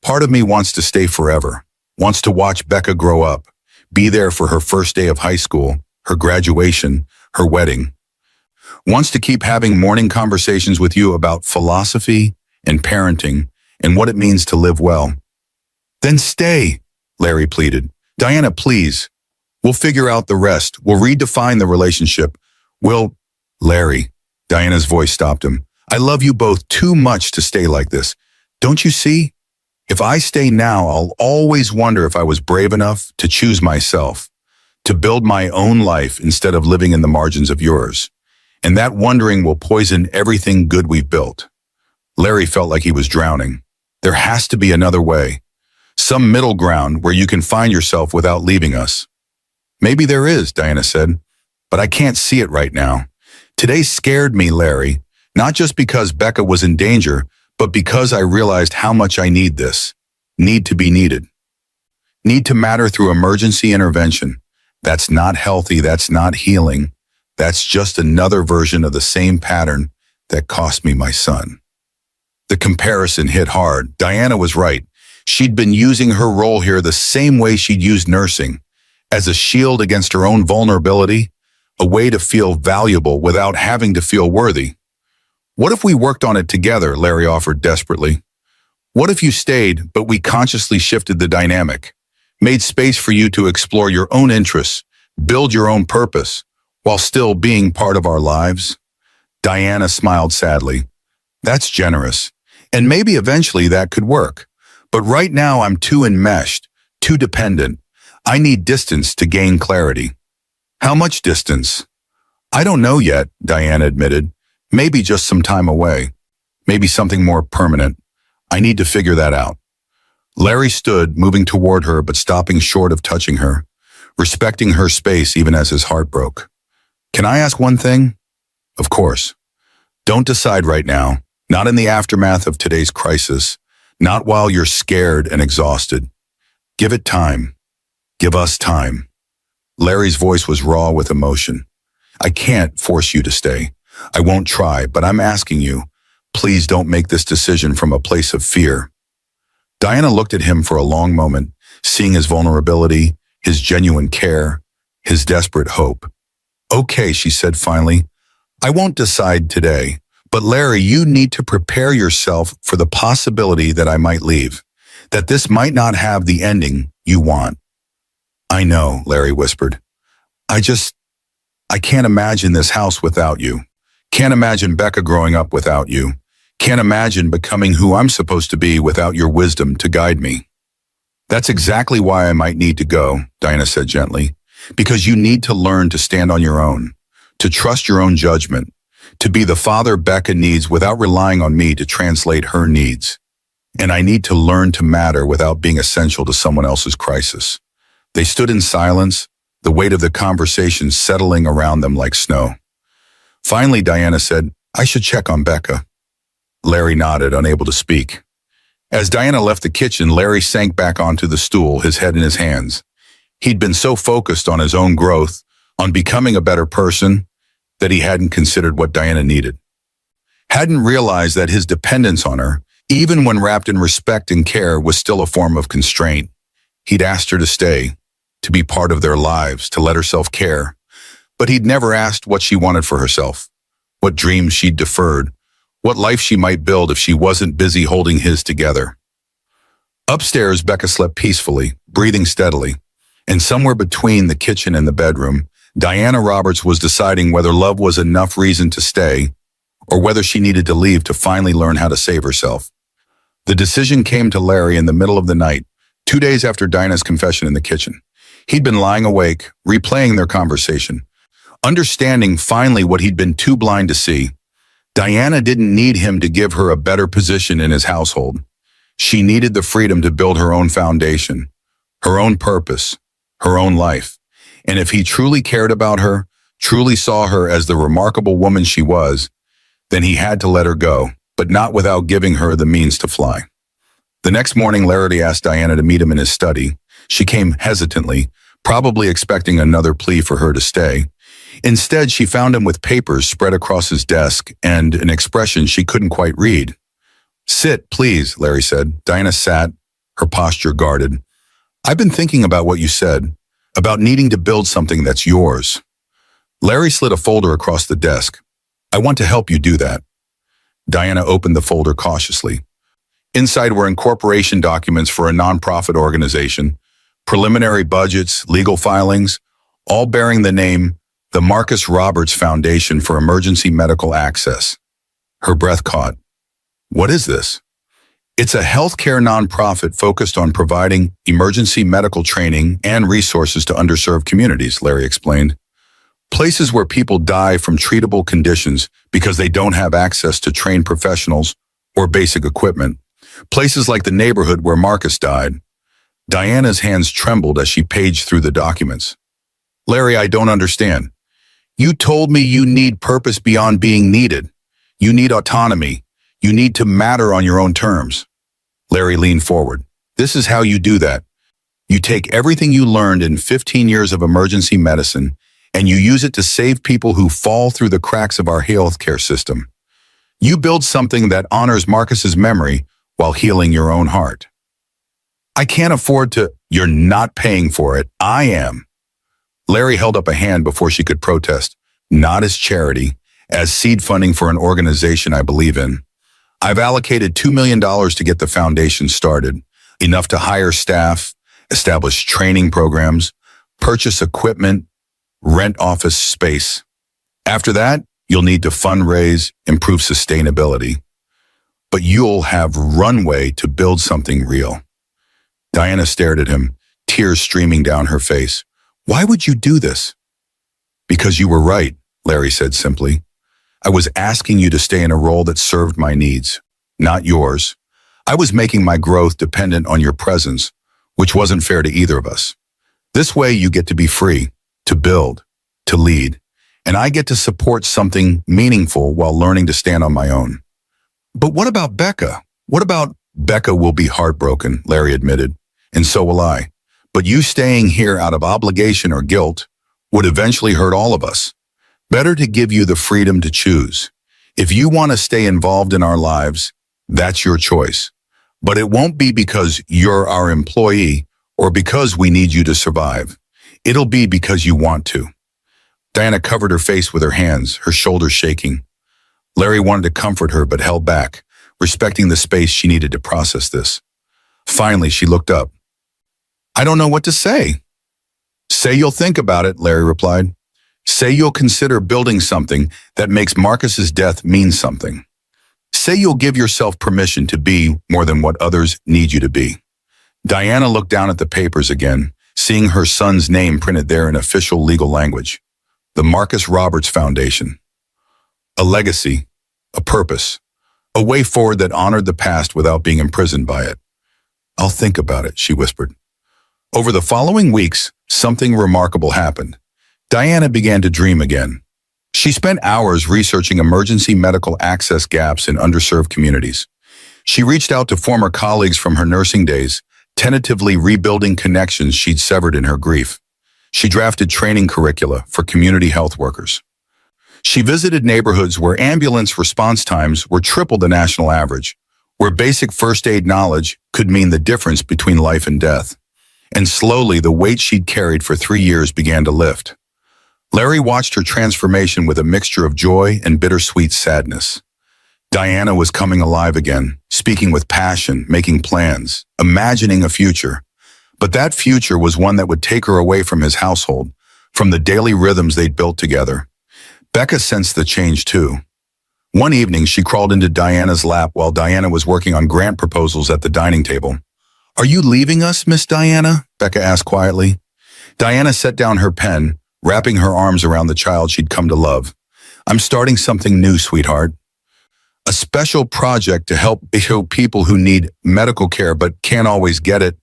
"Part of me wants to stay forever, wants to watch Becca grow up, be there for her first day of high school, her graduation, her wedding. Wants to keep having morning conversations with you about philosophy and parenting and what it means to live well." "Then stay," Larry pleaded. "Diana, please. We'll figure out the rest. We'll redefine the relationship. We'll—" "Larry," Diana's voice stopped him. "I love you both too much to stay like this. Don't you see? If I stay now, I'll always wonder if I was brave enough to choose myself, to build my own life instead of living in the margins of yours. And that wondering will poison everything good we've built." Larry felt like he was drowning. "There has to be another way. Some middle ground where you can find yourself without leaving us." "Maybe there is," Diana said, "but I can't see it right now. Today scared me, Larry, not just because Becca was in danger, but because I realized how much I need this. Need to be needed. Need to matter through emergency intervention. That's not healthy, that's not healing. That's just another version of the same pattern that cost me my son." The comparison hit hard. Diana was right. She'd been using her role here the same way she'd used nursing, as a shield against her own vulnerability, a way to feel valuable without having to feel worthy. "What if we worked on it together?" Larry offered desperately. "What if you stayed, but we consciously shifted the dynamic, made space for you to explore your own interests, build your own purpose, while still being part of our lives?" Diana smiled sadly. "That's generous, and maybe eventually that could work. But right now I'm too enmeshed, too dependent. I need distance to gain clarity." "How much distance?" "I don't know yet," Diana admitted. "Maybe just some time away. Maybe something more permanent. I need to figure that out." Larry stood, moving toward her but stopping short of touching her, respecting her space even as his heart broke. "Can I ask one thing?" "Of course." "Don't decide right now, not in the aftermath of today's crisis, not while you're scared and exhausted. Give it time. Give us time." Larry's voice was raw with emotion. "I can't force you to stay. I won't try, but I'm asking you, please don't make this decision from a place of fear." Diana looked at him for a long moment, seeing his vulnerability, his genuine care, his desperate hope. "Okay," she said finally, "I won't decide today, but Larry, you need to prepare yourself for the possibility that I might leave, that this might not have the ending you want." "I know," Larry whispered. I can't imagine this house without you. Can't imagine Becca growing up without you. Can't imagine becoming who I'm supposed to be without your wisdom to guide me. That's exactly why I might need to go, Diana said gently, because you need to learn to stand on your own, to trust your own judgment, to be the father Becca needs without relying on me to translate her needs. And I need to learn to matter without being essential to someone else's crisis. They stood in silence, the weight of the conversation settling around them like snow. Finally, Diana said, I should check on Becca. Larry nodded, unable to speak. As Diana left the kitchen, Larry sank back onto the stool, his head in his hands. He'd been so focused on his own growth, on becoming a better person, that he hadn't considered what Diana needed. Hadn't realized that his dependence on her, even when wrapped in respect and care, was still a form of constraint. He'd asked her to stay, to be part of their lives, to let herself care. But he'd never asked what she wanted for herself, what dreams she'd deferred, what life she might build if she wasn't busy holding his together. Upstairs, Becca slept peacefully, breathing steadily. And somewhere between the kitchen and the bedroom, Diana Roberts was deciding whether love was enough reason to stay or whether she needed to leave to finally learn how to save herself. The decision came to Larry in the middle of the night, 2 days after Diana's confession in the kitchen. He'd been lying awake, replaying their conversation, understanding finally what he'd been too blind to see. Diana didn't need him to give her a better position in his household. She needed the freedom to build her own foundation, her own purpose, her own life. And if he truly cared about her, truly saw her as the remarkable woman she was, then he had to let her go, but not without giving her the means to fly. The next morning, Larry asked Diana to meet him in his study. She came hesitantly, probably expecting another plea for her to stay. Instead, she found him with papers spread across his desk and an expression she couldn't quite read. Sit, please, Larry said. Diana sat, her posture guarded. I've been thinking about what you said, about needing to build something that's yours. Larry slid a folder across the desk. I want to help you do that. Diana opened the folder cautiously. Inside were incorporation documents for a nonprofit organization, preliminary budgets, legal filings, all bearing the name the Marcus Roberts Foundation for Emergency Medical Access. Her breath caught. What is this? It's a healthcare nonprofit focused on providing emergency medical training and resources to underserved communities, Larry explained. Places where people die from treatable conditions because they don't have access to trained professionals or basic equipment. Places like the neighborhood where Marcus died. Diana's hands trembled as she paged through the documents. Larry, I don't understand. You told me you need purpose beyond being needed. You need autonomy. You need to matter on your own terms. Larry leaned forward. This is how you do that. You take everything you learned in 15 years of emergency medicine and you use it to save people who fall through the cracks of our healthcare system. You build something that honors Marcus's memory while healing your own heart. I can't afford to. You're not paying for it. I am. Larry held up a hand before she could protest. Not as charity, as seed funding for an organization I believe in. I've allocated $2 million to get the foundation started, enough to hire staff, establish training programs, purchase equipment, rent office space. After that, you'll need to fundraise, improve sustainability. But you'll have runway to build something real. Diana stared at him, tears streaming down her face. Why would you do this? Because you were right, Larry said simply. I was asking you to stay in a role that served my needs, not yours. I was making my growth dependent on your presence, which wasn't fair to either of us. This way you get to be free, to build, to lead, and I get to support something meaningful while learning to stand on my own. But what about Becca? What about Becca will be heartbroken, Larry admitted, and so will I. But you staying here out of obligation or guilt would eventually hurt all of us. Better to give you the freedom to choose. If you want to stay involved in our lives, that's your choice. But it won't be because you're our employee or because we need you to survive. It'll be because you want to. Diana covered her face with her hands, her shoulders shaking. Larry wanted to comfort her but held back, respecting the space she needed to process this. Finally, she looked up. I don't know what to say. Say you'll think about it, Larry replied. Say you'll consider building something that makes Marcus's death mean something. Say you'll give yourself permission to be more than what others need you to be. Diana looked down at the papers again, seeing her son's name printed there in official legal language. The Marcus Roberts Foundation. A legacy, a purpose, a way forward that honored the past without being imprisoned by it. I'll think about it, she whispered. Over the following weeks, something remarkable happened. Diana began to dream again. She spent hours researching emergency medical access gaps in underserved communities. She reached out to former colleagues from her nursing days, tentatively rebuilding connections she'd severed in her grief. She drafted training curricula for community health workers. She visited neighborhoods where ambulance response times were triple the national average, where basic first aid knowledge could mean the difference between life and death. And slowly, the weight she'd carried for 3 years began to lift. Larry watched her transformation with a mixture of joy and bittersweet sadness. Diana was coming alive again, speaking with passion, making plans, imagining a future. But that future was one that would take her away from his household, from the daily rhythms they'd built together. Becca sensed the change too. One evening, she crawled into Diana's lap while Diana was working on grant proposals at the dining table. "Are you leaving us, Miss Diana?" Becca asked quietly. Diana set down her pen, wrapping her arms around the child she'd come to love. "I'm starting something new, sweetheart. A special project to help people who need medical care but can't always get it."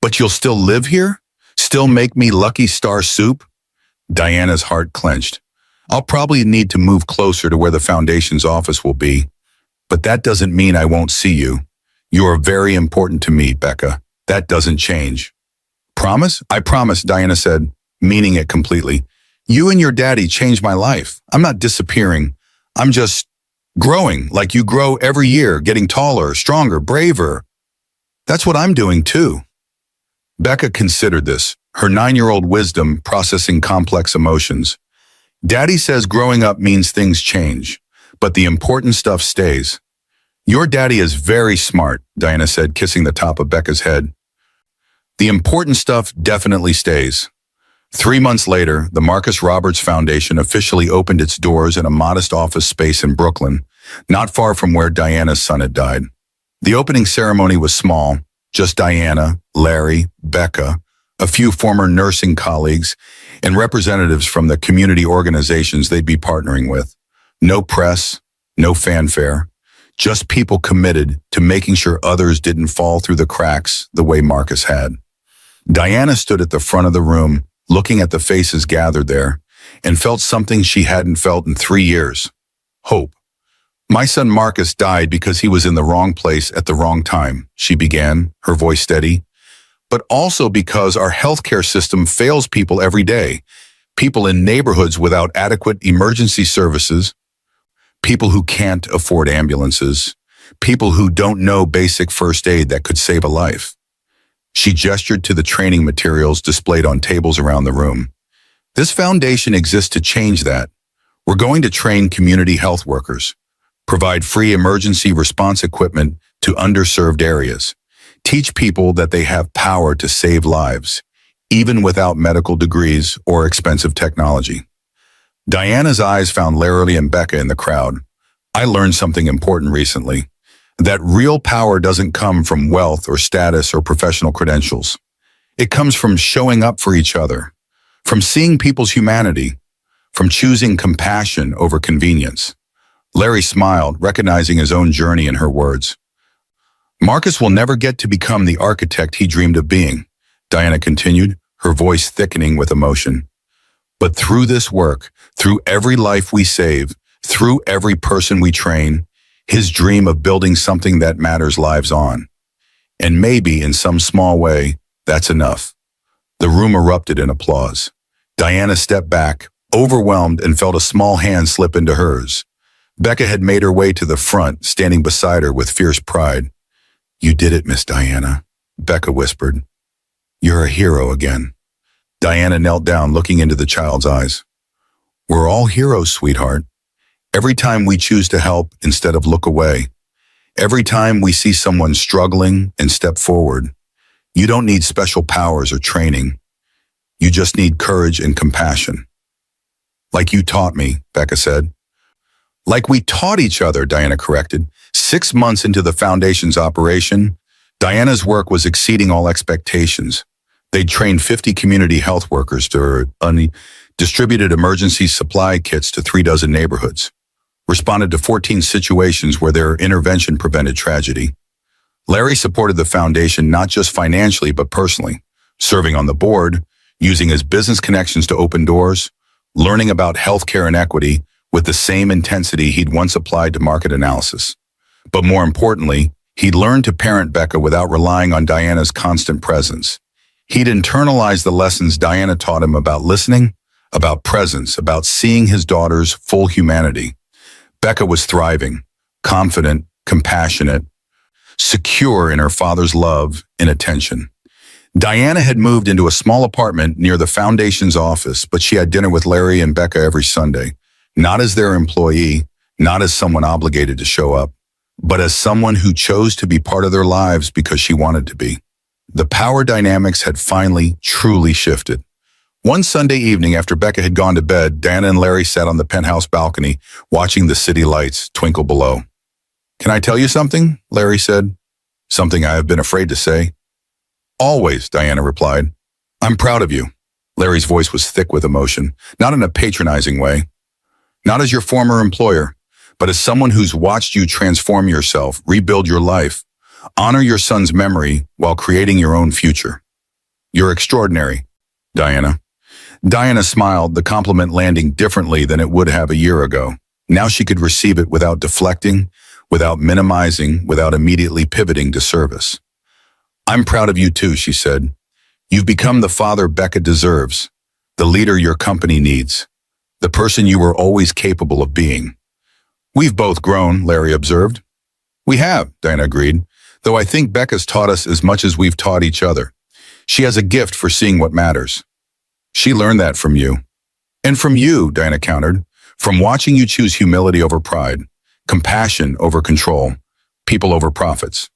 "But you'll still live here? Still make me Lucky Star soup?" Diana's heart clenched. "I'll probably need to move closer to where the foundation's office will be. But that doesn't mean I won't see you. You are very important to me, Becca. That doesn't change." "Promise?" "I promise," Diana said, meaning it completely. "You and your daddy changed my life. I'm not disappearing. I'm just growing like you grow every year, getting taller, stronger, braver. That's what I'm doing too." Becca considered this, her 9-year-old wisdom processing complex emotions. "Daddy says growing up means things change, but the important stuff stays." "Your daddy is very smart," Diana said, kissing the top of Becca's head. "The important stuff definitely stays." 3 months later, the Marcus Roberts Foundation officially opened its doors in a modest office space in Brooklyn, not far from where Diana's son had died. The opening ceremony was small, just Diana, Larry, Becca, a few former nursing colleagues, and representatives from the community organizations they'd be partnering with. No press, no fanfare, just people committed to making sure others didn't fall through the cracks the way Marcus had. Diana stood at the front of the room, looking at the faces gathered there, and felt something she hadn't felt in 3 years. Hope. "My son Marcus died because he was in the wrong place at the wrong time," she began, her voice steady. "But also because our healthcare system fails people every day. People in neighborhoods without adequate emergency services, people who can't afford ambulances, people who don't know basic first aid that could save a life." She gestured to the training materials displayed on tables around the room. "This foundation exists to change that. We're going to train community health workers, provide free emergency response equipment to underserved areas, teach people that they have power to save lives, even without medical degrees or expensive technology." Diana's eyes found Larry and Becca in the crowd. "I learned something important recently. That real power doesn't come from wealth or status or professional credentials. It comes from showing up for each other, from seeing people's humanity, from choosing compassion over convenience." Larry smiled, recognizing his own journey in her words. "Marcus will never get to become the architect he dreamed of being," Diana continued, her voice thickening with emotion. "But through this work, through every life we save, through every person we train, his dream of building something that matters lives on. And maybe, in some small way, that's enough." The room erupted in applause. Diana stepped back, overwhelmed, and felt a small hand slip into hers. Becca had made her way to the front, standing beside her with fierce pride. "You did it, Miss Diana," Becca whispered. "You're a hero again." Diana knelt down, looking into the child's eyes. "We're all heroes, sweetheart. Every time we choose to help instead of look away. Every time we see someone struggling and step forward. You don't need special powers or training. You just need courage and compassion." "Like you taught me," Becca said. Like we taught each other, Diana corrected. 6 months into the foundation's operation, Diana's work was exceeding all expectations. They'd trained 50 community health workers to distributed emergency supply kits to 36 neighborhoods, responded to 14 situations where their intervention prevented tragedy. Larry supported the foundation not just financially but personally, serving on the board, using his business connections to open doors, learning about healthcare inequity with the same intensity he'd once applied to market analysis. But more importantly, he'd learned to parent Becca without relying on Diana's constant presence. He'd internalized the lessons Diana taught him about listening, about presence, about seeing his daughter's full humanity. Becca was thriving, confident, compassionate, secure in her father's love and attention. Diana had moved into a small apartment near the foundation's office, but she had dinner with Larry and Becca every Sunday, not as their employee, not as someone obligated to show up, but as someone who chose to be part of their lives because she wanted to be. The power dynamics had finally, truly shifted. One Sunday evening after Becca had gone to bed, Diana and Larry sat on the penthouse balcony, watching the city lights twinkle below. "Can I tell you something?" Larry said. "Something I have been afraid to say." "Always," Diana replied. "I'm proud of you." Larry's voice was thick with emotion, not in a patronizing way. "Not as your former employer, but as someone who's watched you transform yourself, rebuild your life, honor your son's memory while creating your own future. You're extraordinary, Diana." Diana smiled, the compliment landing differently than it would have a year ago. Now she could receive it without deflecting, without minimizing, without immediately pivoting to service. "I'm proud of you too," she said. "You've become the father Becca deserves, the leader your company needs, the person you were always capable of being." "We've both grown," Larry observed. "We have," Diana agreed, "though I think Becca's taught us as much as we've taught each other. She has a gift for seeing what matters." "She learned that from you." "And from you," Diana countered, "from watching you choose humility over pride, compassion over control, people over profits."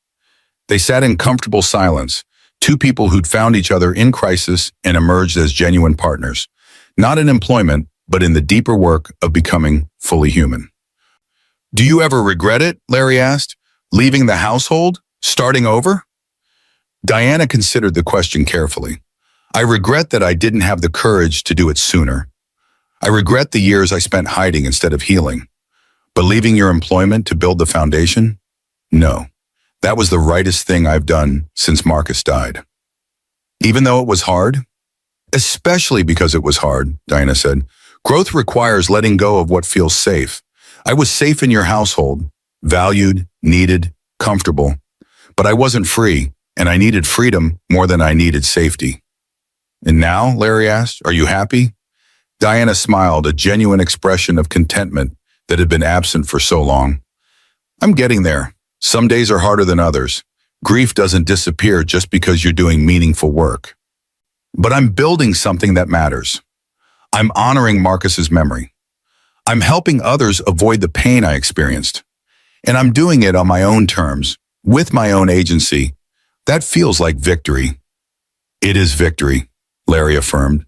They sat in comfortable silence, two people who'd found each other in crisis and emerged as genuine partners, not in employment, but in the deeper work of becoming fully human. "Do you ever regret it?" Larry asked. "Leaving the household? Starting over?" Diana considered the question carefully. "I regret that I didn't have the courage to do it sooner. I regret the years I spent hiding instead of healing. But leaving your employment to build the foundation? No. That was the rightest thing I've done since Marcus died." "Even though it was hard?" "Especially because it was hard," Diana said. "Growth requires letting go of what feels safe. I was safe in your household, valued, needed, comfortable. But I wasn't free, and I needed freedom more than I needed safety." "And now," Larry asked, "are you happy?" Diana smiled, a genuine expression of contentment that had been absent for so long. "I'm getting there. Some days are harder than others. Grief doesn't disappear just because you're doing meaningful work. But I'm building something that matters. I'm honoring Marcus's memory. I'm helping others avoid the pain I experienced. And I'm doing it on my own terms, with my own agency. That feels like victory." "It is victory," Larry affirmed.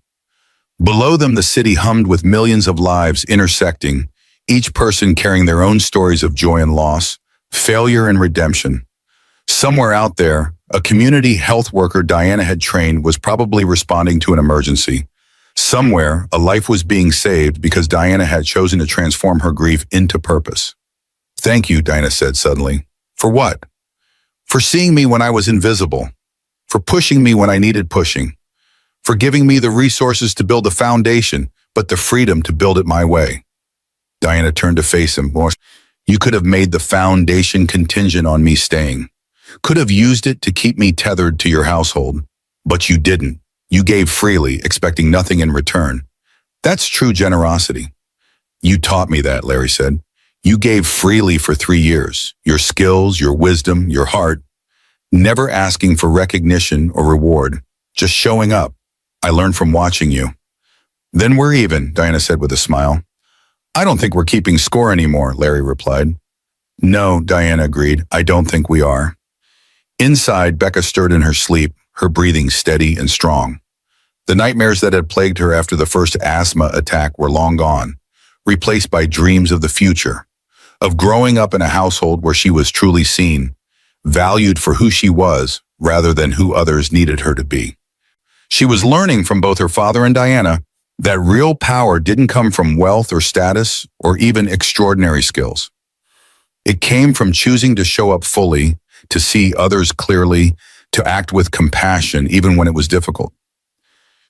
Below them, the city hummed with millions of lives intersecting, each person carrying their own stories of joy and loss, failure and redemption. Somewhere out there, a community health worker Diana had trained was probably responding to an emergency. Somewhere, a life was being saved because Diana had chosen to transform her grief into purpose. "Thank you," Diana said suddenly. "For what?" "For seeing me when I was invisible. For pushing me when I needed pushing. For giving me the resources to build a foundation, but the freedom to build it my way." Diana turned to face him. "You could have made the foundation contingent on me staying. Could have used it to keep me tethered to your household. But you didn't. You gave freely, expecting nothing in return. That's true generosity." "You taught me that," Larry said. "You gave freely for 3 years. Your skills, your wisdom, your heart. Never asking for recognition or reward. Just showing up. I learned from watching you." "Then we're even," Diana said with a smile. "I don't think we're keeping score anymore," Larry replied. "No," Diana agreed. "I don't think we are." Inside, Becca stirred in her sleep, her breathing steady and strong. The nightmares that had plagued her after the first asthma attack were long gone, replaced by dreams of the future, of growing up in a household where she was truly seen, valued for who she was rather than who others needed her to be. She was learning from both her father and Diana that real power didn't come from wealth or status or even extraordinary skills. It came from choosing to show up fully, to see others clearly, to act with compassion even when it was difficult.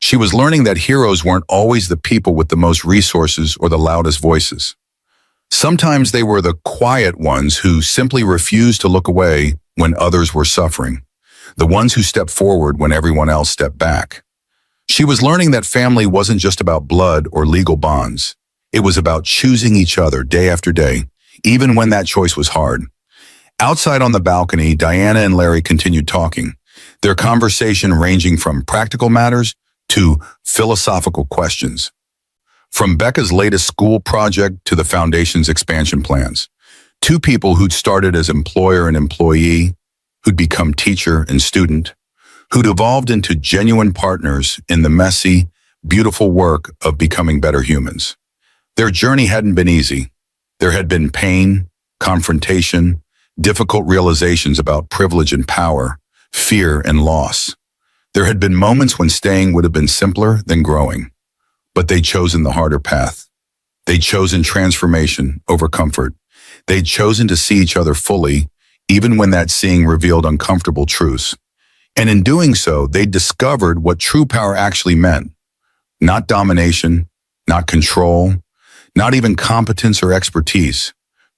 She was learning that heroes weren't always the people with the most resources or the loudest voices. Sometimes they were the quiet ones who simply refused to look away when others were suffering, the ones who stepped forward when everyone else stepped back. She was learning that family wasn't just about blood or legal bonds. It was about choosing each other day after day, even when that choice was hard. Outside on the balcony, Diana and Larry continued talking, their conversation ranging from practical matters to philosophical questions. From Becca's latest school project to the foundation's expansion plans. Two people who'd started as employer and employee, who'd become teacher and student, who'd evolved into genuine partners in the messy, beautiful work of becoming better humans. Their journey hadn't been easy. There had been pain, confrontation, difficult realizations about privilege and power, fear and loss. There had been moments when staying would have been simpler than growing, but they'd chosen the harder path. They'd chosen transformation over comfort. They'd chosen to see each other fully, even when that seeing revealed uncomfortable truths. And in doing so, they'd discovered what true power actually meant. Not domination, not control, not even competence or expertise,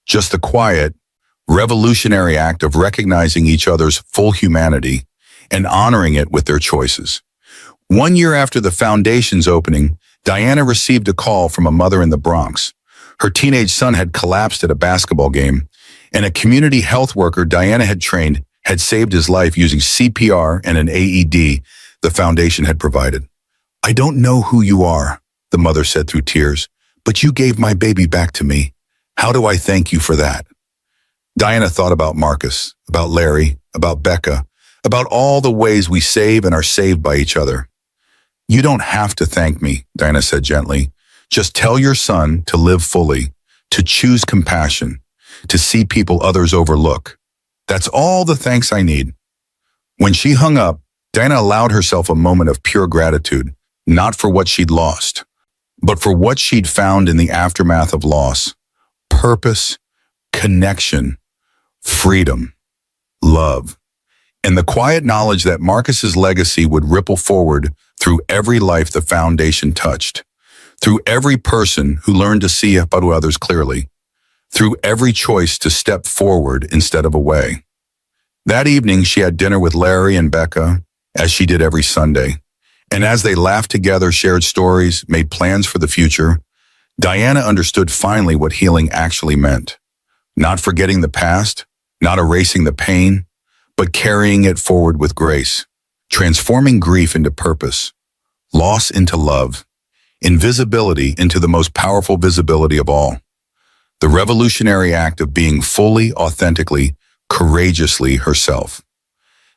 just the quiet, revolutionary act of recognizing each other's full humanity and honoring it with their choices. 1 year after the foundation's opening, Diana received a call from a mother in the Bronx. Her teenage son had collapsed at a basketball game, and a community health worker Diana had trained had saved his life using CPR and an AED the foundation had provided. "I don't know who you are," the mother said through tears, "but you gave my baby back to me. How do I thank you for that?" Diana thought about Marcus, about Larry, about Becca, about all the ways we save and are saved by each other. "You don't have to thank me," Diana said gently. "Just tell your son to live fully, to choose compassion, to see people others overlook. That's all the thanks I need." When she hung up, Diana allowed herself a moment of pure gratitude, not for what she'd lost, but for what she'd found in the aftermath of loss: purpose, connection, freedom, love, and the quiet knowledge that Marcus's legacy would ripple forward through every life the foundation touched, through every person who learned to see about others clearly, through every choice to step forward instead of away. That evening, she had dinner with Larry and Becca, as she did every Sunday. And as they laughed together, shared stories, made plans for the future, Diana understood finally what healing actually meant. Not forgetting the past, not erasing the pain, but carrying it forward with grace, transforming grief into purpose, loss into love, invisibility into the most powerful visibility of all. The revolutionary act of being fully, authentically, courageously herself.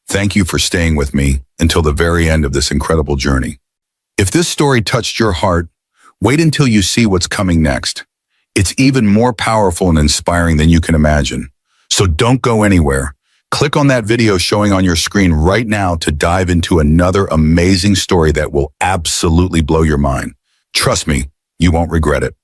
Thank you for staying with me until the very end of this incredible journey. If this story touched your heart, wait until you see what's coming next. It's even more powerful and inspiring than you can imagine. So don't go anywhere. Click on that video showing on your screen right now to dive into another amazing story that will absolutely blow your mind. Trust me, you won't regret it.